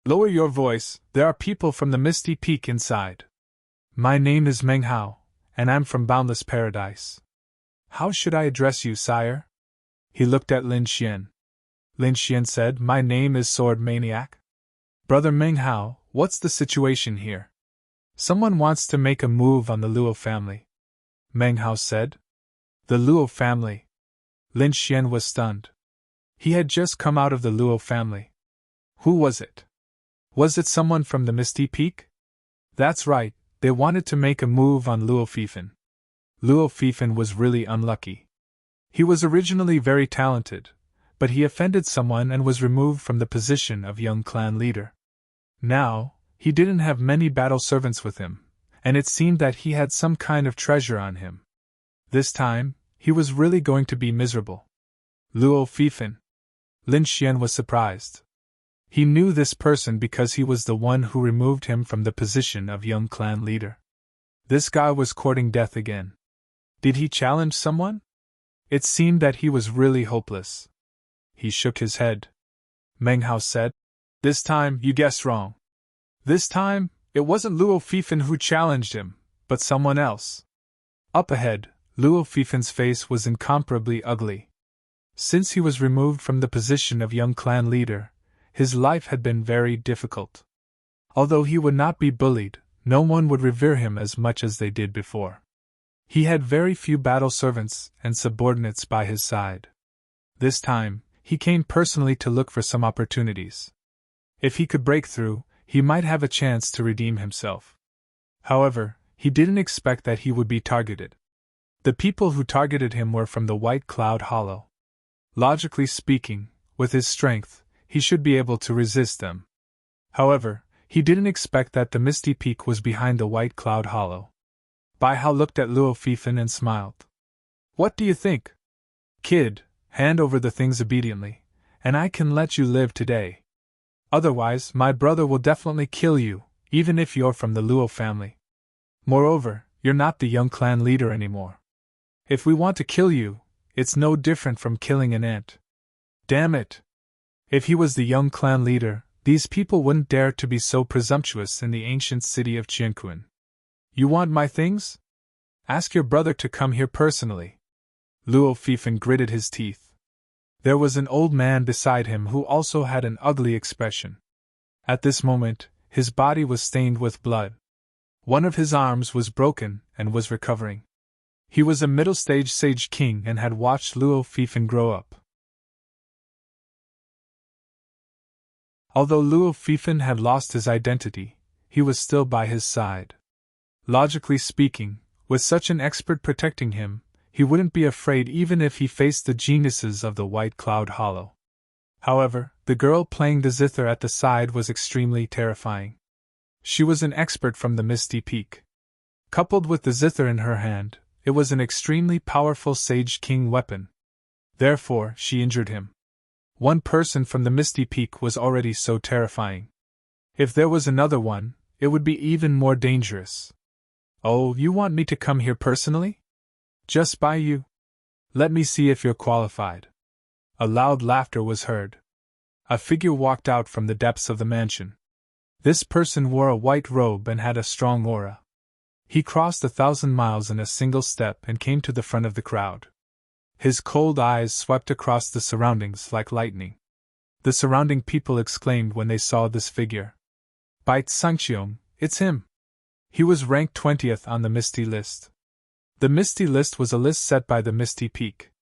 "Lower your voice, there are people from the Misty Peak inside. My name is Meng Hao, and I'm from Boundless Paradise. How should I address you, sire?" He looked at Lin Xian. Lin Xian said, "My name is Sword Maniac. Brother Meng Hao, what's the situation here? Someone wants to make a move on the Luo family." Meng Hao said. "The Luo family?" Lin Xian was stunned. He had just come out of the Luo family. Who was it? Was it someone from the Misty Peak? That's right, they wanted to make a move on Luo Fifan. Luo Fifan was really unlucky. He was originally very talented, but he offended someone and was removed from the position of young clan leader. Now, he didn't have many battle servants with him, and it seemed that he had some kind of treasure on him. This time, he was really going to be miserable. Luo Fifan. Lin Xian was surprised. He knew this person because he was the one who removed him from the position of young clan leader. This guy was courting death again. Did he challenge someone? It seemed that he was really hopeless. He shook his head. Meng Hao said, "This time you guessed wrong. This time, it wasn't Luo Fifan who challenged him, but someone else." Up ahead, Luo Fifan's face was incomparably ugly. Since he was removed from the position of young clan leader, his life had been very difficult. Although he would not be bullied, no one would revere him as much as they did before. He had very few battle servants and subordinates by his side. This time, he came personally to look for some opportunities. If he could break through, he might have a chance to redeem himself. However, he didn't expect that he would be targeted. The people who targeted him were from the White Cloud Hollow. Logically speaking, with his strength, he should be able to resist them. However, he didn't expect that the Misty Peak was behind the White Cloud Hollow. Bai Hao looked at Luo Fifan and smiled. What do you think? Kid, hand over the things obediently, and I can let you live today. Otherwise, my brother will definitely kill you, even if you're from the Luo family. Moreover, you're not the young clan leader anymore. If we want to kill you, it's no different from killing an ant. Damn it! If he was the young clan leader, these people wouldn't dare to be so presumptuous in the ancient city of Qianquan. You want my things? Ask your brother to come here personally. Luo Fifan gritted his teeth. There was an old man beside him who also had an ugly expression. At this moment, his body was stained with blood. One of his arms was broken and was recovering. He was a middle-stage sage king and had watched Luo Fifan grow up. Although Luo Fifan had lost his identity, he was still by his side. Logically speaking, with such an expert protecting him, he wouldn't be afraid even if he faced the geniuses of the White Cloud Hollow. However, the girl playing the zither at the side was extremely terrifying. She was an expert from the Misty Peak. Coupled with the zither in her hand, it was an extremely powerful Sage King weapon. Therefore, she injured him. One person from the Misty Peak was already so terrifying. If there was another one, it would be even more dangerous. Oh, you want me to come here personally? Just by you? Let me see if you're qualified. A loud laughter was heard. A figure walked out from the depths of the mansion. This person wore a white robe and had a strong aura. He crossed 1,000 miles in a single step and came to the front of the crowd. His cold eyes swept across the surroundings like lightning. The surrounding people exclaimed when they saw this figure. Bai Tsangqiong, it's him! He was ranked 20th on the Misty List. The Misty List was a list set by the Misty Peak.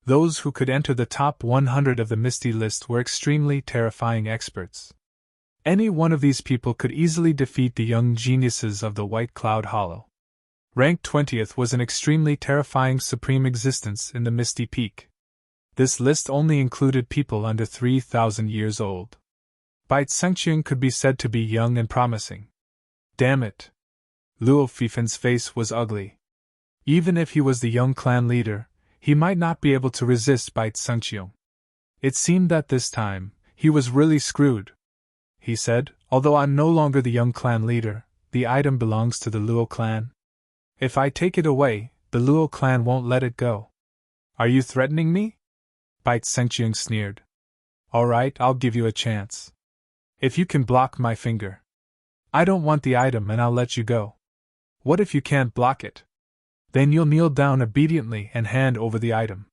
Those who could enter the top 100 of the Misty List were extremely terrifying experts. Any one of these people could easily defeat the young geniuses of the White Cloud Hollow. Ranked 20th was an extremely terrifying supreme existence in the Misty Peak. This list only included people under 3,000 years old. Bai Tsangqiong could be said to be young and promising. Damn it! Luo Fifan's face was ugly. Even if he was the young clan leader, he might not be able to resist Bai Tsangqiong. It seemed that this time, he was really screwed. He said, although I'm no longer the young clan leader, the item belongs to the Luo clan. If I take it away, the Luo clan won't let it go. Are you threatening me? Bai Tsangqiong sneered. Alright, I'll give you a chance. If you can block my finger. I don't want the item and I'll let you go. What if you can't block it? Then you'll kneel down obediently and hand over the item.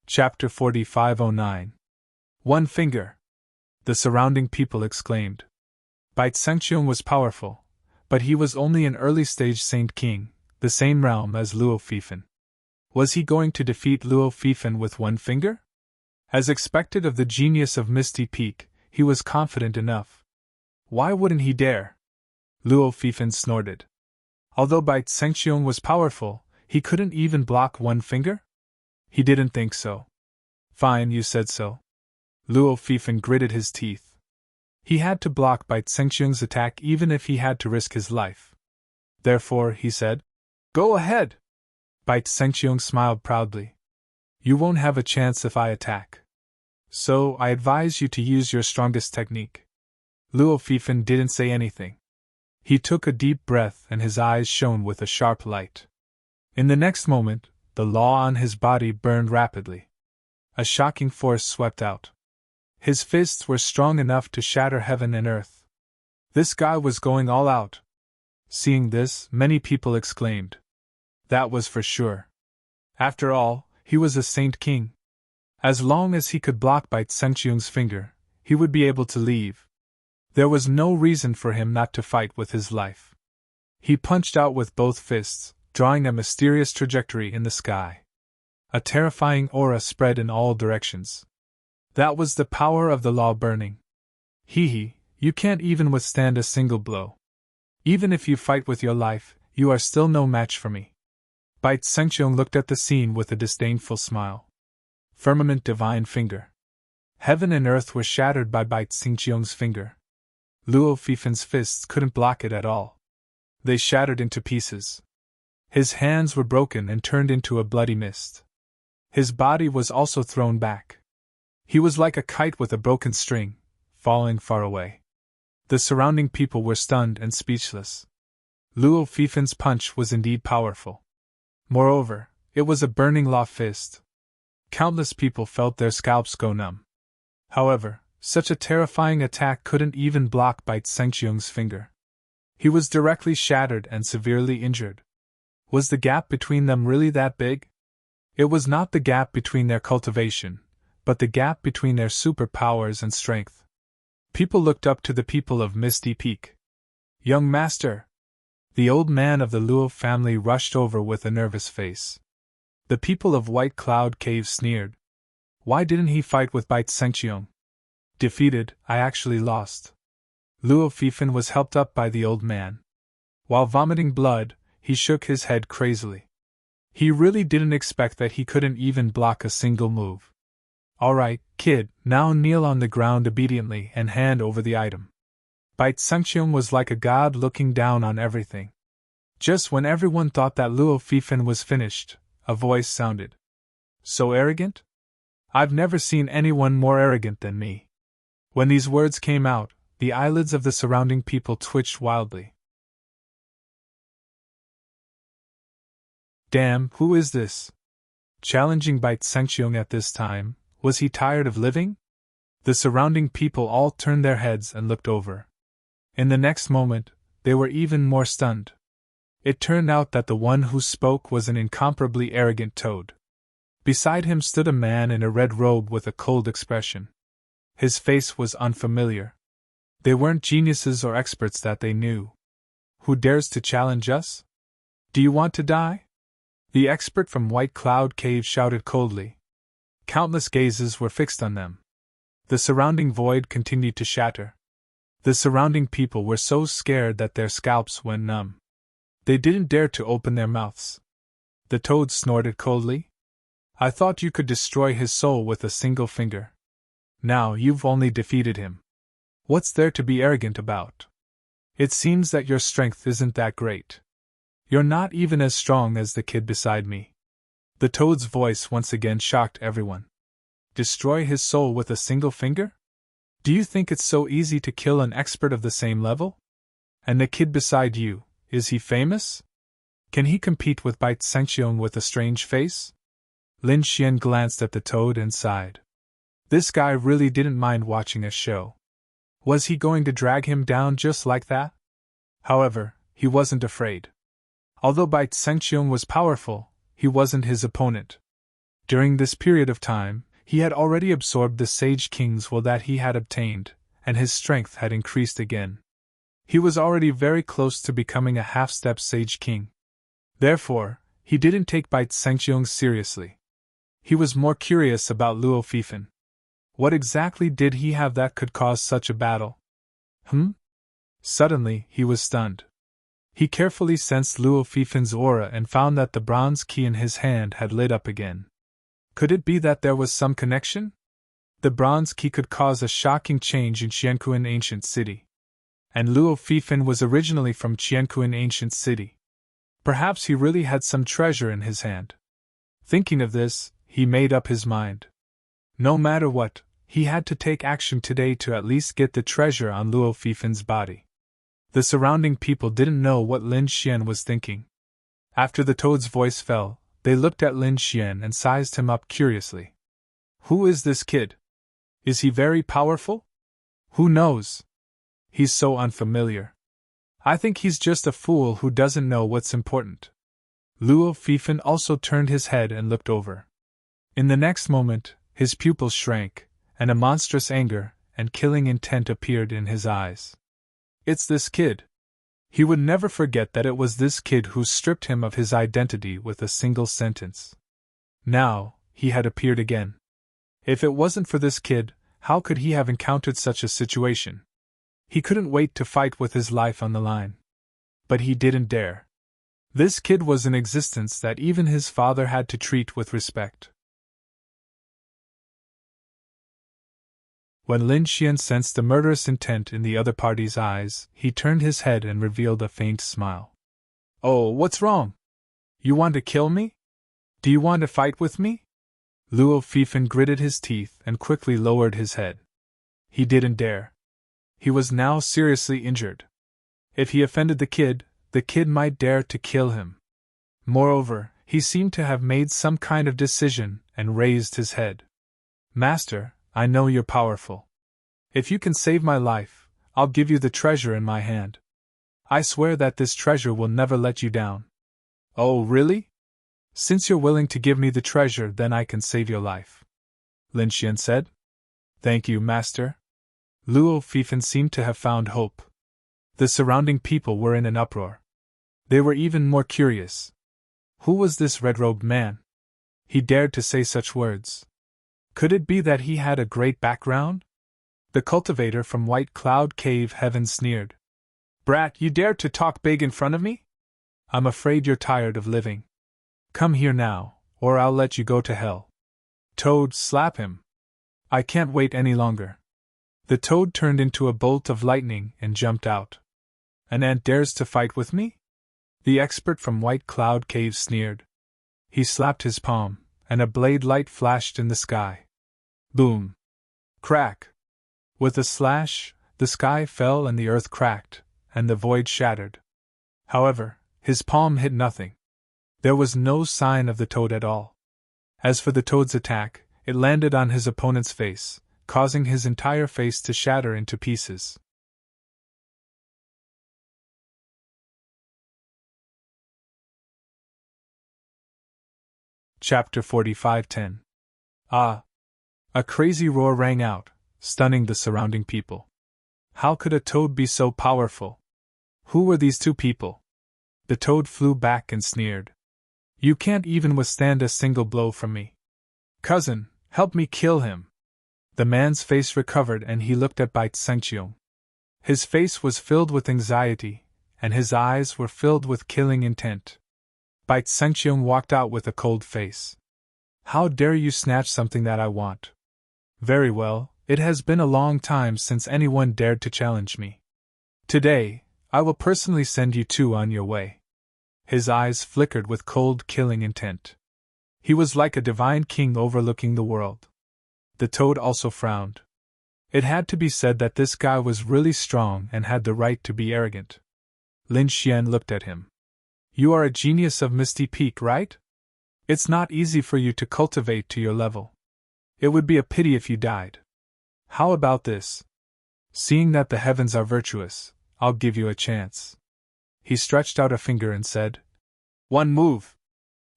Chapter 4509. One finger. The surrounding people exclaimed. Bai Tsangqiong was powerful, but he was only an early-stage Saint King, the same realm as Luo Fifan. Was he going to defeat Luo Fifan with one finger? As expected of the genius of Misty Peak, he was confident enough. Why wouldn't he dare? Luo Fifan snorted. Although Bai Tsangqiong was powerful, he couldn't even block one finger? He didn't think so. Fine, you said so. Luo Fifan gritted his teeth. He had to block Bai Tsangqiong's attack even if he had to risk his life. Therefore, he said, Go ahead! Bai Tsangqiong smiled proudly. You won't have a chance if I attack. So, I advise you to use your strongest technique. Luo Fifan didn't say anything. He took a deep breath and his eyes shone with a sharp light. In the next moment, the law on his body burned rapidly. A shocking force swept out. His fists were strong enough to shatter heaven and earth. This guy was going all out. Seeing this, many people exclaimed. That was for sure. After all, he was a Saint King. As long as he could block Bai Tsangqiong's finger, he would be able to leave. There was no reason for him not to fight with his life. He punched out with both fists, drawing a mysterious trajectory in the sky. A terrifying aura spread in all directions. That was the power of the law burning. Hee, you can't even withstand a single blow. Even if you fight with your life, you are still no match for me. Bai Tsengqiong looked at the scene with a disdainful smile. Firmament divine finger. Heaven and earth were shattered by Bai Tsengqiong's finger. Luo Fifin's fists couldn't block it at all. They shattered into pieces. His hands were broken and turned into a bloody mist. His body was also thrown back. He was like a kite with a broken string, falling far away. The surrounding people were stunned and speechless. Luo Fifin's punch was indeed powerful. Moreover, it was a burning law fist. Countless people felt their scalps go numb. However, such a terrifying attack couldn't even block Bai Tsengqiong's finger. He was directly shattered and severely injured. Was the gap between them really that big? It was not the gap between their cultivation, but the gap between their superpowers and strength. People looked up to the people of Misty Peak. Young master! The old man of the Luo family rushed over with a nervous face. The people of White Cloud Cave sneered. Why didn't he fight with Bai Tsengqiong? Defeated, I actually lost. Luo Fifin was helped up by the old man. While vomiting blood, he shook his head crazily. He really didn't expect that he couldn't even block a single move. Alright, kid, now kneel on the ground obediently and hand over the item. Bai Tsengqiong was like a god looking down on everything. Just when everyone thought that Luo Fifin was finished, a voice sounded. So arrogant? I've never seen anyone more arrogant than me. When these words came out, the eyelids of the surrounding people twitched wildly. Damn, who is this? Challenging Bai Tsengqiong at this time, was he tired of living? The surrounding people all turned their heads and looked over. In the next moment, they were even more stunned. It turned out that the one who spoke was an incomparably arrogant toad. Beside him stood a man in a red robe with a cold expression. His face was unfamiliar. They weren't geniuses or experts that they knew. Who dares to challenge us? Do you want to die? The expert from White Cloud Cave shouted coldly. Countless gazes were fixed on them. The surrounding void continued to shatter. The surrounding people were so scared that their scalps went numb. They didn't dare to open their mouths. The toad snorted coldly. I thought you could destroy his soul with a single finger. Now you've only defeated him. What's there to be arrogant about? It seems that your strength isn't that great. You're not even as strong as the kid beside me. The toad's voice once again shocked everyone. Destroy his soul with a single finger? Do you think it's so easy to kill an expert of the same level? And the kid beside you, is he famous? Can he compete with Bai Tsengqiong with a strange face? Lin Xian glanced at the toad and sighed. This guy really didn't mind watching a show. Was he going to drag him down just like that? However, he wasn't afraid. Although Bai Tsengqiong was powerful, he wasn't his opponent. During this period of time, he had already absorbed the Sage King's will that he had obtained, and his strength had increased again. He was already very close to becoming a half-step Sage King. Therefore, he didn't take Bai Tsengqiong seriously. He was more curious about Luo Fifin. What exactly did he have that could cause such a battle? Suddenly, he was stunned. He carefully sensed Luo Fifin's aura and found that the bronze key in his hand had lit up again. Could it be that there was some connection? The bronze key could cause a shocking change in Qianquan Ancient City. And Luo Fifin was originally from Qianquan Ancient City. Perhaps he really had some treasure in his hand. Thinking of this, he made up his mind. No matter what, he had to take action today to at least get the treasure on Luo Fifin's body. The surrounding people didn't know what Lin Xian was thinking. After the toad's voice fell, they looked at Lin Xian and sized him up curiously. Who is this kid? Is he very powerful? Who knows? He's so unfamiliar. I think he's just a fool who doesn't know what's important. Luo Fifin also turned his head and looked over. In the next moment, his pupils shrank, and a monstrous anger and killing intent appeared in his eyes. It's this kid. He would never forget that it was this kid who stripped him of his identity with a single sentence. Now, he had appeared again. If it wasn't for this kid, how could he have encountered such a situation? He couldn't wait to fight with his life on the line. But he didn't dare. This kid was an existence that even his father had to treat with respect. When Lin Xian sensed the murderous intent in the other party's eyes, he turned his head and revealed a faint smile. "Oh, what's wrong? You want to kill me? Do you want to fight with me?" Luo Fifan gritted his teeth and quickly lowered his head. He didn't dare. He was now seriously injured. If he offended the kid might dare to kill him. Moreover, he seemed to have made some kind of decision and raised his head. "Master, I know you're powerful. If you can save my life, I'll give you the treasure in my hand. I swear that this treasure will never let you down." "Oh, really? Since you're willing to give me the treasure, then I can save your life," Lin Xian said. "Thank you, master." Luo Fifan seemed to have found hope. The surrounding people were in an uproar. They were even more curious. Who was this red-robed man? He dared to say such words. Could it be that he had a great background? The cultivator from White Cloud Cave Heaven sneered. "Brat, you dare to talk big in front of me? I'm afraid you're tired of living. Come here now, or I'll let you go to hell." "Toad, slap him. I can't wait any longer." The toad turned into a bolt of lightning and jumped out. "An ant dares to fight with me?" The expert from White Cloud Cave sneered. He slapped his palm, and a blade light flashed in the sky. Boom! Crack! With a slash, the sky fell and the earth cracked, and the void shattered. However, his palm hit nothing. There was no sign of the toad at all. As for the toad's attack, it landed on his opponent's face, causing his entire face to shatter into pieces. Chapter 45:10. Ah! A crazy roar rang out, stunning the surrounding people. How could a toad be so powerful? Who were these two people? The toad flew back and sneered. "You can't even withstand a single blow from me. Cousin, help me kill him." The man's face recovered and he looked at Bai Tsengqiong. His face was filled with anxiety, and his eyes were filled with killing intent. Bai Tsengqiong walked out with a cold face. "How dare you snatch something that I want? Very well, it has been a long time since anyone dared to challenge me. Today, I will personally send you two on your way." His eyes flickered with cold, killing intent. He was like a divine king overlooking the world. The toad also frowned. It had to be said that this guy was really strong and had the right to be arrogant. Lin Xian looked at him. "You are a genius of Misty Peak, right? It's not easy for you to cultivate to your level. It would be a pity if you died. How about this? Seeing that the heavens are virtuous, I'll give you a chance." He stretched out a finger and said, "One move.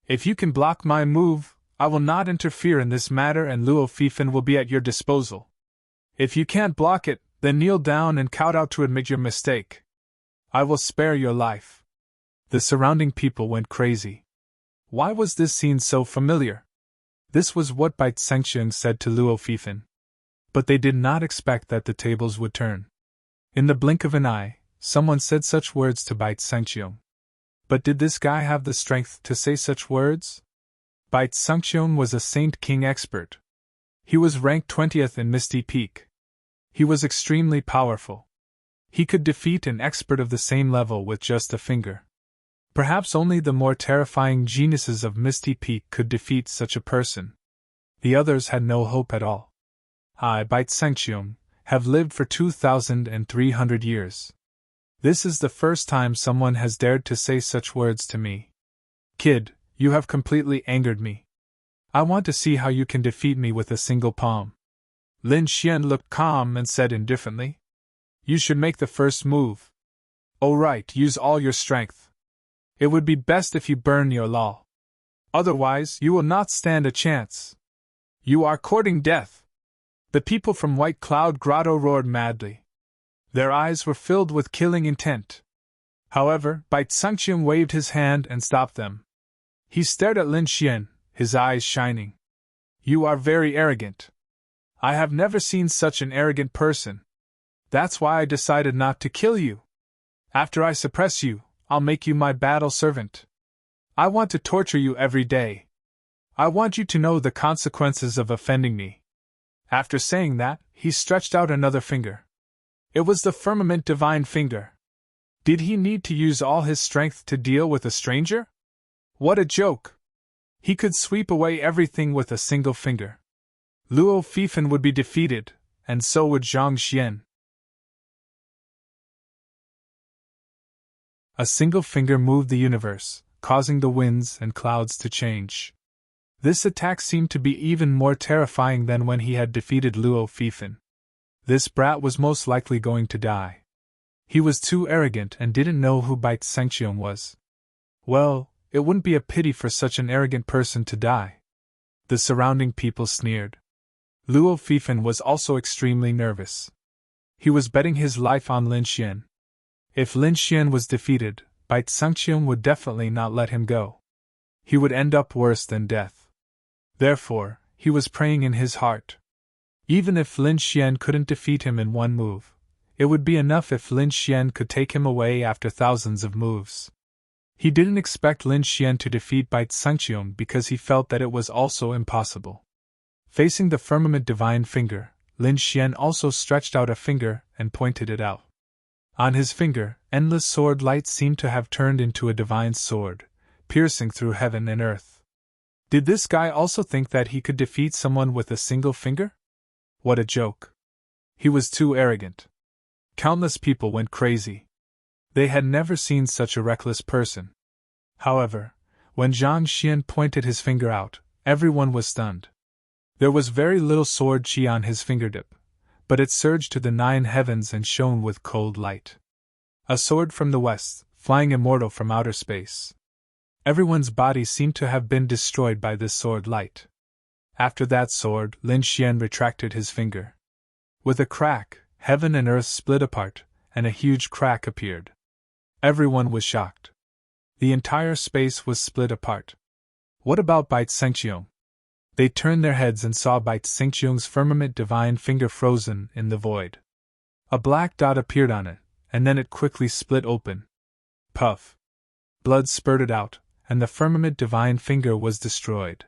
If you can block my move, I will not interfere in this matter and Luo Fifan will be at your disposal. If you can't block it, then kneel down and kowtow to admit your mistake. I will spare your life." The surrounding people went crazy. Why was this scene so familiar? This was what Bai Tsengqiong said to Luo Fifan. But they did not expect that the tables would turn. In the blink of an eye, someone said such words to Bai Tsengqiong. But did this guy have the strength to say such words? Bai Tsengqiong was a Saint King expert. He was ranked 20th in Misty Peak. He was extremely powerful. He could defeat an expert of the same level with just a finger. Perhaps only the more terrifying geniuses of Misty Peak could defeat such a person. The others had no hope at all. I, Bai Tsengqiong, have lived for 2,300 years. This is the first time someone has dared to say such words to me. Kid, you have completely angered me. I want to see how you can defeat me with a single palm. Lin Xian looked calm and said indifferently, "You should make the first move. Oh right, use all your strength. It would be best if you burn your law. Otherwise, you will not stand a chance. You are courting death." The people from White Cloud Grotto roared madly. Their eyes were filled with killing intent. However, Bai Tsangqiang waved his hand and stopped them. He stared at Lin Xian, his eyes shining. You are very arrogant. I have never seen such an arrogant person. That's why I decided not to kill you. After I suppress you, I'll make you my battle servant. I want to torture you every day. I want you to know the consequences of offending me. After saying that, he stretched out another finger. It was the firmament divine finger. Did he need to use all his strength to deal with a stranger? What a joke! He could sweep away everything with a single finger. Luo Fifan would be defeated, and so would Zhang Xian. A single finger moved the universe, causing the winds and clouds to change. This attack seemed to be even more terrifying than when he had defeated Luo Fifan. This brat was most likely going to die. He was too arrogant and didn't know who Bai Tsangqiang was. Well, it wouldn't be a pity for such an arrogant person to die. The surrounding people sneered. Luo Fifan was also extremely nervous. He was betting his life on Lin Xian. If Lin Xian was defeated, Bai Tsangqiang would definitely not let him go. He would end up worse than death. Therefore, he was praying in his heart. Even if Lin Xian couldn't defeat him in one move, it would be enough if Lin Xian could take him away after thousands of moves. He didn't expect Lin Xian to defeat Bai Tsangqiang because he felt that it was also impossible. Facing the firmament divine finger, Lin Xian also stretched out a finger and pointed it out. On his finger, endless sword light seemed to have turned into a divine sword, piercing through heaven and earth. Did this guy also think that he could defeat someone with a single finger? What a joke. He was too arrogant. Countless people went crazy. They had never seen such a reckless person. However, when Zhang Xian pointed his finger out, everyone was stunned. There was very little sword chi on his fingertip, but it surged to the 9 heavens and shone with cold light. A sword from the west, flying immortal from outer space. Everyone's body seemed to have been destroyed by this sword light. After that sword, Lin Xian retracted his finger. With a crack, heaven and earth split apart, and a huge crack appeared. Everyone was shocked. The entire space was split apart. What about Bai Tsangqiang? They turned their heads and saw Bai Tsangqiang's firmament divine finger frozen in the void. A black dot appeared on it, and then it quickly split open. Puff! Blood spurted out, and the firmament divine finger was destroyed.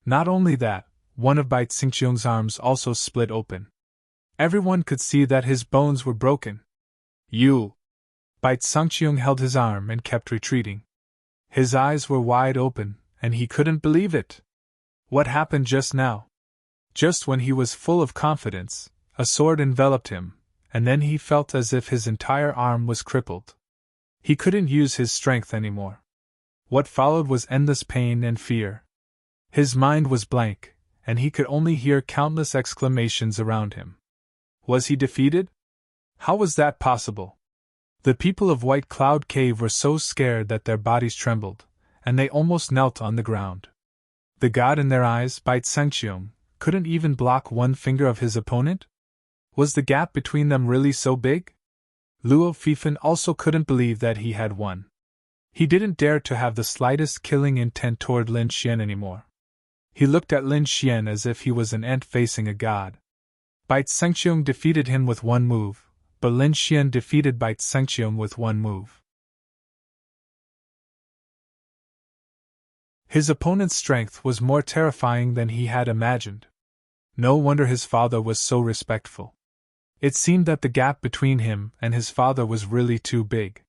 Not only that, one of Bai Tsangqiang's arms also split open. Everyone could see that his bones were broken. You! Bai Tsangqiang held his arm and kept retreating. His eyes were wide open, and he couldn't believe it. What happened just now? Just when he was full of confidence, a sword enveloped him, and then he felt as if his entire arm was crippled. He couldn't use his strength anymore. What followed was endless pain and fear. His mind was blank, and he could only hear countless exclamations around him. Was he defeated? How was that possible? The people of White Cloud Cave were so scared that their bodies trembled, and they almost knelt on the ground. The god in their eyes, Bai Tsangqiang, couldn't even block one finger of his opponent? Was the gap between them really so big? Luo Fifan also couldn't believe that he had won. He didn't dare to have the slightest killing intent toward Lin Xian anymore. He looked at Lin Xian as if he was an ant facing a god. Bai Tsangqiang defeated him with one move, but Lin Xian defeated Bai Tsangqiang with one move. His opponent's strength was more terrifying than he had imagined. No wonder his father was so respectful. It seemed that the gap between him and his father was really too big.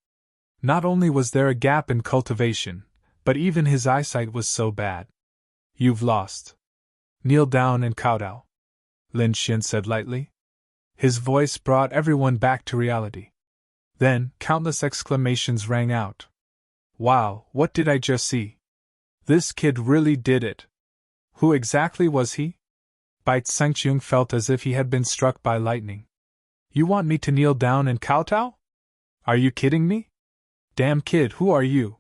Not only was there a gap in cultivation, but even his eyesight was so bad. You've lost. Kneel down and kowtow, Lin Xian said lightly. His voice brought everyone back to reality. Then, countless exclamations rang out. Wow, what did I just see? This kid really did it. Who exactly was he? Bai Tsangqiang felt as if he had been struck by lightning. You want me to kneel down and kowtow? Are you kidding me? Damn kid, who are you?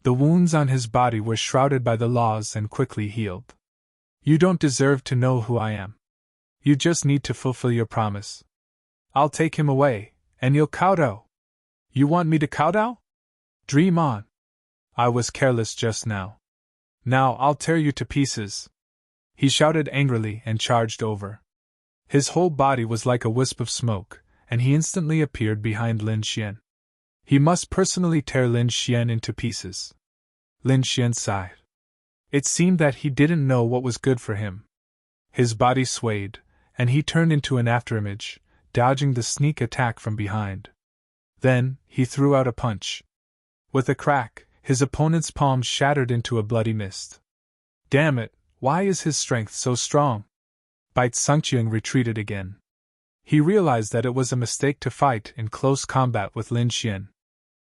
The wounds on his body were shrouded by the laws and quickly healed. You don't deserve to know who I am. You just need to fulfill your promise. I'll take him away, and you'll kowtow. You want me to kowtow? Dream on. I was careless just now. Now I'll tear you to pieces. He shouted angrily and charged over. His whole body was like a wisp of smoke, and he instantly appeared behind Lin Xian. He must personally tear Lin Xian into pieces. Lin Xian sighed. It seemed that he didn't know what was good for him. His body swayed, and he turned into an afterimage, dodging the sneak attack from behind. Then, he threw out a punch. With a crack, his opponent's palm shattered into a bloody mist. Damn it, why is his strength so strong? Bai Sengqiang retreated again. He realized that it was a mistake to fight in close combat with Lin Xian.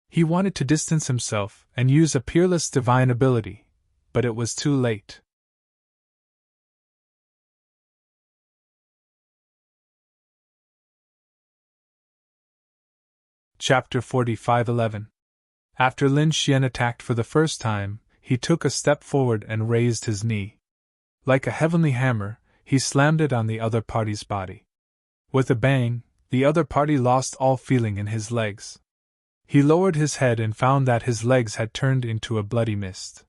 He wanted to distance himself and use a peerless divine ability, but it was too late. Chapter 45:11. After Lin Xian attacked for the first time, he took a step forward and raised his knee. Like a heavenly hammer, he slammed it on the other party's body. With a bang, the other party lost all feeling in his legs. He lowered his head and found that his legs had turned into a bloody mist.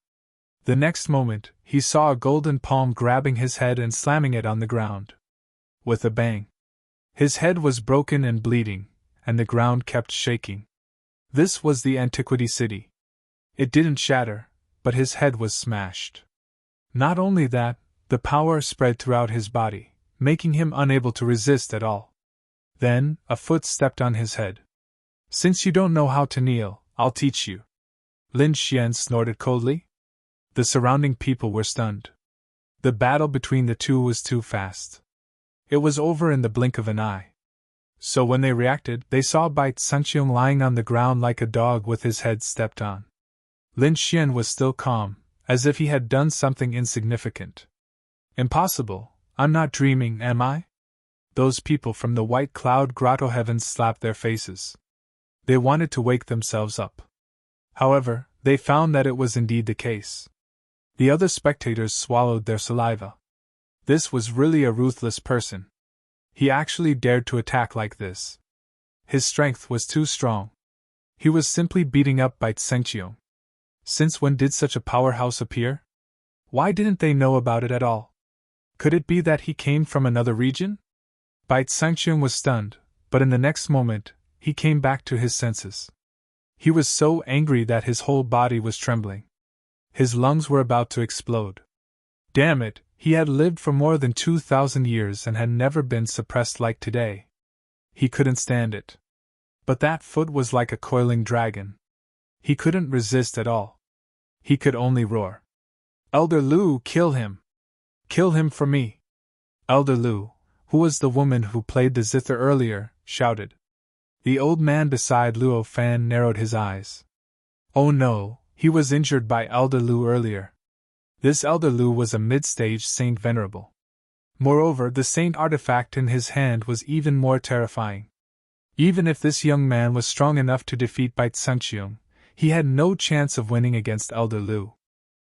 The next moment, he saw a golden palm grabbing his head and slamming it on the ground. With a bang, his head was broken and bleeding, and the ground kept shaking. This was the Antiquity City. It didn't shatter, but his head was smashed. Not only that, the power spread throughout his body, making him unable to resist at all. Then, a foot stepped on his head. Since you don't know how to kneel, I'll teach you. Lin Xian snorted coldly. The surrounding people were stunned. The battle between the two was too fast. It was over in the blink of an eye. So when they reacted, they saw Bai Sengqiang lying on the ground like a dog with his head stepped on. Lin Xian was still calm, as if he had done something insignificant. Impossible, I'm not dreaming, am I? Those people from the White Cloud Grotto heavens slapped their faces. They wanted to wake themselves up. However, they found that it was indeed the case. The other spectators swallowed their saliva. This was really a ruthless person. He actually dared to attack like this. His strength was too strong. He was simply beating up Bai Sengqiang. Since when did such a powerhouse appear? Why didn't they know about it at all? Could it be that he came from another region? Bai Sengqiang was stunned, but in the next moment, he came back to his senses. He was so angry that his whole body was trembling. His lungs were about to explode. Damn it, he had lived for more than 2,000 years and had never been suppressed like today. He couldn't stand it. But that foot was like a coiling dragon. He couldn't resist at all. He could only roar. Elder Lu, kill him! Kill him for me! Elder Lu, who was the woman who played the zither earlier, shouted. The old man beside Luo Fan narrowed his eyes. Oh no, he was injured by Elder Lu earlier. This Elder Lu was a mid-stage saint venerable. Moreover, the saint artifact in his hand was even more terrifying. Even if this young man was strong enough to defeat Bai Sengqiang, he had no chance of winning against Elder Lu.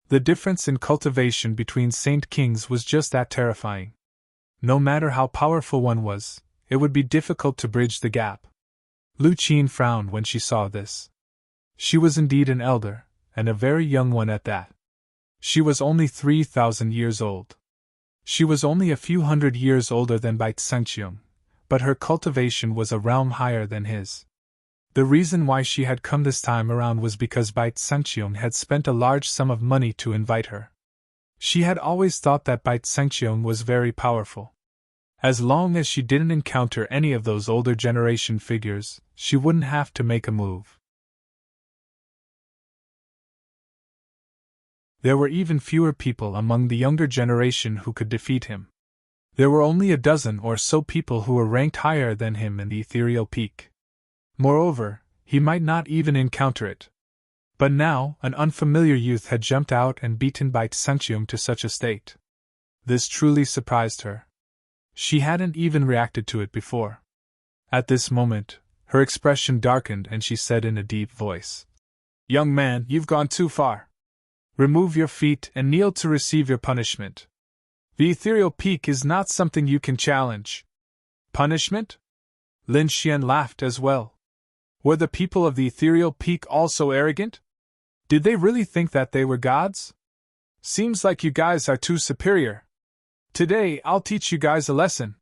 The difference in cultivation between saint kings was just that terrifying. No matter how powerful one was, it would be difficult to bridge the gap. Lu Qin frowned when she saw this. She was indeed an elder, and a very young one at that. She was only 3,000 years old. She was only a few hundred years older than Bai Sengqiang, but her cultivation was a realm higher than his. The reason why she had come this time around was because Bai Sengqiang had spent a large sum of money to invite her. She had always thought that Bai Sengqiang was very powerful. As long as she didn't encounter any of those older generation figures, she wouldn't have to make a move. There were even fewer people among the younger generation who could defeat him. There were only a dozen or so people who were ranked higher than him in the ethereal peak. Moreover, he might not even encounter it. But now, an unfamiliar youth had jumped out and beaten Bai Sengqiang to such a state. This truly surprised her. She hadn't even reacted to it before. At this moment, her expression darkened and she said in a deep voice, Young man, you've gone too far. Remove your feet and kneel to receive your punishment. The ethereal peak is not something you can challenge. Punishment? Lin Xian laughed as well. Were the people of the ethereal peak all so arrogant? Did they really think that they were gods? Seems like you guys are too superior. Today I'll teach you guys a lesson.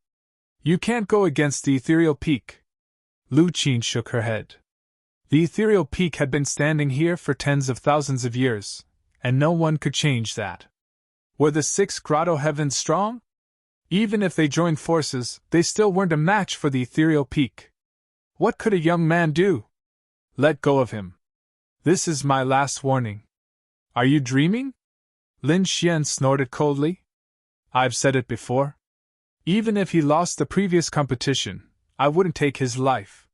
You can't go against the ethereal peak. Lu Qin shook her head. The ethereal peak had been standing here for tens of thousands of years, and no one could change that. Were the 6 grotto heavens strong? Even if they joined forces, they still weren't a match for the ethereal peak. What could a young man do? Let go of him. This is my last warning. Are you dreaming? Lin Xian snorted coldly. I've said it before. Even if he lost the previous competition, I wouldn't take his life.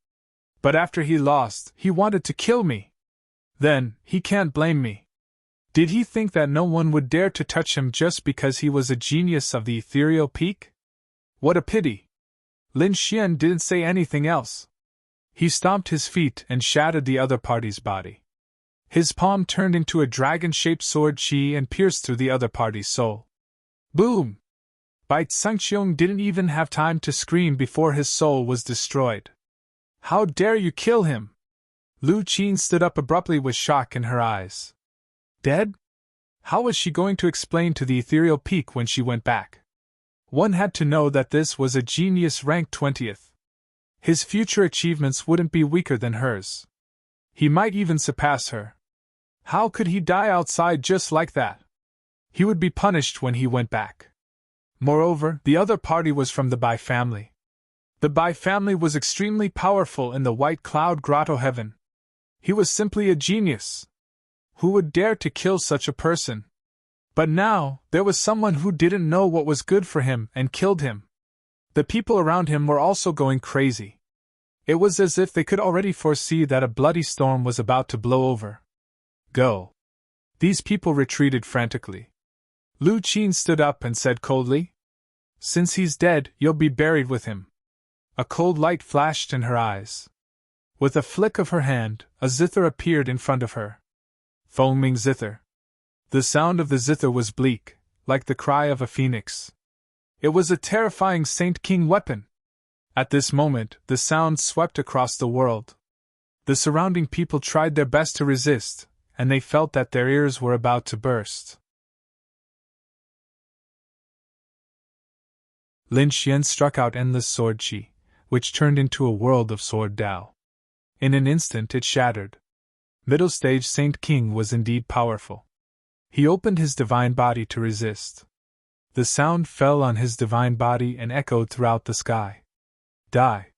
But after he lost, he wanted to kill me. Then, he can't blame me. Did he think that no one would dare to touch him just because he was a genius of the ethereal peak? What a pity. Lin Xian didn't say anything else. He stomped his feet and shattered the other party's body. His palm turned into a dragon-shaped sword chi and pierced through the other party's soul. Boom! Bai Tsengqiong didn't even have time to scream before his soul was destroyed. How dare you kill him? Lu Qin stood up abruptly with shock in her eyes. Dead? How was she going to explain to the ethereal peak when she went back? One had to know that this was a genius ranked 20th. His future achievements wouldn't be weaker than hers. He might even surpass her. How could he die outside just like that? He would be punished when he went back. Moreover, the other party was from the Bai family. The Bai family was extremely powerful in the White Cloud Grotto Heaven. He was simply a genius. Who would dare to kill such a person? But now, there was someone who didn't know what was good for him and killed him. The people around him were also going crazy. It was as if they could already foresee that a bloody storm was about to blow over. Go. These people retreated frantically. Lu Qin stood up and said coldly, Since he's dead, you'll be buried with him. A cold light flashed in her eyes. With a flick of her hand, a zither appeared in front of her. Foaming zither. The sound of the zither was bleak, like the cry of a phoenix. It was a terrifying Saint King weapon. At this moment, the sound swept across the world. The surrounding people tried their best to resist, and they felt that their ears were about to burst. Lin Xian struck out endless sword qi, which turned into a world of sword Dao. In an instant it shattered. Middle stage Saint King was indeed powerful. He opened his divine body to resist. The sound fell on his divine body and echoed throughout the sky. Die.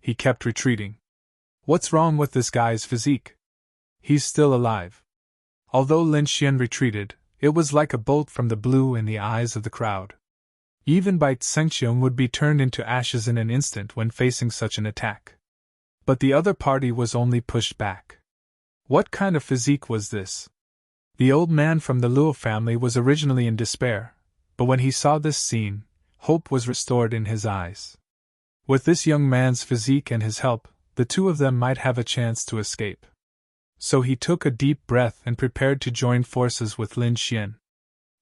He kept retreating. What's wrong with this guy's physique? He's still alive. Although Lin Xian retreated, it was like a bolt from the blue in the eyes of the crowd. Even Bai Tsengqiong would be turned into ashes in an instant when facing such an attack. But the other party was only pushed back. What kind of physique was this? The old man from the Luo family was originally in despair, but when he saw this scene, hope was restored in his eyes. With this young man's physique and his help, the two of them might have a chance to escape. So he took a deep breath and prepared to join forces with Lin Xian.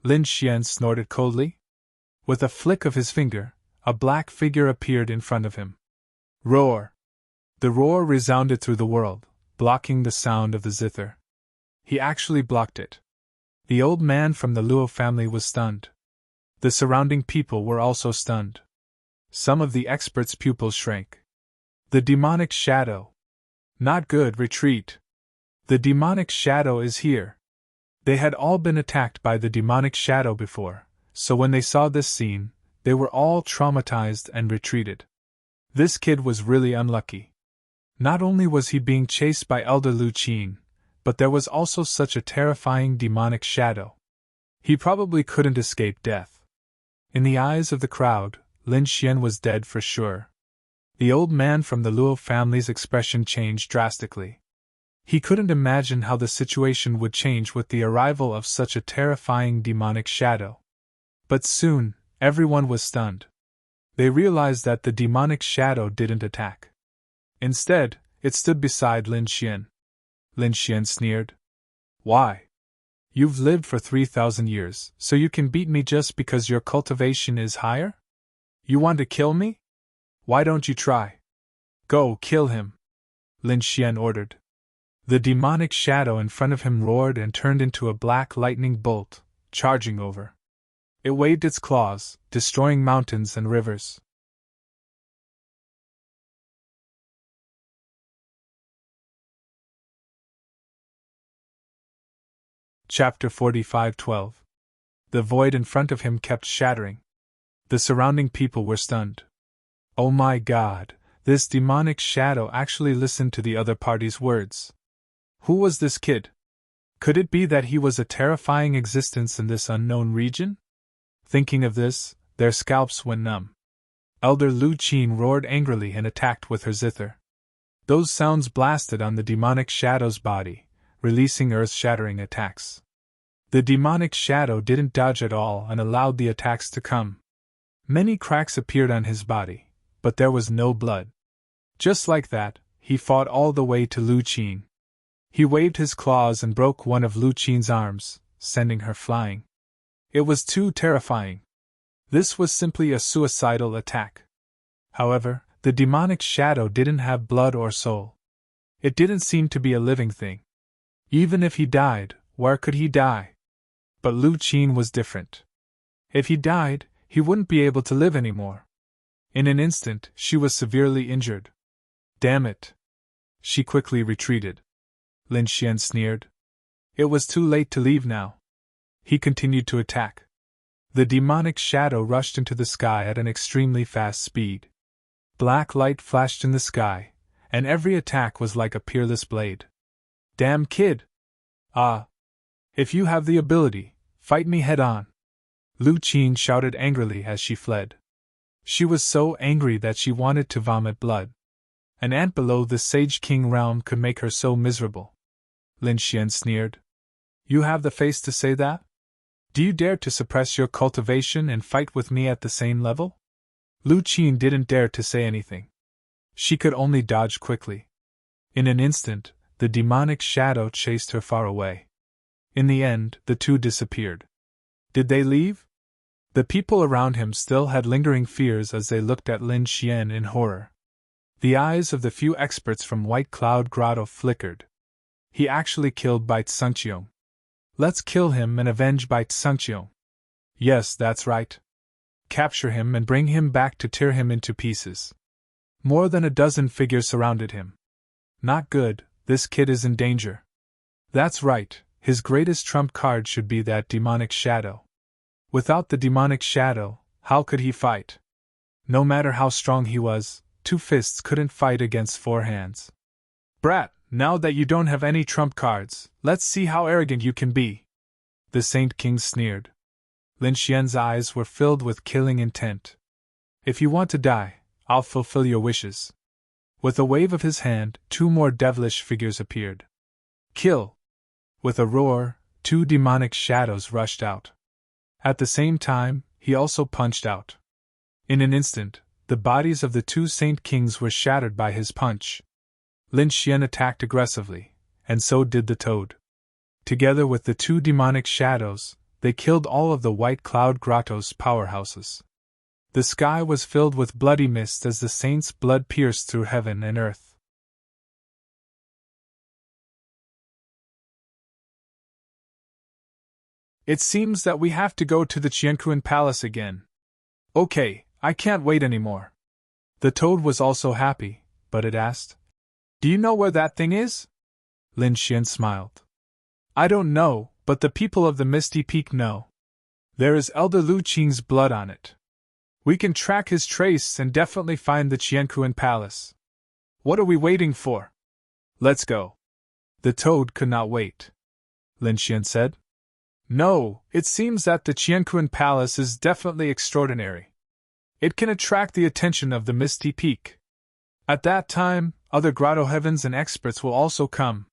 Lin Xian snorted coldly. With a flick of his finger, a black figure appeared in front of him. Roar! The roar resounded through the world, blocking the sound of the zither. He actually blocked it. The old man from the Luo family was stunned. The surrounding people were also stunned. Some of the experts' pupils shrank. The demonic shadow. Not good, retreat. The demonic shadow is here. They had all been attacked by the demonic shadow before, so when they saw this scene, they were all traumatized and retreated. This kid was really unlucky. Not only was he being chased by Elder Lu Qin, but there was also such a terrifying demonic shadow. He probably couldn't escape death. In the eyes of the crowd, Lin Xian was dead for sure. The old man from the Luo family's expression changed drastically. He couldn't imagine how the situation would change with the arrival of such a terrifying demonic shadow. But soon, everyone was stunned. They realized that the demonic shadow didn't attack. Instead, it stood beside Lin Xian. Lin Xian sneered. Why? You've lived for 3,000 years, so you can beat me just because your cultivation is higher? You want to kill me? Why don't you try? Go kill him. Lin Xian ordered. The demonic shadow in front of him roared and turned into a black lightning bolt, charging over. It waved its claws, destroying mountains and rivers. Chapter 45:12. The void in front of him kept shattering. The surrounding people were stunned. Oh my God, this demonic shadow actually listened to the other party's words. Who was this kid? Could it be that he was a terrifying existence in this unknown region? Thinking of this, their scalps went numb. Elder Lu Qin roared angrily and attacked with her zither. Those sounds blasted on the demonic shadow's body, releasing earth-shattering attacks. The demonic shadow didn't dodge at all and allowed the attacks to come. Many cracks appeared on his body, but there was no blood. Just like that, he fought all the way to Lu Qin. He waved his claws and broke one of Lu Qin's arms, sending her flying. It was too terrifying. This was simply a suicidal attack. However, the demonic shadow didn't have blood or soul. It didn't seem to be a living thing. Even if he died, where could he die? But Lu Qin was different. If he died, he wouldn't be able to live anymore. In an instant, she was severely injured. Damn it! She quickly retreated. Lin Xian sneered. It was too late to leave now. He continued to attack. The demonic shadow rushed into the sky at an extremely fast speed. Black light flashed in the sky, and every attack was like a peerless blade. Damn kid! Ah! If you have the ability, fight me head on! Lu Qin shouted angrily as she fled. She was so angry that she wanted to vomit blood. An ant below the Sage King realm could make her so miserable. Lin Xian sneered. You have the face to say that? Do you dare to suppress your cultivation and fight with me at the same level? Lu Qin didn't dare to say anything. She could only dodge quickly. In an instant, the demonic shadow chased her far away. In the end, the two disappeared. Did they leave? The people around him still had lingering fears as they looked at Lin Xian in horror. The eyes of the few experts from White Cloud Grotto flickered. He actually killed Bai Tsungqiong. Let's kill him and avenge Bai Tsungqiong. Yes, that's right. Capture him and bring him back to tear him into pieces. More than a dozen figures surrounded him. Not good, this kid is in danger. That's right, his greatest trump card should be that demonic shadow. Without the demonic shadow, how could he fight? No matter how strong he was, two fists couldn't fight against four hands. Brat, now that you don't have any trump cards, let's see how arrogant you can be. The Saint King sneered. Lin Xian's eyes were filled with killing intent. If you want to die, I'll fulfill your wishes. With a wave of his hand, two more devilish figures appeared. Kill! With a roar, two demonic shadows rushed out. At the same time, he also punched out. In an instant, the bodies of the two Saint Kings were shattered by his punch. Lin Xian attacked aggressively, and so did the toad. Together with the two demonic shadows, they killed all of the White Cloud Grotto's powerhouses. The sky was filled with bloody mist as the saints' blood pierced through heaven and earth. It seems that we have to go to the Qianquan Palace again. Okay, I can't wait anymore. The toad was also happy, but it asked, Do you know where that thing is? Lin Xian smiled. I don't know, but the people of the Misty Peak know. There is Elder Lu Qing's blood on it. We can track his trace and definitely find the Qianquan Palace. What are we waiting for? Let's go. The toad could not wait. Lin Xian said. No, it seems that the Qianquan Palace is definitely extraordinary. It can attract the attention of the Misty Peak. At that time, other grotto heavens and experts will also come.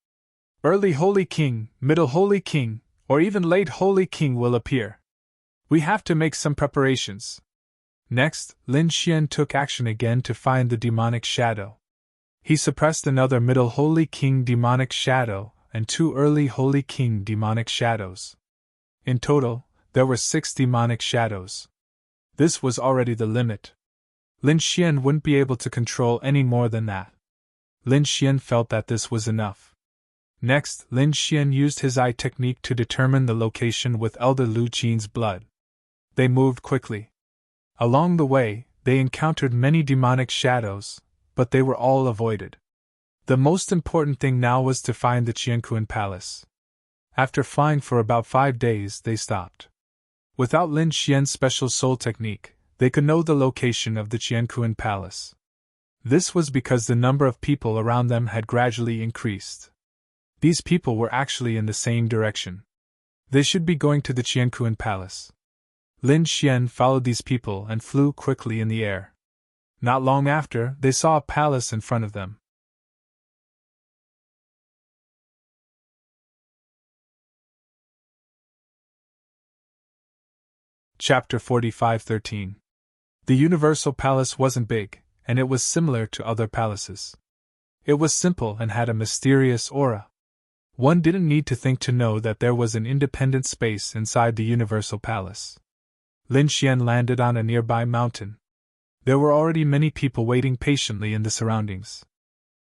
Early Holy King, Middle Holy King, or even Late Holy King will appear. We have to make some preparations. Next, Lin Xian took action again to find the demonic shadow. He suppressed another Middle Holy King demonic shadow and two Early Holy King demonic shadows. In total, there were 6 demonic shadows. This was already the limit. Lin Xian wouldn't be able to control any more than that. Lin Xian felt that this was enough. Next, Lin Xian used his eye technique to determine the location with Elder Lu Qin's blood. They moved quickly. Along the way, they encountered many demonic shadows, but they were all avoided. The most important thing now was to find the Qianquan Palace. After flying for about 5 days, they stopped. Without Lin Xian's special soul technique, they could know the location of the Qianquan Palace. This was because the number of people around them had gradually increased. These people were actually in the same direction. They should be going to the Qianquan Palace. Lin Xian followed these people and flew quickly in the air. Not long after, they saw a palace in front of them. Chapter 45:13. The Universal Palace wasn't big, and it was similar to other palaces. It was simple and had a mysterious aura. One didn't need to think to know that there was an independent space inside the Universal Palace. Lin Xian landed on a nearby mountain. There were already many people waiting patiently in the surroundings.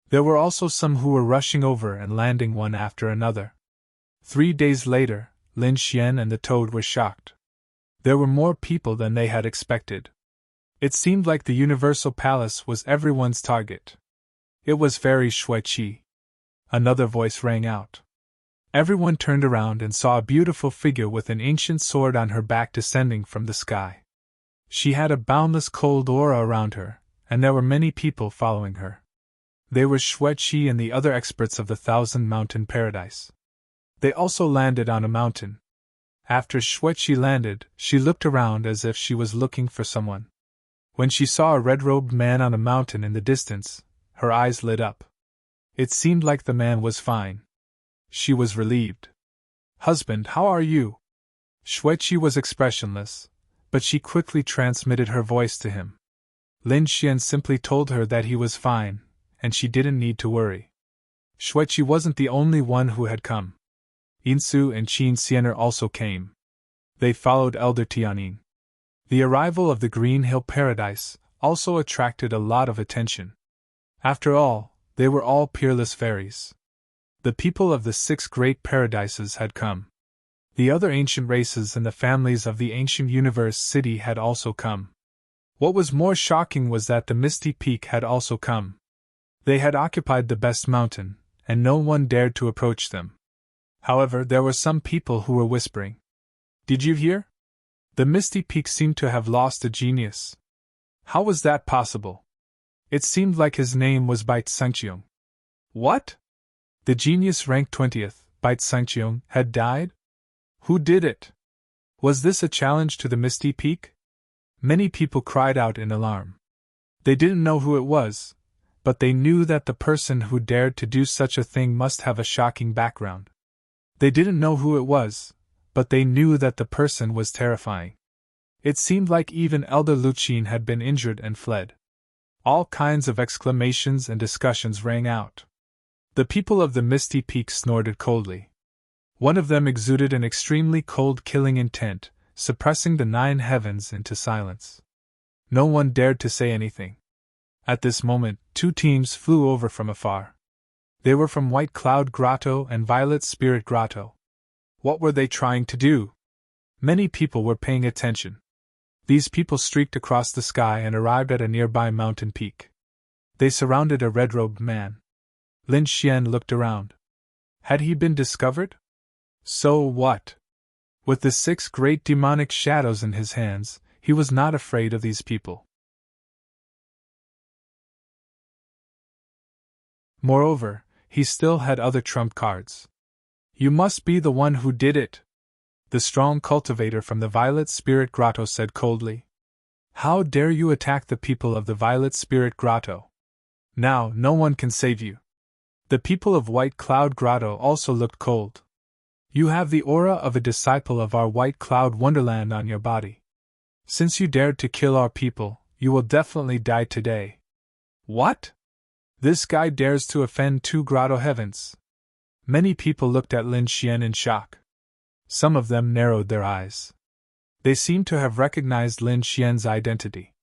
There were also some who were rushing over and landing one after another. 3 days later, Lin Xian and the toad were shocked. There were more people than they had expected. It seemed like the Universal Palace was everyone's target. It was Fairy Shuiqi. Another voice rang out. Everyone turned around and saw a beautiful figure with an ancient sword on her back descending from the sky. She had a boundless cold aura around her, and there were many people following her. They were Shuiqi and the other experts of the Thousand Mountain Paradise. They also landed on a mountain. After Shuiqi landed, she looked around as if she was looking for someone. When she saw a red-robed man on a mountain in the distance, her eyes lit up. It seemed like the man was fine. She was relieved. "Husband, how are you?" Shuiqi was expressionless, but she quickly transmitted her voice to him. Lin Xian simply told her that he was fine, and she didn't need to worry. Shuiqi wasn't the only one who had come. Yinsu and Qin Xianer also came. They followed Elder Tianyin. The arrival of the Green Hill Paradise also attracted a lot of attention. After all, they were all peerless fairies. The people of the 6 great paradises had come. The other ancient races and the families of the ancient universe city had also come. What was more shocking was that the Misty Peak had also come. They had occupied the best mountain, and no one dared to approach them. However, there were some people who were whispering. "Did you hear? The Misty Peak seemed to have lost a genius. How was that possible? It seemed like his name was Bait Sangqiong." "What? The genius ranked 20th, Bait Sangqiong, had died? Who did it? Was this a challenge to the Misty Peak?" Many people cried out in alarm. They didn't know who it was, but they knew that the person who dared to do such a thing must have a shocking background. They didn't know who it was, but they knew that the person was terrifying. It seemed like even Elder Lu Qin had been injured and fled. All kinds of exclamations and discussions rang out. The people of the Misty Peak snorted coldly. One of them exuded an extremely cold killing intent, suppressing the 9 heavens into silence. No one dared to say anything. At this moment, 2 teams flew over from afar. They were from White Cloud Grotto and Violet Spirit Grotto. What were they trying to do? Many people were paying attention. These people streaked across the sky and arrived at a nearby mountain peak. They surrounded a red-robed man. Lin Xian looked around. Had he been discovered? So what? With the 6 great demonic shadows in his hands, he was not afraid of these people. Moreover, he still had other trump cards. "You must be the one who did it," the strong cultivator from the Violet Spirit Grotto said coldly. "How dare you attack the people of the Violet Spirit Grotto? Now no one can save you." The people of White Cloud Grotto also looked cold. "You have the aura of a disciple of our White Cloud Wonderland on your body. Since you dared to kill our people, you will definitely die today." "What? This guy dares to offend 2 grotto heavens." Many people looked at Lin Xian in shock. Some of them narrowed their eyes. They seemed to have recognized Lin Xian's identity.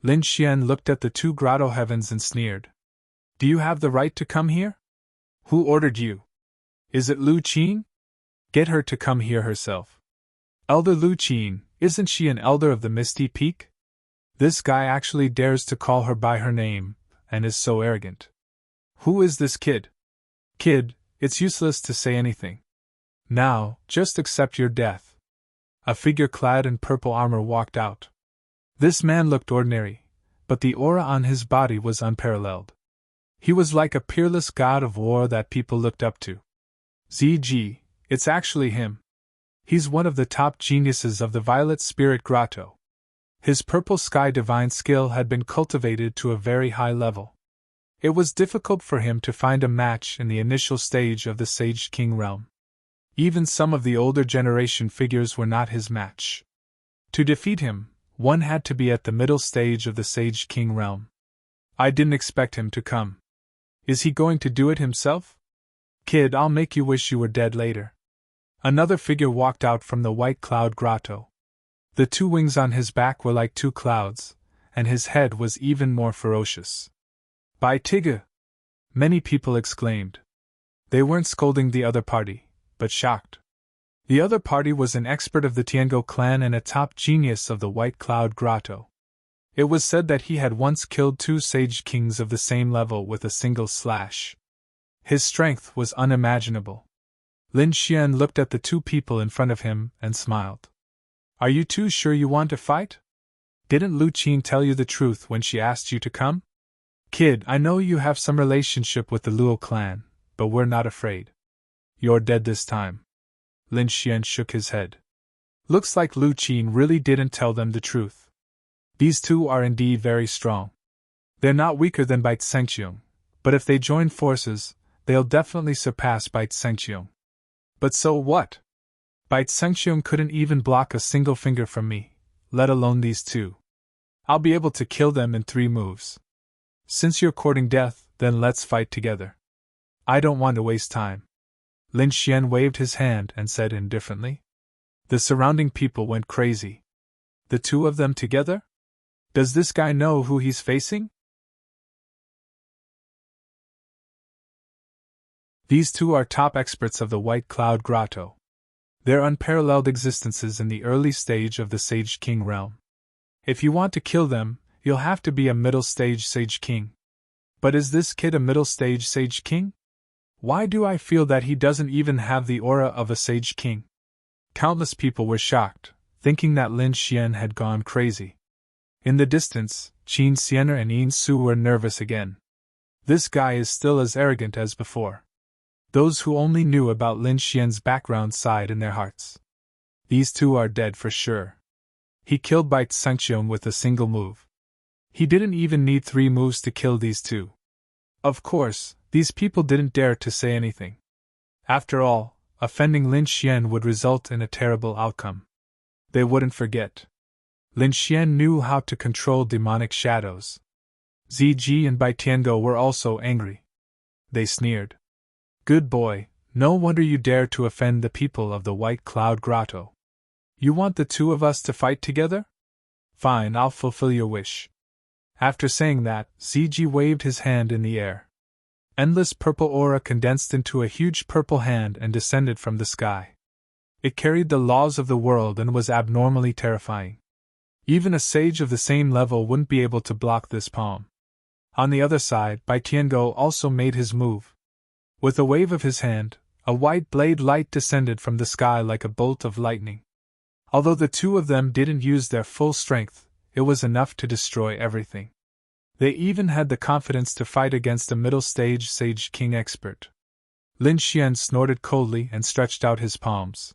Lin Xian looked at the 2 grotto heavens and sneered. Do you have the right to come here? Who ordered you? Is it Lu Qin? Get her to come here herself. Elder Lu Qin, isn't she an elder of the Misty Peak? This guy actually dares to call her by her name, and is so arrogant. Who is this kid? Kid, it's useless to say anything. Now, just accept your death. A figure clad in purple armor walked out. This man looked ordinary, but the aura on his body was unparalleled. He was like a peerless god of war that people looked up to. ZG, it's actually him. He's one of the top geniuses of the Violet Spirit Grotto. His purple sky divine skill had been cultivated to a very high level. It was difficult for him to find a match in the initial stage of the Sage King realm. Even some of the older generation figures were not his match. To defeat him, one had to be at the middle stage of the Sage King realm. I didn't expect him to come. Is he going to do it himself? Kid, I'll make you wish you were dead later. Another figure walked out from the White Cloud Grotto. The two wings on his back were like two clouds, and his head was even more ferocious. By Tigga! Many people exclaimed. They weren't scolding the other party, but shocked. The other party was an expert of the Tiango clan and a top genius of the White Cloud Grotto. It was said that he had once killed 2 Sage Kings of the same level with a single slash. His strength was unimaginable. Lin Xian looked at the 2 people in front of him and smiled. Are you 2 sure you want to fight? Didn't Lu Qin tell you the truth when she asked you to come? Kid, I know you have some relationship with the Luo clan, but we're not afraid. You're dead this time. Lin Xian shook his head. Looks like Lu Qin really didn't tell them the truth. These 2 are indeed very strong. They're not weaker than Bai Zhengqiong, but if they join forces, they'll definitely surpass Bai Zhengqiong. But so what? Bai Zhengqiong couldn't even block a single finger from me, let alone these 2. I'll be able to kill them in 3 moves. Since you're courting death, then let's fight together. I don't want to waste time. Lin Xian waved his hand and said indifferently. The surrounding people went crazy. The 2 of them together? Does this guy know who he's facing? These 2 are top experts of the White Cloud Grotto. Their unparalleled existences in the early stage of the Sage King realm. If you want to kill them, you'll have to be a middle stage Sage King. But is this kid a middle stage Sage King? Why do I feel that he doesn't even have the aura of a Sage King? Countless people were shocked, thinking that Lin Xian had gone crazy. In the distance, Qin Xian'er and Yin Su were nervous again. This guy is still as arrogant as before. Those who only knew about Lin Xian's background sighed in their hearts. These 2 are dead for sure. He killed Bai Zhengqiong with a single move. He didn't even need 3 moves to kill these 2. Of course, these people didn't dare to say anything. After all, offending Lin Xian would result in a terrible outcome. They wouldn't forget. Lin Xian knew how to control demonic shadows. Ziji and Bai Tiango were also angry. They sneered. Good boy, no wonder you dare to offend the people of the White Cloud Grotto. You want the 2 of us to fight together? Fine, I'll fulfill your wish. After saying that, Ziji waved his hand in the air. Endless purple aura condensed into a huge purple hand and descended from the sky. It carried the laws of the world and was abnormally terrifying. Even a sage of the same level wouldn't be able to block this palm. On the other side, Bai Tiango also made his move. With a wave of his hand, a white blade light descended from the sky like a bolt of lightning. Although the 2 of them didn't use their full strength, it was enough to destroy everything. They even had the confidence to fight against a middle-stage Sage King expert. Lin Xian snorted coldly and stretched out his palms.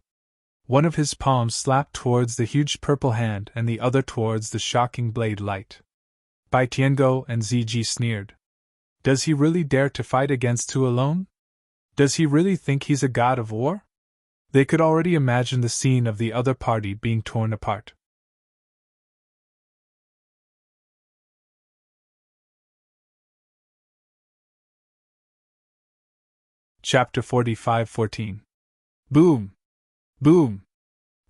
One of his palms slapped towards the huge purple hand and the other towards the shocking blade light. Bai Tiango and Ziji sneered. Does he really dare to fight against 2 alone? Does he really think he's a god of war? They could already imagine the scene of the other party being torn apart. Chapter 45:14. Boom! Boom!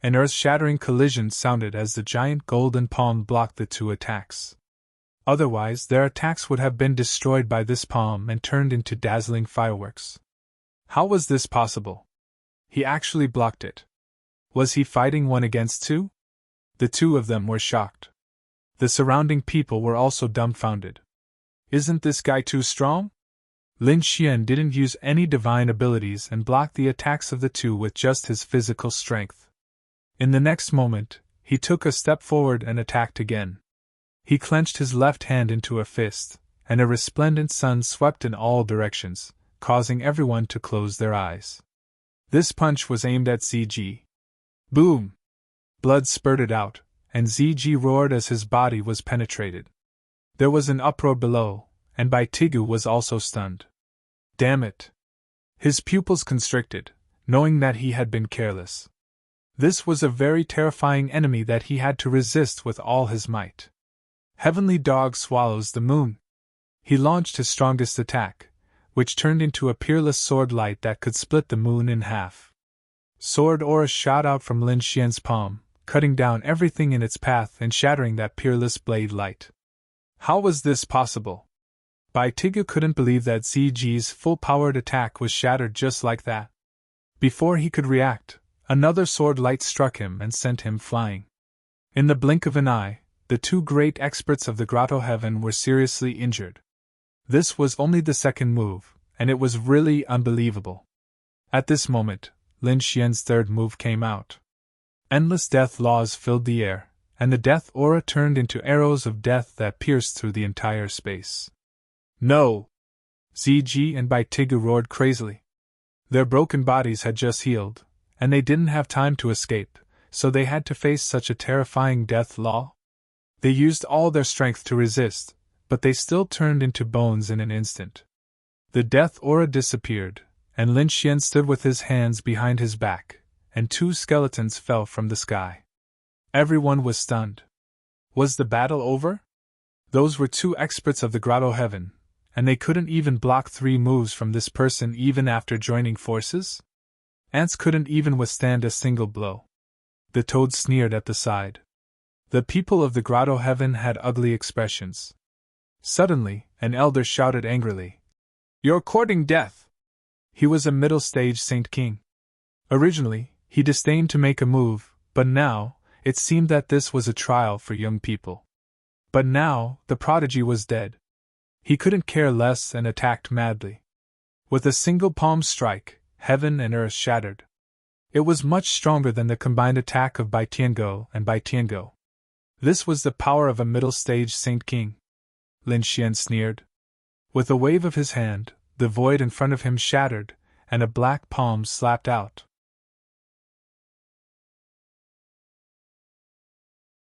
An earth-shattering collision sounded as the giant golden palm blocked the 2 attacks. Otherwise, their attacks would have been destroyed by this palm and turned into dazzling fireworks. How was this possible? He actually blocked it. Was he fighting 1 against 2? The 2 of them were shocked. The surrounding people were also dumbfounded. Isn't this guy too strong? Lin Xian didn't use any divine abilities and blocked the attacks of the 2 with just his physical strength. In the next moment, he took a step forward and attacked again. He clenched his left hand into a fist, and a resplendent sun swept in all directions, causing everyone to close their eyes. This punch was aimed at ZG. Boom! Blood spurted out, and ZG roared as his body was penetrated. There was an uproar below, and Bai Tigu was also stunned. Damn it! His pupils constricted, knowing that he had been careless. This was a very terrifying enemy that he had to resist with all his might. Heavenly Dog swallows the moon. He launched his strongest attack, which turned into a peerless sword light that could split the moon in half. Sword aura shot out from Lin Xian's palm, cutting down everything in its path and shattering that peerless blade light. How was this possible? Bai Tigu couldn't believe that ZG's full-powered attack was shattered just like that. Before he could react, another sword light struck him and sent him flying. In the blink of an eye, the 2 great experts of the Grotto Heaven were seriously injured. This was only the second move, and it was really unbelievable. At this moment, Lin Xian's third move came out. Endless death laws filled the air, and the death aura turned into arrows of death that pierced through the entire space. No! ZG and Bai Tigu roared crazily. Their broken bodies had just healed, and they didn't have time to escape, so they had to face such a terrifying death law. They used all their strength to resist, but they still turned into bones in an instant. The death aura disappeared, and Lin Xian stood with his hands behind his back, and 2 skeletons fell from the sky. Everyone was stunned. Was the battle over? Those were 2 experts of the Grotto Heaven, and they couldn't even block 3 moves from this person even after joining forces? Ants couldn't even withstand a single blow. The toad sneered at the side. The people of the Grotto Heaven had ugly expressions. Suddenly, an elder shouted angrily, "You're courting death!" He was a middle-stage Saint King. Originally, he disdained to make a move, but now, it seemed that this was a trial for young people. But now, the prodigy was dead. He couldn't care less and attacked madly. With a single palm strike, heaven and earth shattered. It was much stronger than the combined attack of Bai Tianguo and Bai Tianguo. This was the power of a middle-stage Saint King. Lin Xian sneered. With a wave of his hand, the void in front of him shattered, and a black palm slapped out.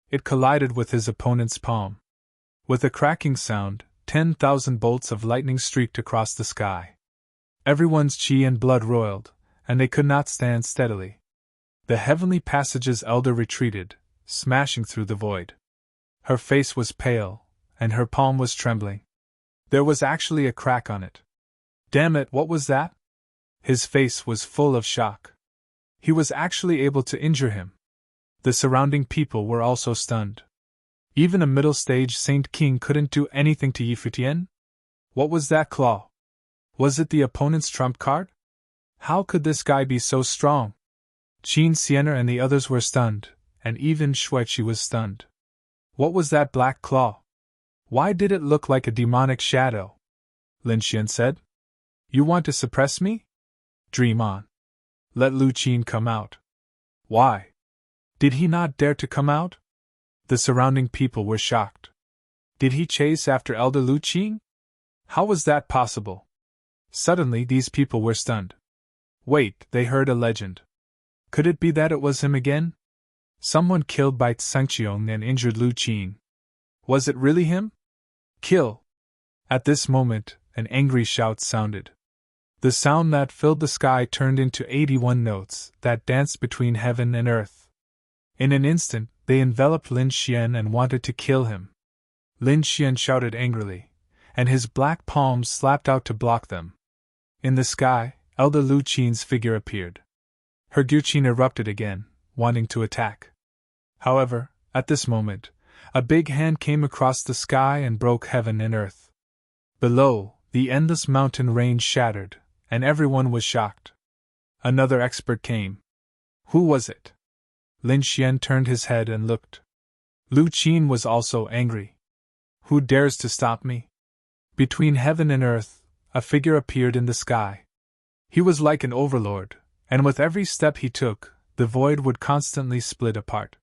It collided with his opponent's palm. With a cracking sound, 10,000 bolts of lightning streaked across the sky. Everyone's chi and blood roiled, and they could not stand steadily. The heavenly passage's elder retreated, smashing through the void. Her face was pale, and her palm was trembling. There was actually a crack on it. Damn it, what was that? His face was full of shock. He was actually able to injure him. The surrounding people were also stunned. Even a middle-stage Saint King couldn't do anything to Yi Futian? What was that claw? Was it the opponent's trump card? How could this guy be so strong? Qin Sienna and the others were stunned, and even Shuiqi was stunned. What was that black claw? Why did it look like a demonic shadow? Lin Xian said. You want to suppress me? Dream on. Let Lu Qin come out. Why? Did he not dare to come out? The surrounding people were shocked. Did he chase after Elder Lu Qin? How was that possible? Suddenly these people were stunned. Wait, they heard a legend. Could it be that it was him again? Someone killed Bai Tsengqiong and injured Lu Qin. Was it really him? Kill! At this moment, an angry shout sounded. The sound that filled the sky turned into 81 notes that danced between heaven and earth. In an instant, they enveloped Lin Xian and wanted to kill him. Lin Xian shouted angrily, and his black palms slapped out to block them. In the sky, Elder Lu Qin's figure appeared. Her Guqin erupted again, wanting to attack. However, at this moment, A big hand came across the sky and broke heaven and earth. Below, the endless mountain range shattered, and everyone was shocked. Another expert came. Who was it? Lin Xian turned his head and looked. Lu Qin was also angry. Who dares to stop me? Between heaven and earth, a figure appeared in the sky. He was like an overlord, and with every step he took, the void would constantly split apart.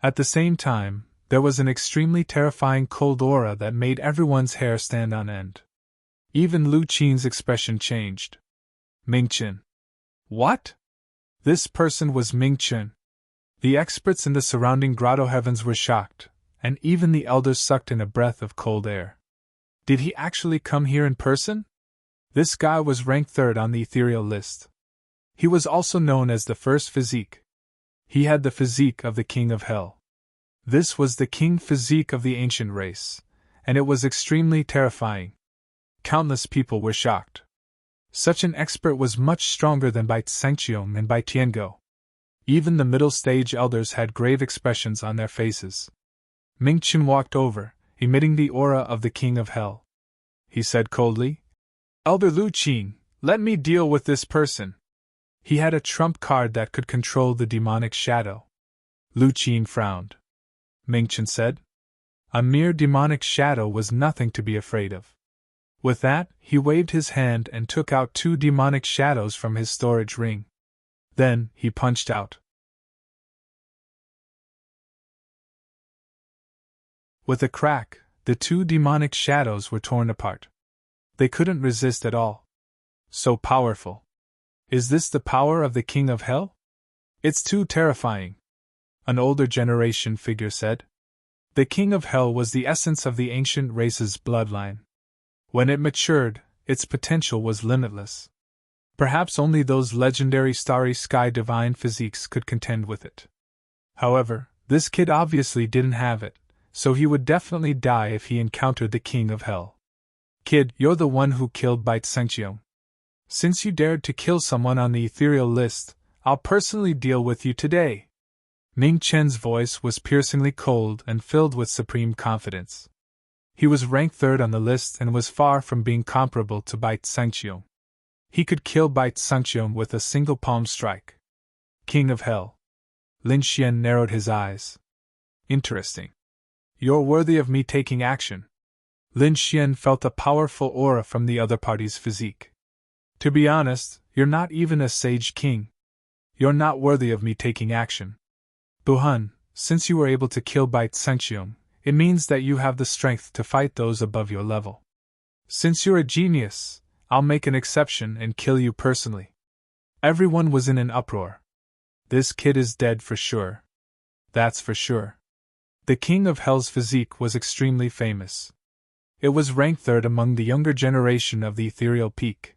At the same time, there was an extremely terrifying cold aura that made everyone's hair stand on end. Even Lu Qin's expression changed. Ming Chen. What? This person was Ming Chen. The experts in the surrounding grotto heavens were shocked, and even the elders sucked in a breath of cold air. Did he actually come here in person? This guy was ranked third on the ethereal list. He was also known as the first physique. He had the physique of the king of hell. This was the king physique of the ancient race, and it was extremely terrifying. Countless people were shocked. Such an expert was much stronger than Bai Tsengqiong and Bai Tianguo. Even the middle stage elders had grave expressions on their faces. Ming Chen walked over, emitting the aura of the king of hell. He said coldly, "Elder Lu Qin, let me deal with this person." He had a trump card that could control the demonic shadow. Lu Qin frowned. Ming Chen said, "A mere demonic shadow was nothing to be afraid of." With that, he waved his hand and took out 2 demonic shadows from his storage ring. Then, he punched out. With a crack, the 2 demonic shadows were torn apart. They couldn't resist at all. So powerful. Is this the power of the king of hell? It's too terrifying. An older generation figure said. The king of hell was the essence of the ancient race's bloodline. When it matured, its potential was limitless. Perhaps only those legendary starry sky divine physiques could contend with it. However, this kid obviously didn't have it, so he would definitely die if he encountered the king of hell. Kid, you're the one who killed Bai Tsengqiong. Since you dared to kill someone on the ethereal list, I'll personally deal with you today. Ming Chen's voice was piercingly cold and filled with supreme confidence. He was ranked third on the list and was far from being comparable to Bai Tsengqiong. He could kill Bai Tsengqiong with a single palm strike. King of Hell. Lin Xian narrowed his eyes. Interesting. You're worthy of me taking action. Lin Xian felt a powerful aura from the other party's physique. To be honest, you're not even a sage king. You're not worthy of me taking action. Buhan, since you were able to kill Bai Tsengqiong, it means that you have the strength to fight those above your level. Since you're a genius, I'll make an exception and kill you personally. Everyone was in an uproar. This kid is dead for sure. That's for sure. The king of hell's physique was extremely famous. It was ranked third among the younger generation of the ethereal peak.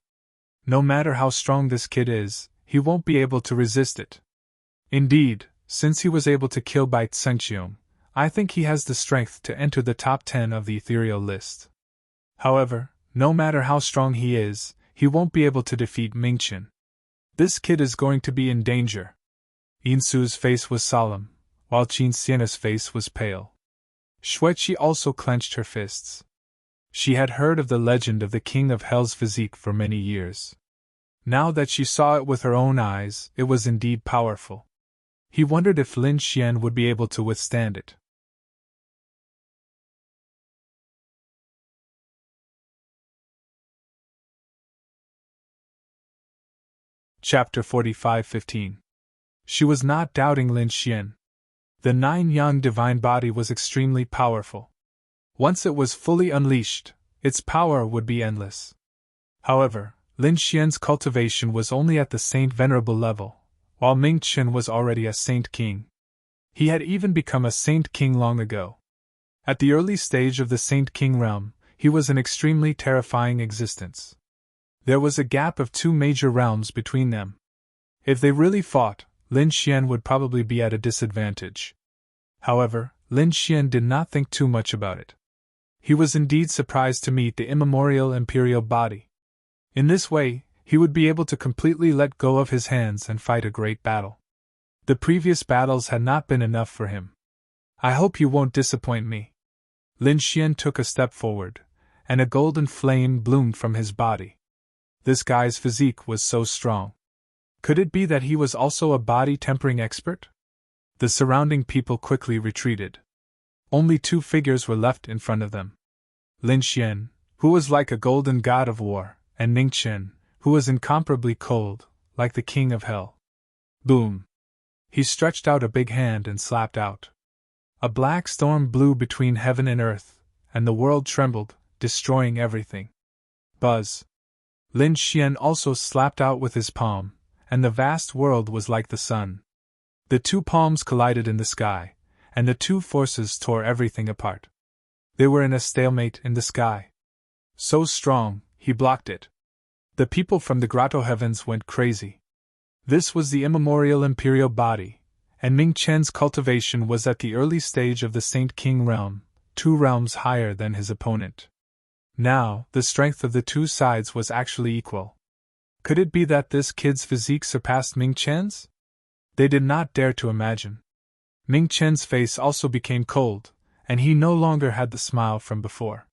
No matter how strong this kid is, he won't be able to resist it. Indeed, since he was able to kill Bai Tsengqiong, I think he has the strength to enter the top 10 of the ethereal list. However, no matter how strong he is, he won't be able to defeat Ming Chen. This kid is going to be in danger. Yin Su's face was solemn, while Qin Xian's face was pale. Xueqi also clenched her fists. She had heard of the legend of the king of hell's physique for many years. Now that she saw it with her own eyes, it was indeed powerful. He wondered if Lin Xian would be able to withstand it. Chapter 45-15. She was not doubting Lin Xian. The 9-yang divine body was extremely powerful. Once it was fully unleashed, its power would be endless. However, Lin Xian's cultivation was only at the Saint Venerable level, while Ming Chen was already a Saint King. He had even become a Saint King long ago. At the early stage of the Saint King realm, he was an extremely terrifying existence. There was a gap of 2 major realms between them. If they really fought, Lin Xian would probably be at a disadvantage. However, Lin Xian did not think too much about it. He was indeed surprised to meet the immemorial imperial body. In this way, he would be able to completely let go of his hands and fight a great battle. The previous battles had not been enough for him. I hope you won't disappoint me. Lin Xian took a step forward, and a golden flame bloomed from his body. This guy's physique was so strong. Could it be that he was also a body-tempering expert? The surrounding people quickly retreated. Only two figures were left in front of them. Lin Xian, who was like a golden god of war, and Ning Chen, who was incomparably cold, like the king of hell. Boom! He stretched out a big hand and slapped out. A black storm blew between heaven and earth, and the world trembled, destroying everything. Buzz! Lin Xian also slapped out with his palm, and the vast world was like the sun. The two palms collided in the sky, and the two forces tore everything apart. They were in a stalemate in the sky. So strong, he blocked it. The people from the grotto heavens went crazy. This was the immemorial imperial body, and Ming Chen's cultivation was at the early stage of the Saint King realm, 2 realms higher than his opponent. Now, the strength of the two sides was actually equal. Could it be that this kid's physique surpassed Ming Chen's? They did not dare to imagine. Ming Chen's face also became cold, and he no longer had the smile from before.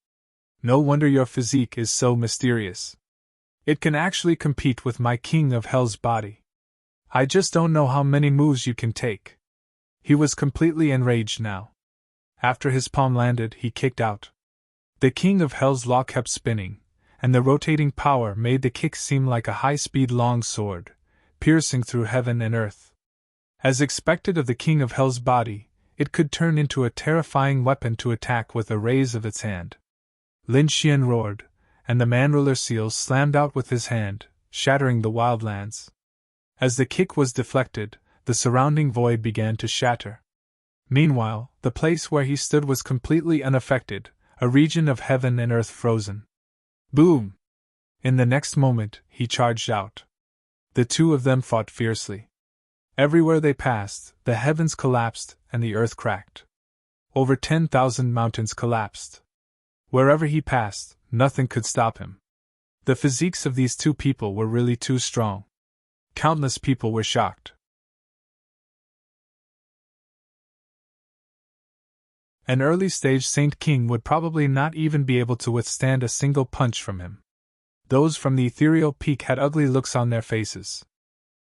No wonder your physique is so mysterious. It can actually compete with my King of Hell's body. I just don't know how many moves you can take. He was completely enraged now. After his palm landed, he kicked out. The King of Hell's law kept spinning, and the rotating power made the kick seem like a high-speed long sword, piercing through heaven and earth. As expected of the King of Hell's body, it could turn into a terrifying weapon to attack with a raise of its hand. Lin Xian roared, and the man-ruler seal slammed out with his hand, shattering the wildlands. As the kick was deflected, the surrounding void began to shatter. Meanwhile, the place where he stood was completely unaffected, a region of heaven and earth frozen. Boom! In the next moment, he charged out. The two of them fought fiercely. Everywhere they passed, the heavens collapsed and the earth cracked. Over 10,000 mountains collapsed. Wherever he passed, nothing could stop him. The physiques of these two people were really too strong. Countless people were shocked. An early-stage Saint King would probably not even be able to withstand a single punch from him. Those from the ethereal peak had ugly looks on their faces.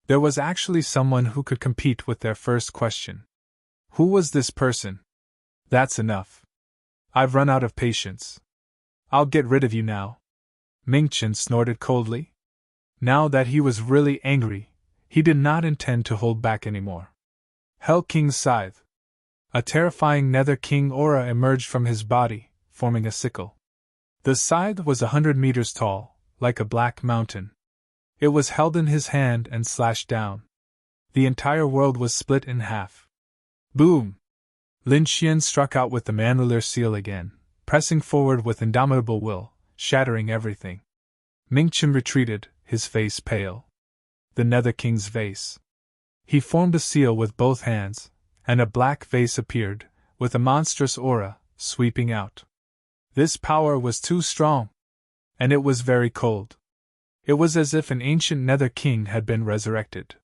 There was actually someone who could compete with their first question. Who was this person? That's enough. I've run out of patience. I'll get rid of you now. Ming Chen snorted coldly. Now that he was really angry, he did not intend to hold back anymore. Hell King's Scythe. A terrifying Nether King aura emerged from his body, forming a sickle. The scythe was 100 meters tall, like a black mountain. It was held in his hand and slashed down. The entire world was split in half. Boom! Lin Xian struck out with the man-ruler seal again, pressing forward with indomitable will, shattering everything. Ming Chen retreated, his face pale. The Nether King's vase. He formed a seal with both hands, and a black vase appeared, with a monstrous aura, sweeping out. This power was too strong. And it was very cold. It was as if an ancient Nether King had been resurrected.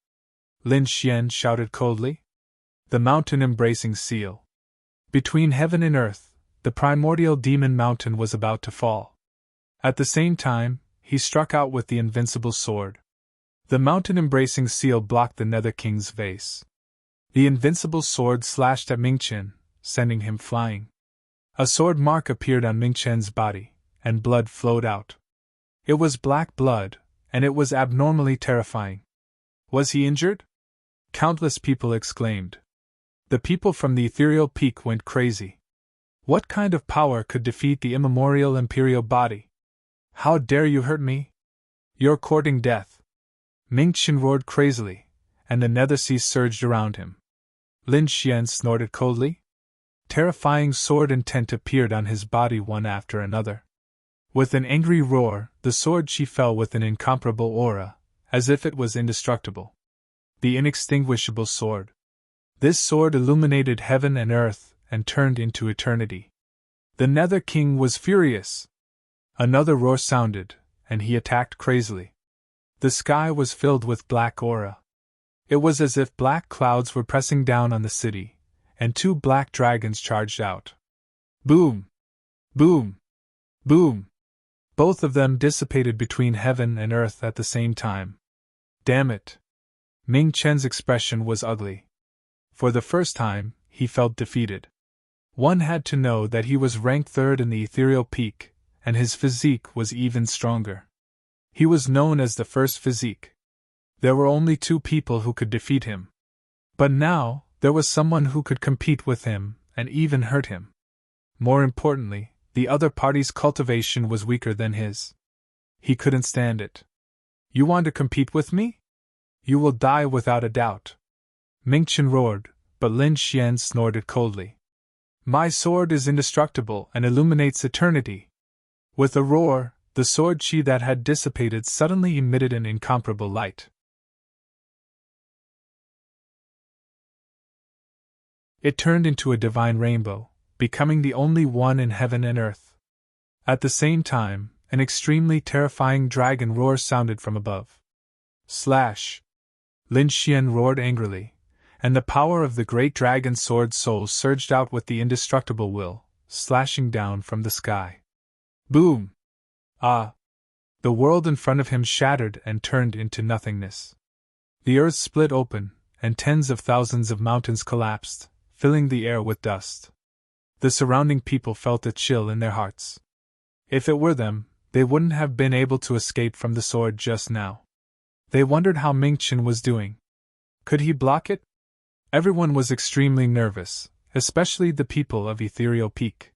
Lin Xian shouted coldly. The mountain-embracing seal. Between heaven and earth, the primordial demon mountain was about to fall. At the same time, he struck out with the invincible sword. The mountain-embracing seal blocked the Nether King's vase. The invincible sword slashed at Ming Chen, sending him flying. A sword mark appeared on Ming Chen's body, and blood flowed out. It was black blood, and it was abnormally terrifying. Was he injured? Countless people exclaimed. The people from the ethereal peak went crazy. What kind of power could defeat the immemorial imperial body? How dare you hurt me? You're courting death. Ming Chen roared crazily, and the nether sea surged around him. Lin Xian snorted coldly. Terrifying sword intent appeared on his body one after another. With an angry roar, the sword she fell with an incomparable aura, as if it was indestructible. The inextinguishable sword. This sword illuminated heaven and earth and turned into eternity. The Nether King was furious. Another roar sounded, and he attacked crazily. The sky was filled with black aura. It was as if black clouds were pressing down on the city, and 2 black dragons charged out. Boom! Boom! Boom! Both of them dissipated between heaven and earth at the same time. Damn it! Ming Chen's expression was ugly. For the first time, he felt defeated. One had to know that he was ranked 3rd in the ethereal peak, and his physique was even stronger. He was known as the first physique. There were only 2 people who could defeat him. But now, there was someone who could compete with him, and even hurt him. More importantly, the other party's cultivation was weaker than his. He couldn't stand it. You want to compete with me? You will die without a doubt. Ming Chen roared, but Lin Xian snorted coldly. My sword is indestructible and illuminates eternity. With a roar, the sword chi that had dissipated suddenly emitted an incomparable light. It turned into a divine rainbow, becoming the only one in heaven and earth. At the same time, an extremely terrifying dragon roar sounded from above. Slash! Lin Xian roared angrily, and the power of the great dragon's sword soul surged out with the indestructible will, slashing down from the sky. Boom! Ah! The world in front of him shattered and turned into nothingness. The earth split open, and tens of thousands of mountains collapsed, filling the air with dust. The surrounding people felt a chill in their hearts. If it were them, they wouldn't have been able to escape from the sword just now. They wondered how Ming Chen was doing. Could he block it? Everyone was extremely nervous, especially the people of Ethereal Peak.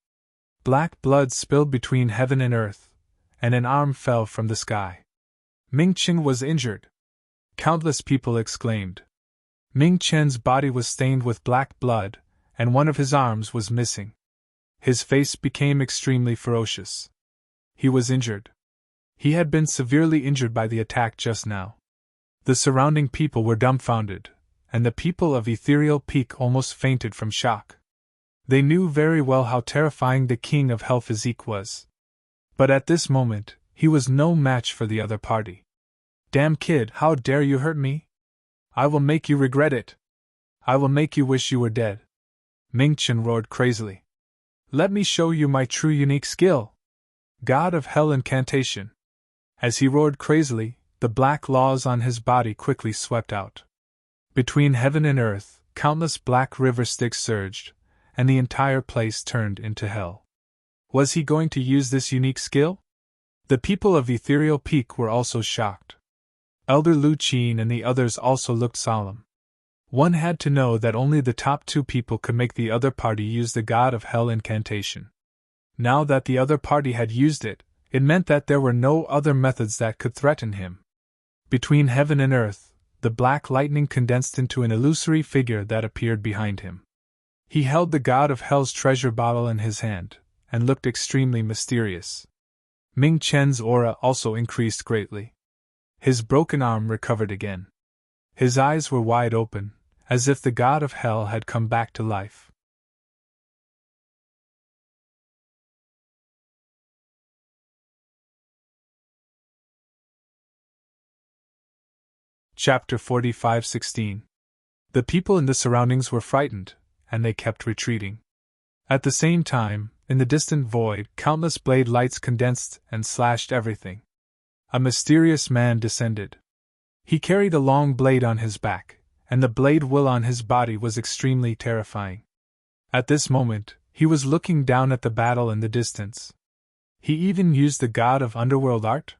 Black blood spilled between heaven and earth, and an arm fell from the sky. Ming Chen was injured. Countless people exclaimed. Ming Chen's body was stained with black blood, and one of his arms was missing. His face became extremely ferocious. He was injured. He had been severely injured by the attack just now. The surrounding people were dumbfounded, and the people of Ethereal Peak almost fainted from shock. They knew very well how terrifying the King of Hell physique was. But at this moment, he was no match for the other party. Damn kid, how dare you hurt me? I will make you regret it. I will make you wish you were dead. Ming Chen roared crazily. Let me show you my true unique skill. God of Hell incantation. As he roared crazily, the black laws on his body quickly swept out. Between heaven and earth, countless black river Styx surged, and the entire place turned into hell. Was he going to use this unique skill? The people of Ethereal Peak were also shocked. Elder Lu Qin and the others also looked solemn. One had to know that only the top 2 people could make the other party use the God of Hell incantation. Now that the other party had used it, it meant that there were no other methods that could threaten him. Between heaven and earth, the black lightning condensed into an illusory figure that appeared behind him. He held the God of Hell's treasure bottle in his hand, and looked extremely mysterious. Ming Chen's aura also increased greatly. His broken arm recovered again. His eyes were wide open, as if the God of Hell had come back to life. Chapter 45:16. The people in the surroundings were frightened, and they kept retreating. At the same time, in the distant void, countless blade lights condensed and slashed everything. A mysterious man descended. He carried a long blade on his back, and the blade will on his body was extremely terrifying. At this moment, he was looking down at the battle in the distance. He even used the God of Underworld art?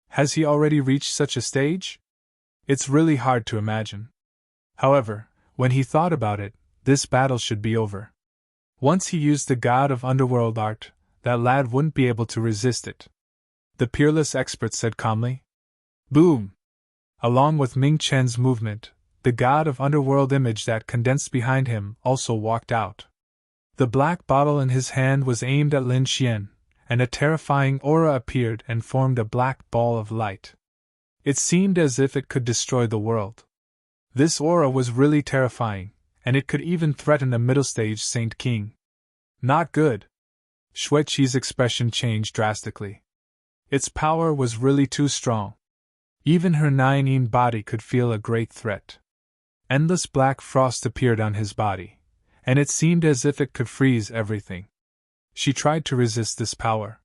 Has he already reached such a stage? It's really hard to imagine. However, when he thought about it, this battle should be over. Once he used the God of Underworld art, that lad wouldn't be able to resist it. The peerless expert said calmly. Boom! Along with Ming Chen's movement, the God of Underworld image that condensed behind him also walked out. The black bottle in his hand was aimed at Lin Xian, and a terrifying aura appeared and formed a black ball of light. It seemed as if it could destroy the world. This aura was really terrifying, and it could even threaten a middle-stage Saint King. Not good. Xueqi's expression changed drastically. Its power was really too strong. Even her nine body could feel a great threat. Endless black frost appeared on his body, and it seemed as if it could freeze everything. She tried to resist this power.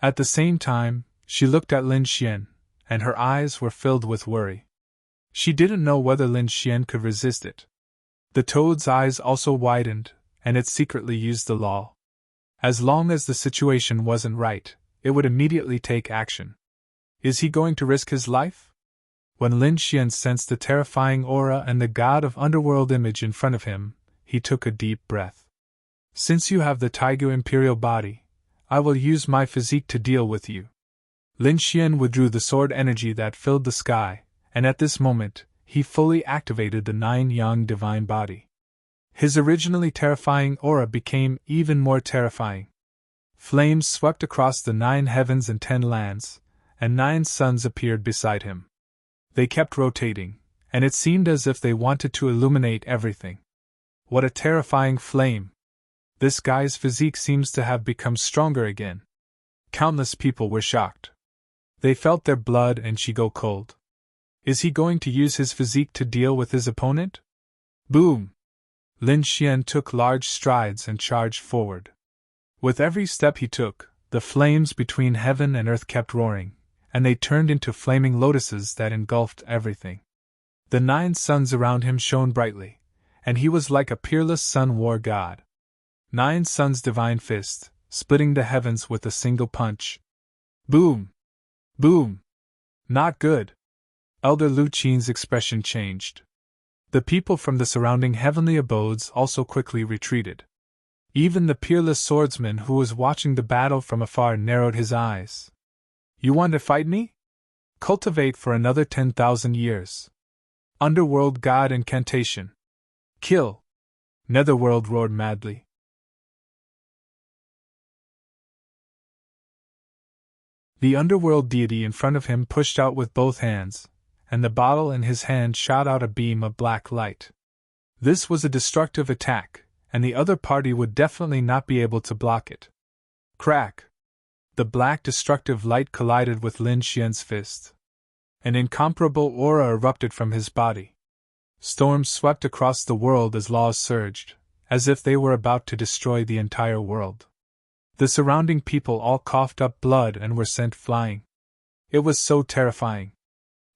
At the same time, she looked at Lin Xian, and her eyes were filled with worry. She didn't know whether Lin Xian could resist it. The toad's eyes also widened, and it secretly used the law. As long as the situation wasn't right, it would immediately take action. Is he going to risk his life? When Lin Xian sensed the terrifying aura and the god of underworld image in front of him, he took a deep breath. Since you have the Taigu imperial body, I will use my physique to deal with you. Lin Xian withdrew the sword energy that filled the sky, and at this moment, he fully activated the 9 yang divine body. His originally terrifying aura became even more terrifying. Flames swept across the 9 heavens and 10 lands, and 9 suns appeared beside him. They kept rotating, and it seemed as if they wanted to illuminate everything. What a terrifying flame! This guy's physique seems to have become stronger again. Countless people were shocked. They felt their blood and chi go cold. Is he going to use his physique to deal with his opponent? Boom! Lin Xian took large strides and charged forward. With every step he took, the flames between heaven and earth kept roaring, and they turned into flaming lotuses that engulfed everything. The 9 suns around him shone brightly, and he was like a peerless sun war god. 9 suns' divine fist, splitting the heavens with a single punch. Boom! Boom! Not good! Elder Lu Qin's expression changed. The people from the surrounding heavenly abodes also quickly retreated. Even the peerless swordsman who was watching the battle from afar narrowed his eyes. You want to fight me? Cultivate for another 10,000 years. Underworld god incantation. Kill! Netherworld roared madly. The underworld deity in front of him pushed out with both hands, and the bottle in his hand shot out a beam of black light. This was a destructive attack, and the other party would definitely not be able to block it. Crack! The black destructive light collided with Lin Xian's fist. An incomparable aura erupted from his body. Storms swept across the world as laws surged, as if they were about to destroy the entire world. The surrounding people all coughed up blood and were sent flying. It was so terrifying.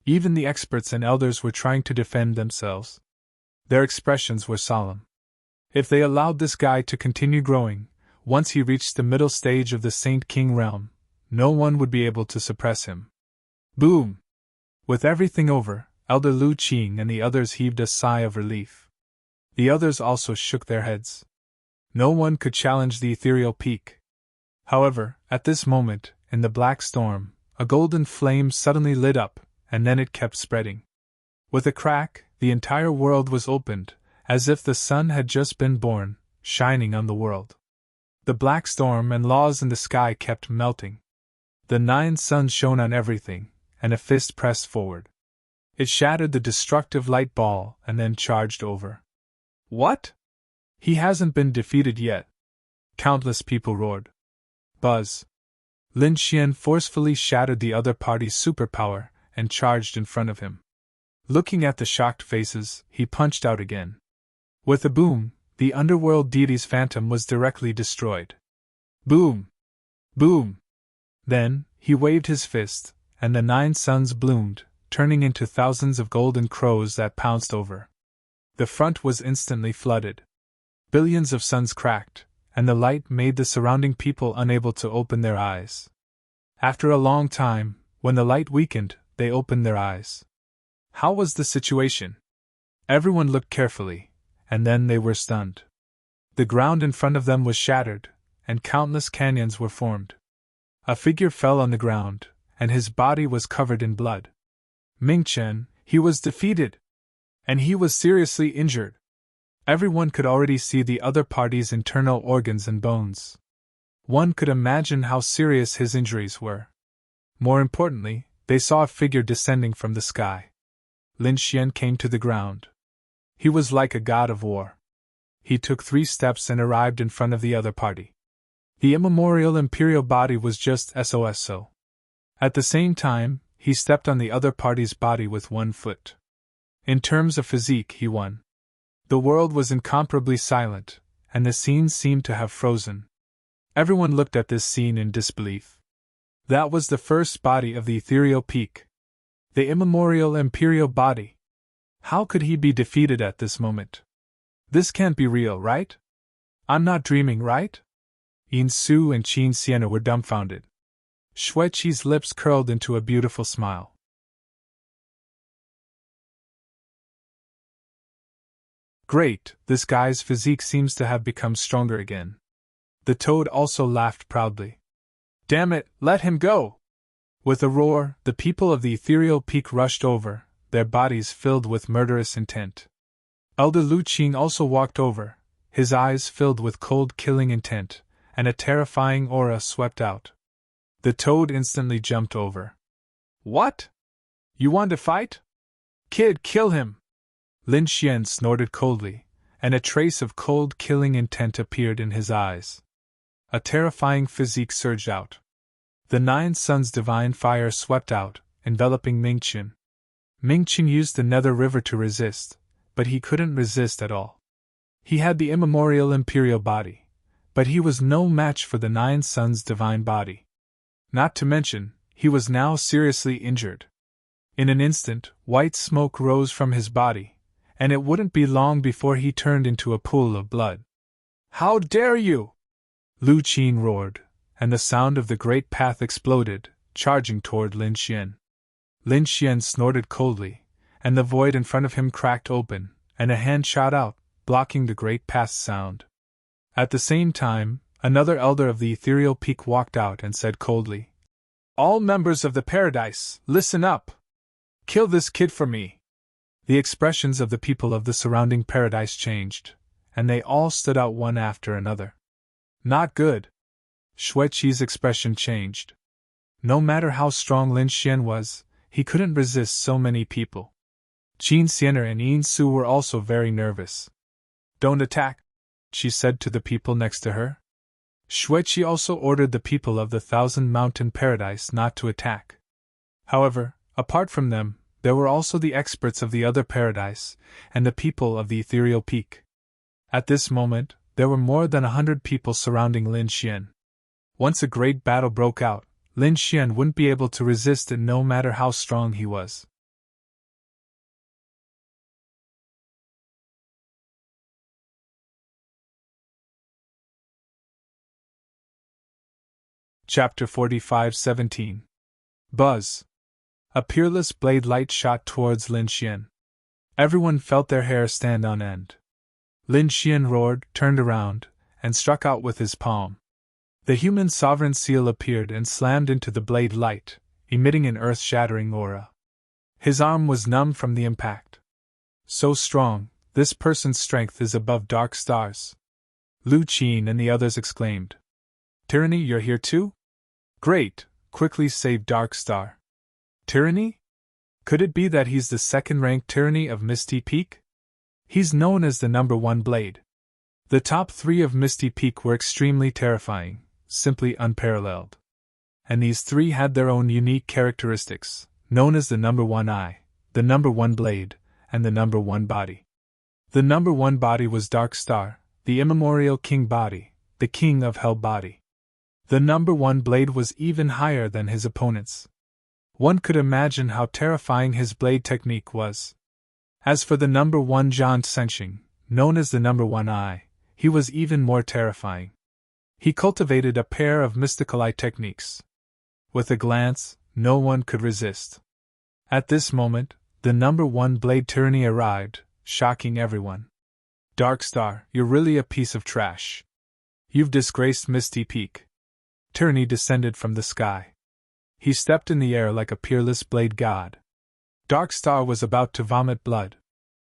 Even the experts and elders were trying to defend themselves. Their expressions were solemn. If they allowed this guy to continue growing, once he reached the middle stage of the Saint King realm, no one would be able to suppress him. Boom! With everything over, Elder Lu Qing and the others heaved a sigh of relief. The others also shook their heads. No one could challenge the ethereal peak. However, at this moment, in the black storm, a golden flame suddenly lit up, and then it kept spreading. With a crack, the entire world was opened, as if the sun had just been born, shining on the world. The black storm and laws in the sky kept melting. The 9 suns shone on everything, and a fist pressed forward. It shattered the destructive light ball and then charged over. What? He hasn't been defeated yet. Countless people roared. Buzz! Lin Xian forcefully shattered the other party's superpower and charged in front of him. Looking at the shocked faces, he punched out again. With a boom, the underworld deity's phantom was directly destroyed. Boom! Boom! Then, he waved his fist, and the 9 suns bloomed, turning into thousands of golden crows that pounced over. The front was instantly flooded. Billions of suns cracked, and the light made the surrounding people unable to open their eyes. After a long time, when the light weakened, they opened their eyes. How was the situation? Everyone looked carefully, and then they were stunned. The ground in front of them was shattered, and countless canyons were formed. A figure fell on the ground, and his body was covered in blood. Ming Chen, he was defeated! And he was seriously injured. Everyone could already see the other party's internal organs and bones. One could imagine how serious his injuries were. More importantly, they saw a figure descending from the sky. Lin Xian came to the ground. He was like a god of war. He took 3 steps and arrived in front of the other party. The immemorial imperial body was just so. At the same time, he stepped on the other party's body with 1 foot. In terms of physique, he won. The world was incomparably silent, and the scene seemed to have frozen. Everyone looked at this scene in disbelief. That was the first body of the ethereal peak. The immemorial imperial body. How could he be defeated at this moment? This can't be real, right? I'm not dreaming, right? Yin Su and Qin Sienna were dumbfounded. Xueqi's lips curled into a beautiful smile. Great, this guy's physique seems to have become stronger again. The toad also laughed proudly. Damn it, let him go! With a roar, the people of the ethereal peak rushed over, their bodies filled with murderous intent. Elder Lu Qing also walked over, his eyes filled with cold killing intent, and a terrifying aura swept out. The toad instantly jumped over. What? You want to fight? Kid, kill him! Lin Xian snorted coldly, and a trace of cold killing intent appeared in his eyes. A terrifying physique surged out. The 9 Suns' divine fire swept out, enveloping Mingqin. Mingqin used the Nether River to resist, but he couldn't resist at all. He had the immemorial imperial body, but he was no match for the 9 Suns' divine body. Not to mention, he was now seriously injured. In an instant, white smoke rose from his body, and it wouldn't be long before he turned into a pool of blood. How dare you! Lu Qin roared, and the sound of the great path exploded, charging toward Lin Xian. Lin Xian snorted coldly, and the void in front of him cracked open, and a hand shot out, blocking the great path's sound. At the same time, another elder of the ethereal peak walked out and said coldly, All members of the paradise, listen up! Kill this kid for me! The expressions of the people of the surrounding paradise changed, and they all stood out one after another. Not good. Xueqi's expression changed. No matter how strong Lin Xian was, he couldn't resist so many people. Qin Sienna and Yin Su were also very nervous. Don't attack, she said to the people next to her. Xueqi also ordered the people of the Thousand Mountain Paradise not to attack. However, apart from them, there were also the experts of the other paradise, and the people of the ethereal peak. At this moment, there were more than 100 people surrounding Lin Xian. Once a great battle broke out, Lin Xian wouldn't be able to resist it no matter how strong he was. Chapter 45:17. Buzz. A peerless blade light shot towards Lin Xian. Everyone felt their hair stand on end. Lin Xian roared, turned around, and struck out with his palm. The human sovereign seal appeared and slammed into the blade light, emitting an earth-shattering aura. His arm was numb from the impact. So strong, this person's strength is above dark stars. Lu Qin and the others exclaimed. Tyranny, you're here too? Great, quickly save Dark Star. Tyranny? Could it be that he's the second-ranked Tyranny of Misty Peak? He's known as the #1 blade. The top 3 of Misty Peak were extremely terrifying, simply unparalleled. And these 3 had their own unique characteristics, known as the #1 eye, the #1 blade, and the #1 body. The #1 body was Dark Star, the immemorial king body, the king of hell body. The #1 blade was even higher than his opponents. One could imagine how terrifying his blade technique was. As for the #1 Zhan Senxing, known as the #1 eye, he was even more terrifying. He cultivated a pair of mystical eye techniques. With a glance, no one could resist. At this moment, the #1 blade tyranny arrived, shocking everyone. Dark Star, you're really a piece of trash. You've disgraced Misty Peak. Tyranny descended from the sky. He stepped in the air like a peerless blade god. Dark Star was about to vomit blood.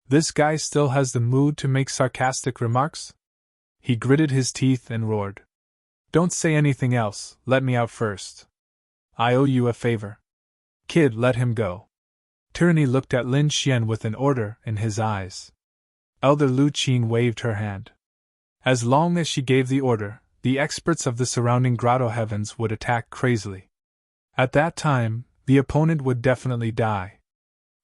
This guy still has the mood to make sarcastic remarks? He gritted his teeth and roared. Don't say anything else, let me out first. I owe you a favor. Kid, let him go. Tyranny looked at Lin Xian with an order in his eyes. Elder Lu Qin waved her hand. As long as she gave the order, the experts of the surrounding grotto heavens would attack crazily. At that time, the opponent would definitely die.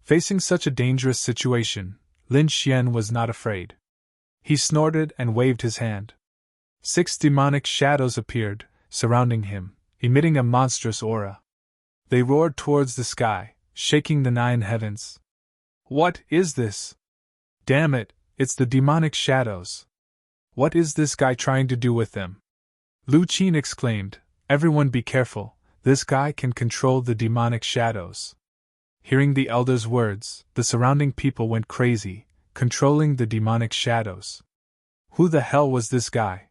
Facing such a dangerous situation, Lin Xian was not afraid. He snorted and waved his hand. 6 demonic shadows appeared, surrounding him, emitting a monstrous aura. They roared towards the sky, shaking the 9 heavens. What is this? Damn it, it's the demonic shadows. What is this guy trying to do with them? Lu Qin exclaimed, Everyone be careful, this guy can control the demonic shadows. Hearing the elder's words, the surrounding people went crazy, controlling the demonic shadows. Who the hell was this guy?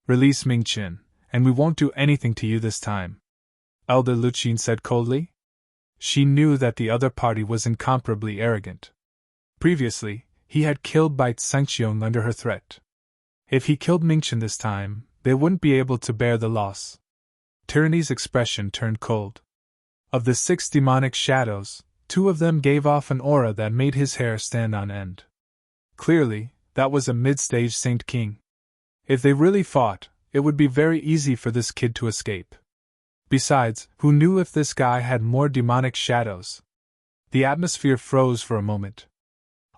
Release Mingchen, and we won't do anything to you this time. Elder Lu Qin said coldly. She knew that the other party was incomparably arrogant. Previously, he had killed Bai Zhengqiong under her threat. If he killed Mingchen this time, they wouldn't be able to bear the loss. Tyranny's expression turned cold. Of the 6 demonic shadows, 2 of them gave off an aura that made his hair stand on end. Clearly, that was a mid-stage Saint King. If they really fought, it would be very easy for this kid to escape. Besides, who knew if this guy had more demonic shadows? The atmosphere froze for a moment.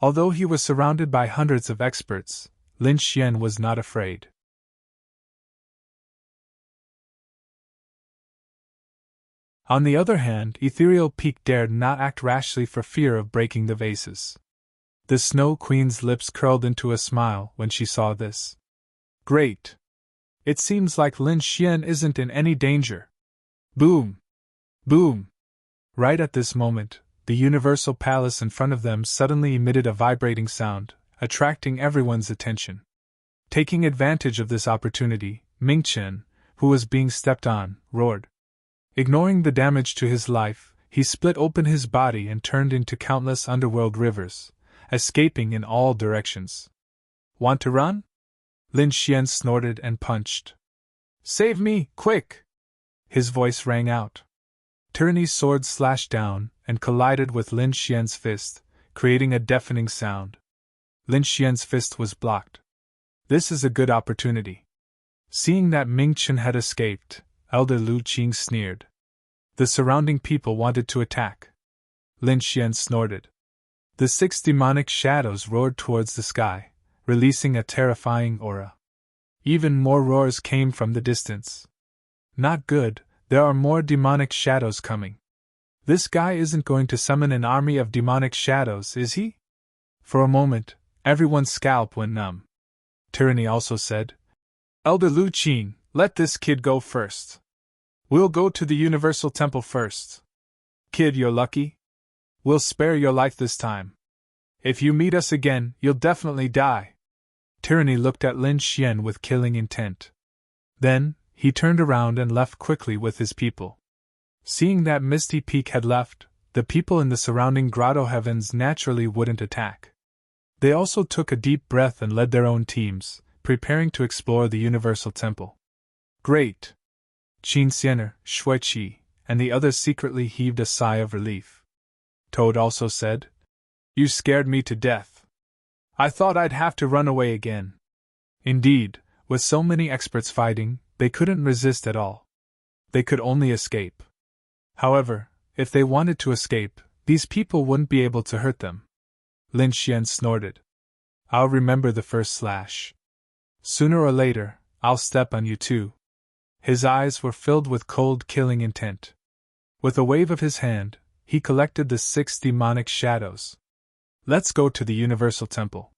Although he was surrounded by hundreds of experts, Lin Xian was not afraid. On the other hand, Ethereal Peak dared not act rashly for fear of breaking the vases. The Snow Queen's lips curled into a smile when she saw this. Great! It seems like Lin Xian isn't in any danger. Boom! Boom! Right at this moment, the Universal Palace in front of them suddenly emitted a vibrating sound, attracting everyone's attention. Taking advantage of this opportunity, Mingchen, who was being stepped on, roared. Ignoring the damage to his life, he split open his body and turned into countless underworld rivers, escaping in all directions. Want to run? Lin Xian snorted and punched. Save me, quick! His voice rang out. Tyranny's sword slashed down and collided with Lin Xian's fist, creating a deafening sound. Lin Xian's fist was blocked. This is a good opportunity. Seeing that Mingchen had escaped, Elder Lu Qing sneered. The surrounding people wanted to attack. Lin Xian snorted. The 6 demonic shadows roared towards the sky, releasing a terrifying aura. Even more roars came from the distance. Not good, there are more demonic shadows coming. This guy isn't going to summon an army of demonic shadows, is he? For a moment, everyone's scalp went numb. Tyranny also said, Elder Lu Qin, let this kid go first. We'll go to the Universal Temple first. Kid, you're lucky. We'll spare your life this time. If you meet us again, you'll definitely die. Tyranny looked at Lin Xian with killing intent. Then, he turned around and left quickly with his people. Seeing that Misty Peak had left, the people in the surrounding grotto heavens naturally wouldn't attack. They also took a deep breath and led their own teams, preparing to explore the Universal Temple. Great! Qin Xianer, Shui Qi, and the others secretly heaved a sigh of relief. Toad also said, You scared me to death. I thought I'd have to run away again. Indeed, with so many experts fighting, they couldn't resist at all. They could only escape. However, if they wanted to escape, these people wouldn't be able to hurt them. Lin Xian snorted. I'll remember the first slash. Sooner or later, I'll step on you too. His eyes were filled with cold, killing intent. With a wave of his hand, he collected the 6 demonic shadows. Let's go to the Universal Temple.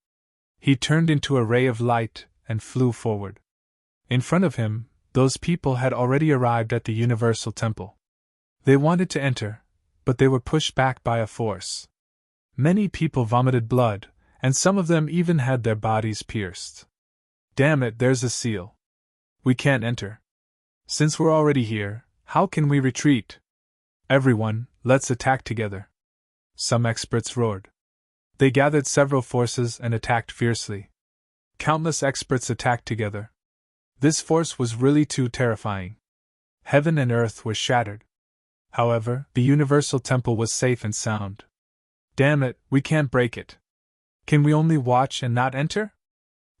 He turned into a ray of light and flew forward. In front of him, those people had already arrived at the Universal Temple. They wanted to enter, but they were pushed back by a force. Many people vomited blood, and some of them even had their bodies pierced. Damn it, there's a seal. We can't enter. Since we're already here, how can we retreat? Everyone, let's attack together. Some experts roared. They gathered several forces and attacked fiercely. Countless experts attacked together. This force was really too terrifying. Heaven and earth were shattered. However, the Universal Temple was safe and sound. Damn it, we can't break it. Can we only watch and not enter?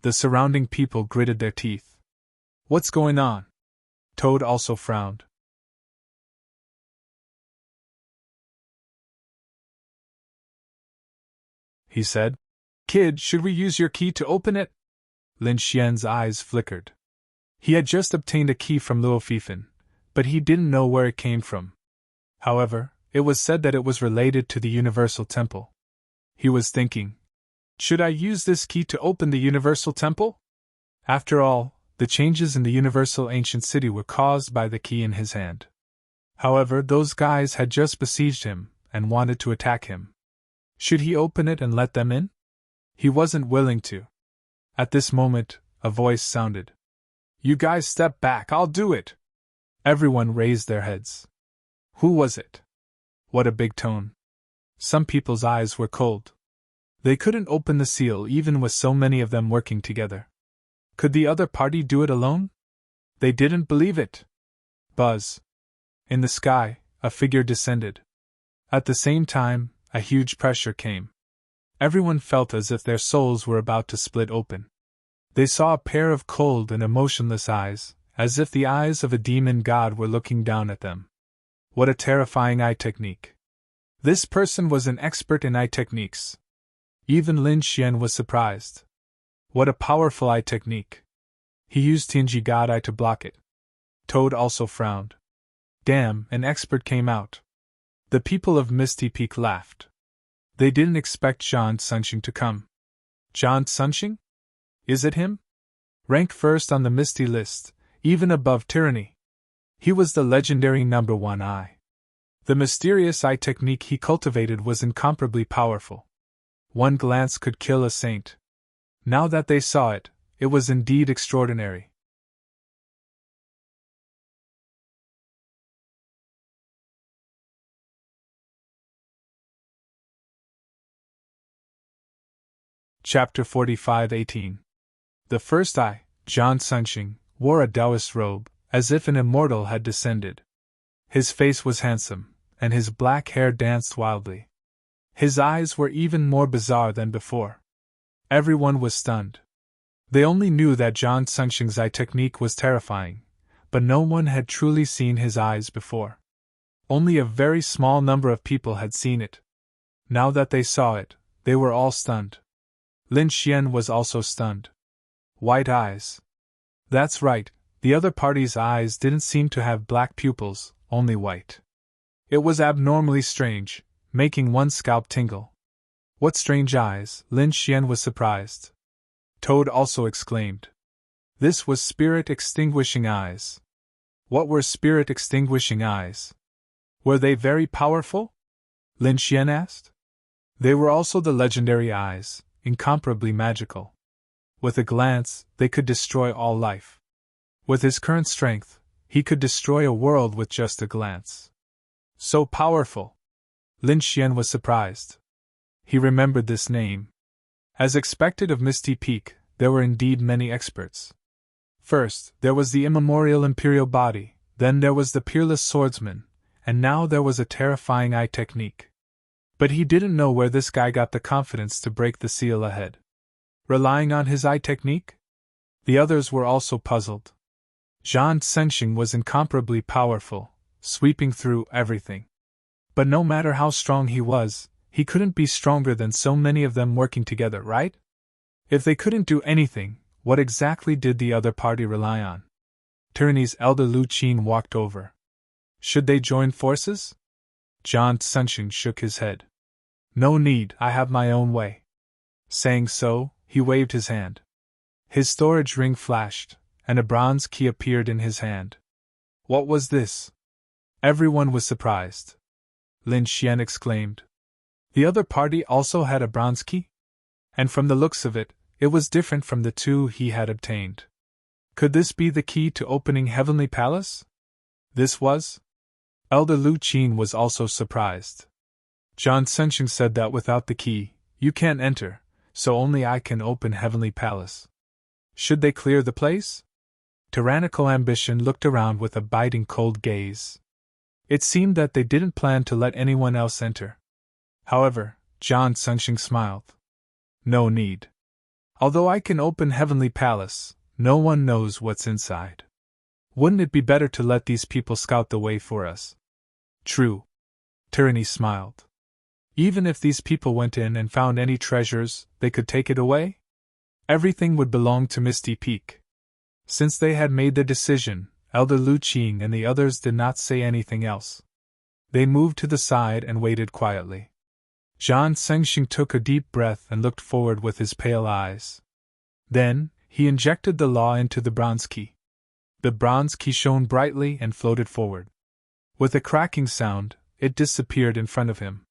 The surrounding people gritted their teeth. What's going on? Toad also frowned. He said, Kid, should we use your key to open it? Lin Xian's eyes flickered. He had just obtained a key from Luo Fifan, but he didn't know where it came from. However, it was said that it was related to the Universal Temple. He was thinking, should I use this key to open the Universal Temple? After all, the changes in the Universal Ancient City were caused by the key in his hand. However, those guys had just besieged him and wanted to attack him. Should he open it and let them in? He wasn't willing to. At this moment, a voice sounded. You guys step back, I'll do it. Everyone raised their heads. Who was it? What a big tone. Some people's eyes were cold. They couldn't open the seal even with so many of them working together. Could the other party do it alone? They didn't believe it. Buzz. In the sky, a figure descended. At the same time, a huge pressure came. Everyone felt as if their souls were about to split open. They saw a pair of cold and emotionless eyes, as if the eyes of a demon god were looking down at them. What a terrifying eye technique. This person was an expert in eye techniques. Even Lin Xian was surprised. What a powerful eye technique. He used Tianji God Eye to block it. Toad also frowned. Damn, an expert came out. The people of Misty Peak laughed. They didn't expect Zhang Sunxing to come. Zhang Sunxing? Is it him? Ranked first on the Misty list, even above Tyranny. He was the legendary #1 eye. The mysterious eye technique he cultivated was incomparably powerful. One glance could kill a saint. Now that they saw it, it was indeed extraordinary. Chapter 45:18. The first eye, Zhang Sunxing, wore a Taoist robe, as if an immortal had descended. His face was handsome, and his black hair danced wildly. His eyes were even more bizarre than before. Everyone was stunned. They only knew that Zhang Sunxing's eye technique was terrifying, but no one had truly seen his eyes before. Only a very small number of people had seen it. Now that they saw it, they were all stunned. Lin Xian was also stunned. White eyes. That's right, the other party's eyes didn't seem to have black pupils, only white. It was abnormally strange, making one's scalp tingle. What strange eyes, Lin Xian was surprised. Toad also exclaimed. This was spirit-extinguishing eyes. What were spirit-extinguishing eyes? Were they very powerful? Lin Xian asked. They were also the legendary eyes, incomparably magical. With a glance, they could destroy all life. With his current strength, he could destroy a world with just a glance. So powerful! Lin Xian was surprised. He remembered this name. As expected of Misty Peak, there were indeed many experts. First, there was the immemorial imperial body, then there was the peerless swordsman, and now there was a terrifying eye technique. But he didn't know where this guy got the confidence to break the seal ahead. Relying on his eye technique? The others were also puzzled. Zhang Sunxing was incomparably powerful, sweeping through everything. But no matter how strong he was, he couldn't be stronger than so many of them working together, right? If they couldn't do anything, what exactly did the other party rely on? Tyranny's elder Lu Qin walked over. Should they join forces? Zhang Sunxing shook his head. No need, I have my own way. Saying so, he waved his hand. His storage ring flashed, and a bronze key appeared in his hand. What was this? Everyone was surprised. Lin Xian exclaimed. The other party also had a bronze key? And from the looks of it, it was different from the two he had obtained. Could this be the key to opening Heavenly Palace? This was? Elder Lu Qin was also surprised. Zhang Sunxing said that without the key, you can't enter, so only I can open Heavenly Palace. Should they clear the place? Tyrannical ambition looked around with a biting cold gaze. It seemed that they didn't plan to let anyone else enter. However, Zhang Sunxing smiled. No need. Although I can open Heavenly Palace, no one knows what's inside. Wouldn't it be better to let these people scout the way for us? True. Tyranny smiled. Even if these people went in and found any treasures, they could take it away? Everything would belong to Misty Peak. Since they had made their decision, Elder Lu Qing and the others did not say anything else. They moved to the side and waited quietly. Zhan Zhengxing took a deep breath and looked forward with his pale eyes. Then, he injected the law into the bronze key. The bronze key shone brightly and floated forward. With a cracking sound, it disappeared in front of him.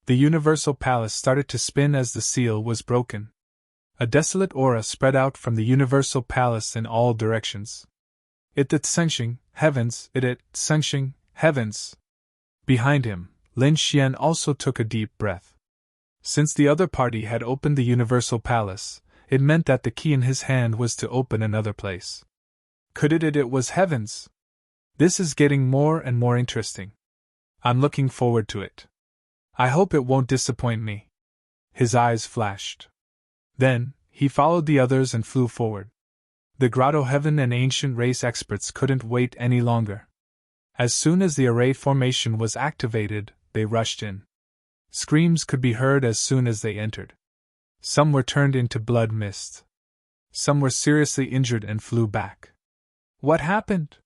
The Universal Palace started to spin as the seal was broken. A desolate aura spread out from the Universal Palace in all directions. It Zhengxing, heavens, it Zhengxing, heavens. Behind him, Lin Xian also took a deep breath. Since the other party had opened the Universal Palace, it meant that the key in his hand was to open another place. Could it was heavens? This is getting more and more interesting. I'm looking forward to it. I hope it won't disappoint me. His eyes flashed. Then, he followed the others and flew forward. The Grotto Heaven and Ancient Race experts couldn't wait any longer. As soon as the array formation was activated, they rushed in. Screams could be heard as soon as they entered. Some were turned into blood mist. Some were seriously injured and flew back. What happened?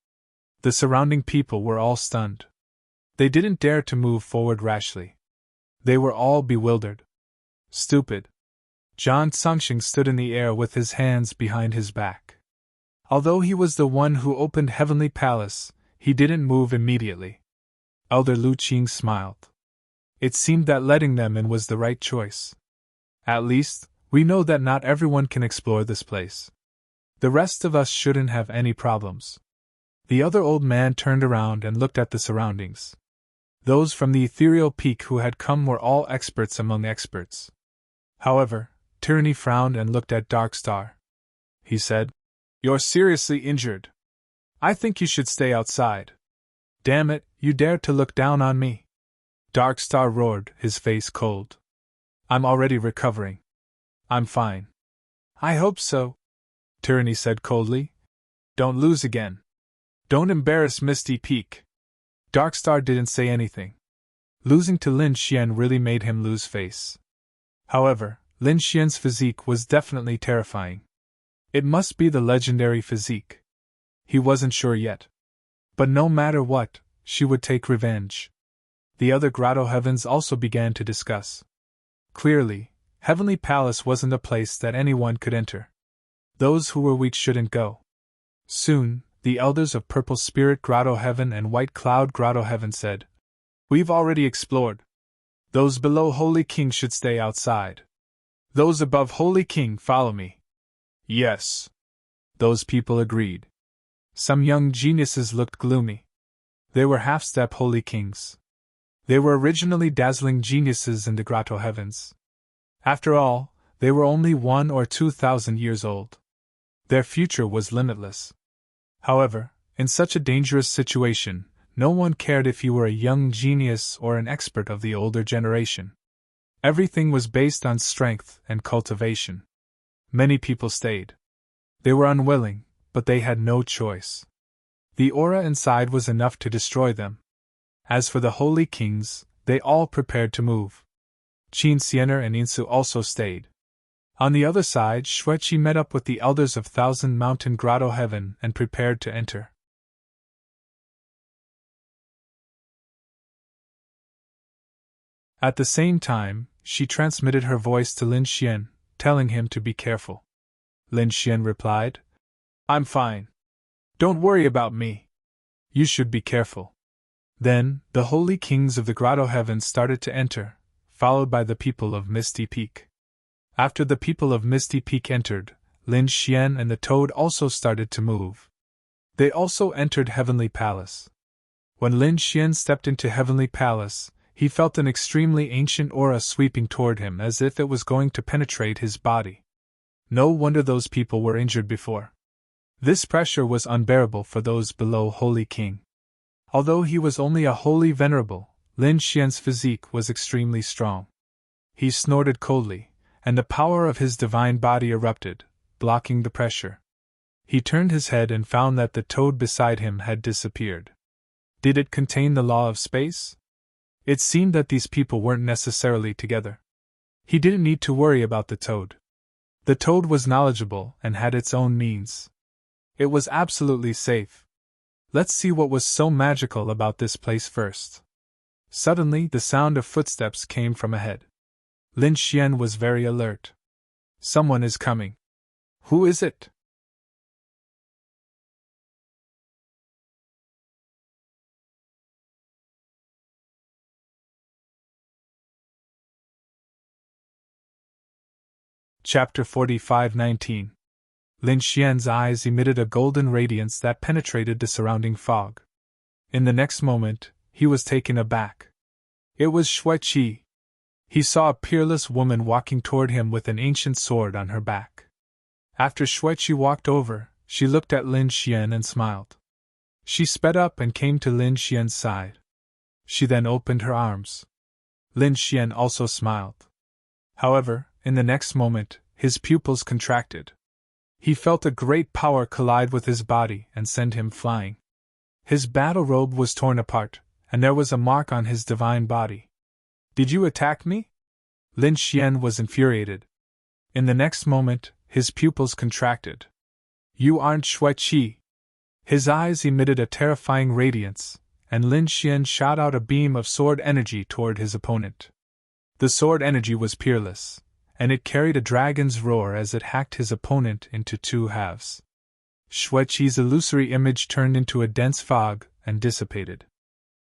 The surrounding people were all stunned. They didn't dare to move forward rashly. They were all bewildered. Stupid. Zhan Zhengxing stood in the air with his hands behind his back. Although he was the one who opened Heavenly Palace, he didn't move immediately. Elder Lu Qing smiled. It seemed that letting them in was the right choice. At least, we know that not everyone can explore this place. The rest of us shouldn't have any problems. The other old man turned around and looked at the surroundings. Those from the ethereal peak who had come were all experts among experts. However, Tyranny frowned and looked at Darkstar. He said, "You're seriously injured. I think you should stay outside." "Damn it, you dared to look down on me!" Darkstar roared, his face cold. "I'm already recovering. I'm fine." "I hope so," Tyranny said coldly. "Don't lose again. Don't embarrass Misty Peak." Darkstar didn't say anything. Losing to Lin Xian really made him lose face. However, Lin Xian's physique was definitely terrifying. It must be the legendary physique. He wasn't sure yet. But no matter what, she would take revenge. The other Grotto Heavens also began to discuss. Clearly, Heavenly Palace wasn't a place that anyone could enter. Those who were weak shouldn't go. Soon, the elders of Purple Spirit Grotto Heaven and White Cloud Grotto Heaven said, "We've already explored. Those below Holy King should stay outside. Those above Holy King follow me." "Yes." Those people agreed. Some young geniuses looked gloomy. They were half-step Holy Kings. They were originally dazzling geniuses in the Grotto Heavens. After all, they were only 1,000 or 2,000 years old. Their future was limitless. However, in such a dangerous situation, no one cared if you were a young genius or an expert of the older generation. Everything was based on strength and cultivation. Many people stayed. They were unwilling, but they had no choice. The aura inside was enough to destroy them. As for the Holy Kings, they all prepared to move. Qin Xiener and Insu also stayed. On the other side, Xueqi met up with the elders of Thousand Mountain Grotto Heaven and prepared to enter. At the same time, she transmitted her voice to Lin Xian, telling him to be careful. Lin Xian replied, "I'm fine. Don't worry about me. You should be careful." Then, the Holy Kings of the Grotto Heaven started to enter, followed by the people of Misty Peak. After the people of Misty Peak entered, Lin Xian and the Toad also started to move. They also entered Heavenly Palace. When Lin Xian stepped into Heavenly Palace, he felt an extremely ancient aura sweeping toward him as if it was going to penetrate his body. No wonder those people were injured before. This pressure was unbearable for those below Holy King. Although he was only a holy venerable, Lin Xian's physique was extremely strong. He snorted coldly, and the power of his divine body erupted, blocking the pressure. He turned his head and found that the toad beside him had disappeared. Did it contain the law of space? It seemed that these people weren't necessarily together. He didn't need to worry about the toad. The toad was knowledgeable and had its own means. It was absolutely safe. Let's see what was so magical about this place first. Suddenly, the sound of footsteps came from ahead. Lin Xian was very alert. Someone is coming. Who is it? Chapter 45:19. Lin Xian's eyes emitted a golden radiance that penetrated the surrounding fog. In the next moment, he was taken aback. It was Shui Qi. He saw a peerless woman walking toward him with an ancient sword on her back. After Shui Qi walked over, she looked at Lin Xian and smiled. She sped up and came to Lin Xian's side. She then opened her arms. Lin Xian also smiled. However, in the next moment, his pupils contracted. He felt a great power collide with his body and send him flying. His battle robe was torn apart, and there was a mark on his divine body. Did you attack me? Lin Xian was infuriated. In the next moment, his pupils contracted. You aren't Shui Qi. His eyes emitted a terrifying radiance, and Lin Xian shot out a beam of sword energy toward his opponent. The sword energy was peerless, and it carried a dragon's roar as it hacked his opponent into two halves. Shui Qi's illusory image turned into a dense fog and dissipated.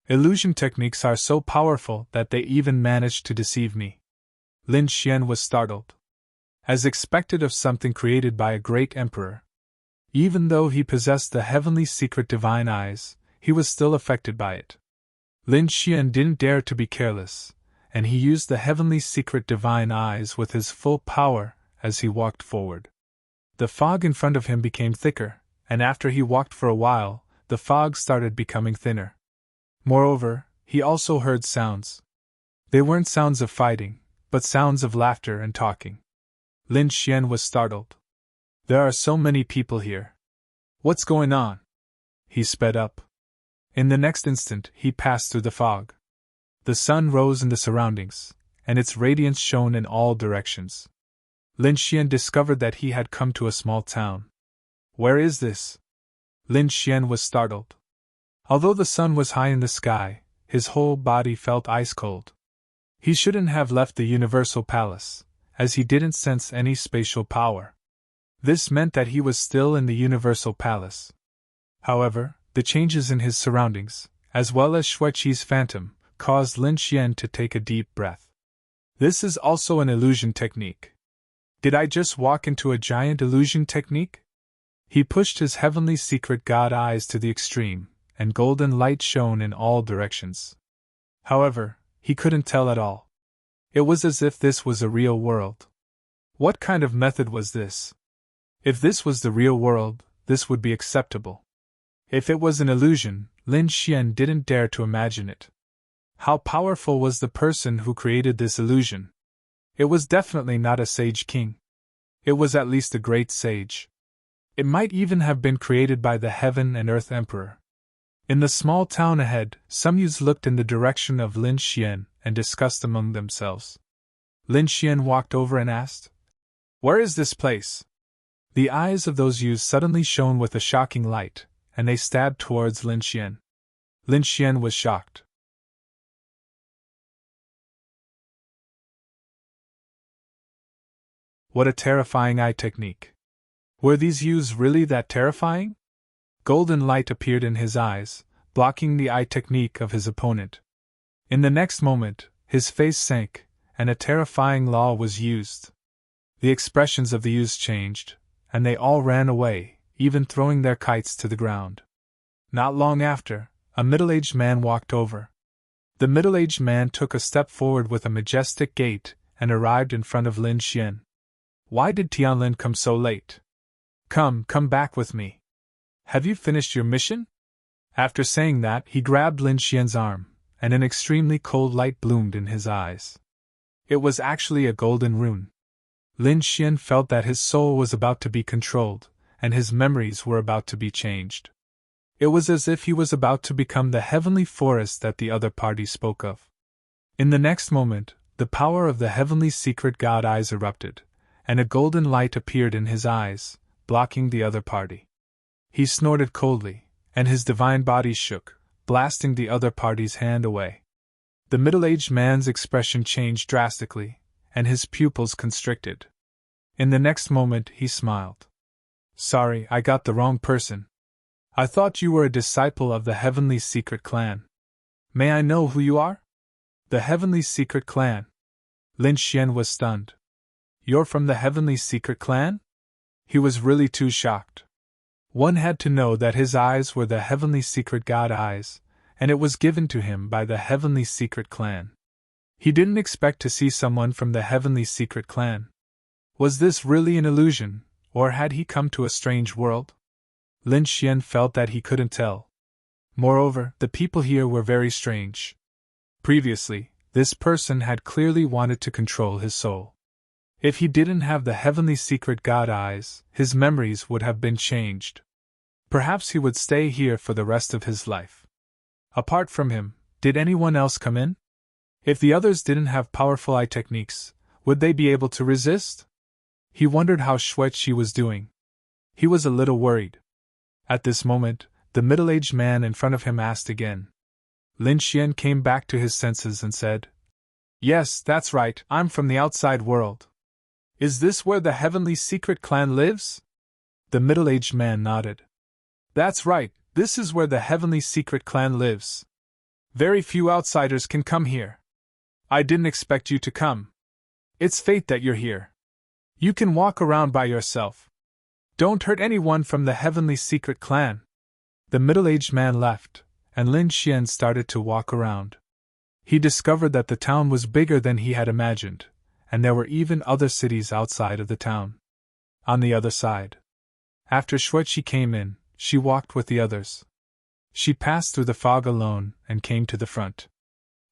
Illusion techniques are so powerful that they even managed to deceive me. Lin Xian was startled. As expected of something created by a great emperor. Even though he possessed the heavenly secret divine eyes, he was still affected by it. Lin Xian didn't dare to be careless, and he used the heavenly secret divine eyes with his full power as he walked forward. The fog in front of him became thicker, and after he walked for a while, the fog started becoming thinner. Moreover, he also heard sounds. They weren't sounds of fighting, but sounds of laughter and talking. Lin Xian was startled. There are so many people here. What's going on? He sped up. In the next instant, he passed through the fog. The sun rose in the surroundings, and its radiance shone in all directions. Lin Xian discovered that he had come to a small town. Where is this? Lin Xian was startled. Although the sun was high in the sky, his whole body felt ice cold. He shouldn't have left the Universal Palace, as he didn't sense any spatial power. This meant that he was still in the Universal Palace. However, the changes in his surroundings, as well as Shui Qi's phantom, caused Lin Xian to take a deep breath. This is also an illusion technique. Did I just walk into a giant illusion technique? He pushed his heavenly secret god eyes to the extreme, and golden light shone in all directions. However, he couldn't tell at all. It was as if this was a real world. What kind of method was this? If this was the real world, this would be acceptable. If it was an illusion, Lin Xian didn't dare to imagine it. How powerful was the person who created this illusion? It was definitely not a sage king. It was at least a great sage. It might even have been created by the Heaven and Earth Emperor. In the small town ahead, some youths looked in the direction of Lin Xian and discussed among themselves. Lin Xian walked over and asked, "Where is this place?" The eyes of those youths suddenly shone with a shocking light, and they stabbed towards Lin Xian. Lin Xian was shocked. What a terrifying eye technique. Were these youths really that terrifying? Golden light appeared in his eyes, blocking the eye technique of his opponent. In the next moment, his face sank, and a terrifying law was used. The expressions of the youths changed, and they all ran away, even throwing their kites to the ground. Not long after, a middle-aged man walked over. The middle-aged man took a step forward with a majestic gait and arrived in front of Lin Xian. Why did Tianlin come so late? Come back with me. Have you finished your mission? After saying that, he grabbed Lin Xian's arm, and an extremely cold light bloomed in his eyes. It was actually a golden rune. Lin Xian felt that his soul was about to be controlled, and his memories were about to be changed. It was as if he was about to become the heavenly forest that the other party spoke of. In the next moment, the power of the heavenly secret God eyes erupted, and a golden light appeared in his eyes, blocking the other party. He snorted coldly, and his divine body shook, blasting the other party's hand away. The middle-aged man's expression changed drastically, and his pupils constricted. In the next moment he smiled. "Sorry, I got the wrong person. I thought you were a disciple of the Heavenly Secret Clan. May I know who you are?" "The Heavenly Secret Clan." Lin Xian was stunned. "You're from the Heavenly Secret Clan?" He was really too shocked. One had to know that his eyes were the Heavenly Secret God eyes, and it was given to him by the Heavenly Secret Clan. He didn't expect to see someone from the Heavenly Secret Clan. Was this really an illusion, or had he come to a strange world? Lin Xian felt that he couldn't tell. Moreover, the people here were very strange. Previously, this person had clearly wanted to control his soul. If he didn't have the Heavenly Secret God eyes, his memories would have been changed. Perhaps he would stay here for the rest of his life. Apart from him, did anyone else come in? If the others didn't have powerful eye techniques, would they be able to resist? He wondered how Xueqi was doing. He was a little worried. At this moment, the middle-aged man in front of him asked again. Lin Xian came back to his senses and said, "Yes, that's right, I'm from the outside world. Is this where the Heavenly Secret Clan lives?" The middle-aged man nodded. "That's right, this is where the Heavenly Secret Clan lives. Very few outsiders can come here. I didn't expect you to come. It's fate that you're here. You can walk around by yourself. Don't hurt anyone from the Heavenly Secret Clan." The middle-aged man left, and Lin Xian started to walk around. He discovered that the town was bigger than he had imagined, and there were even other cities outside of the town. On the other side. After Xueqi came in, she walked with the others. She passed through the fog alone and came to the front.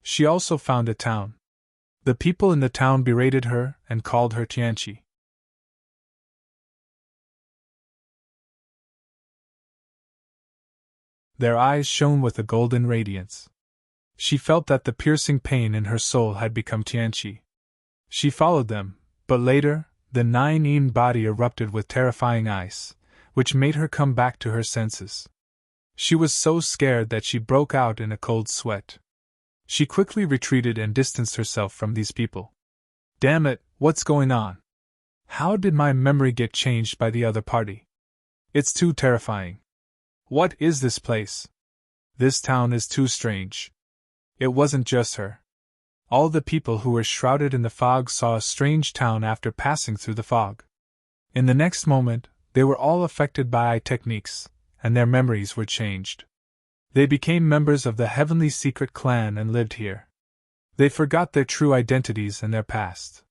She also found a town. The people in the town berated her and called her Tianqi. Their eyes shone with a golden radiance. She felt that the piercing pain in her soul had become Tianqi. She followed them, but later, the nine-yin body erupted with terrifying ice, which made her come back to her senses. She was so scared that she broke out in a cold sweat. She quickly retreated and distanced herself from these people. "Damn it, what's going on? How did my memory get changed by the other party? It's too terrifying. What is this place? This town is too strange." It wasn't just her. All the people who were shrouded in the fog saw a strange town after passing through the fog. In the next moment, they were all affected by eye techniques, and their memories were changed. They became members of the Heavenly Secret Clan and lived here. They forgot their true identities and their past.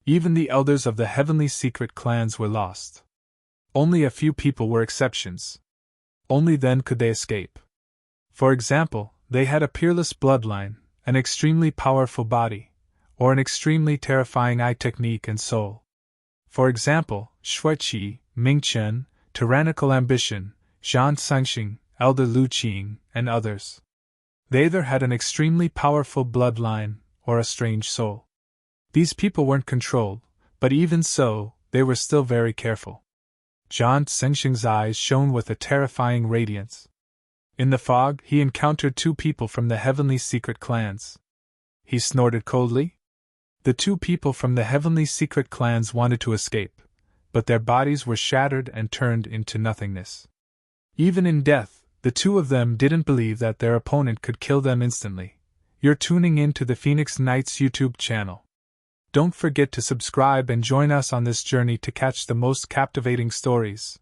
Even the elders of the Heavenly Secret Clans were lost. Only a few people were exceptions. Only then could they escape. For example, they had a peerless bloodline, an extremely powerful body, or an extremely terrifying eye technique and soul. For example, Xueqi, Mingchen, tyrannical ambition, Zhan Sengxing, Elder Lu Qing, and others. They either had an extremely powerful bloodline, or a strange soul. These people weren't controlled, but even so, they were still very careful. Zhan Sengxing's eyes shone with a terrifying radiance. In the fog, he encountered two people from the Heavenly Secret Clans. He snorted coldly. The two people from the Heavenly Secret Clans wanted to escape, but their bodies were shattered and turned into nothingness. Even in death, the two of them didn't believe that their opponent could kill them instantly. You're tuning in to the Phoenix Knights YouTube channel. Don't forget to subscribe and join us on this journey to catch the most captivating stories.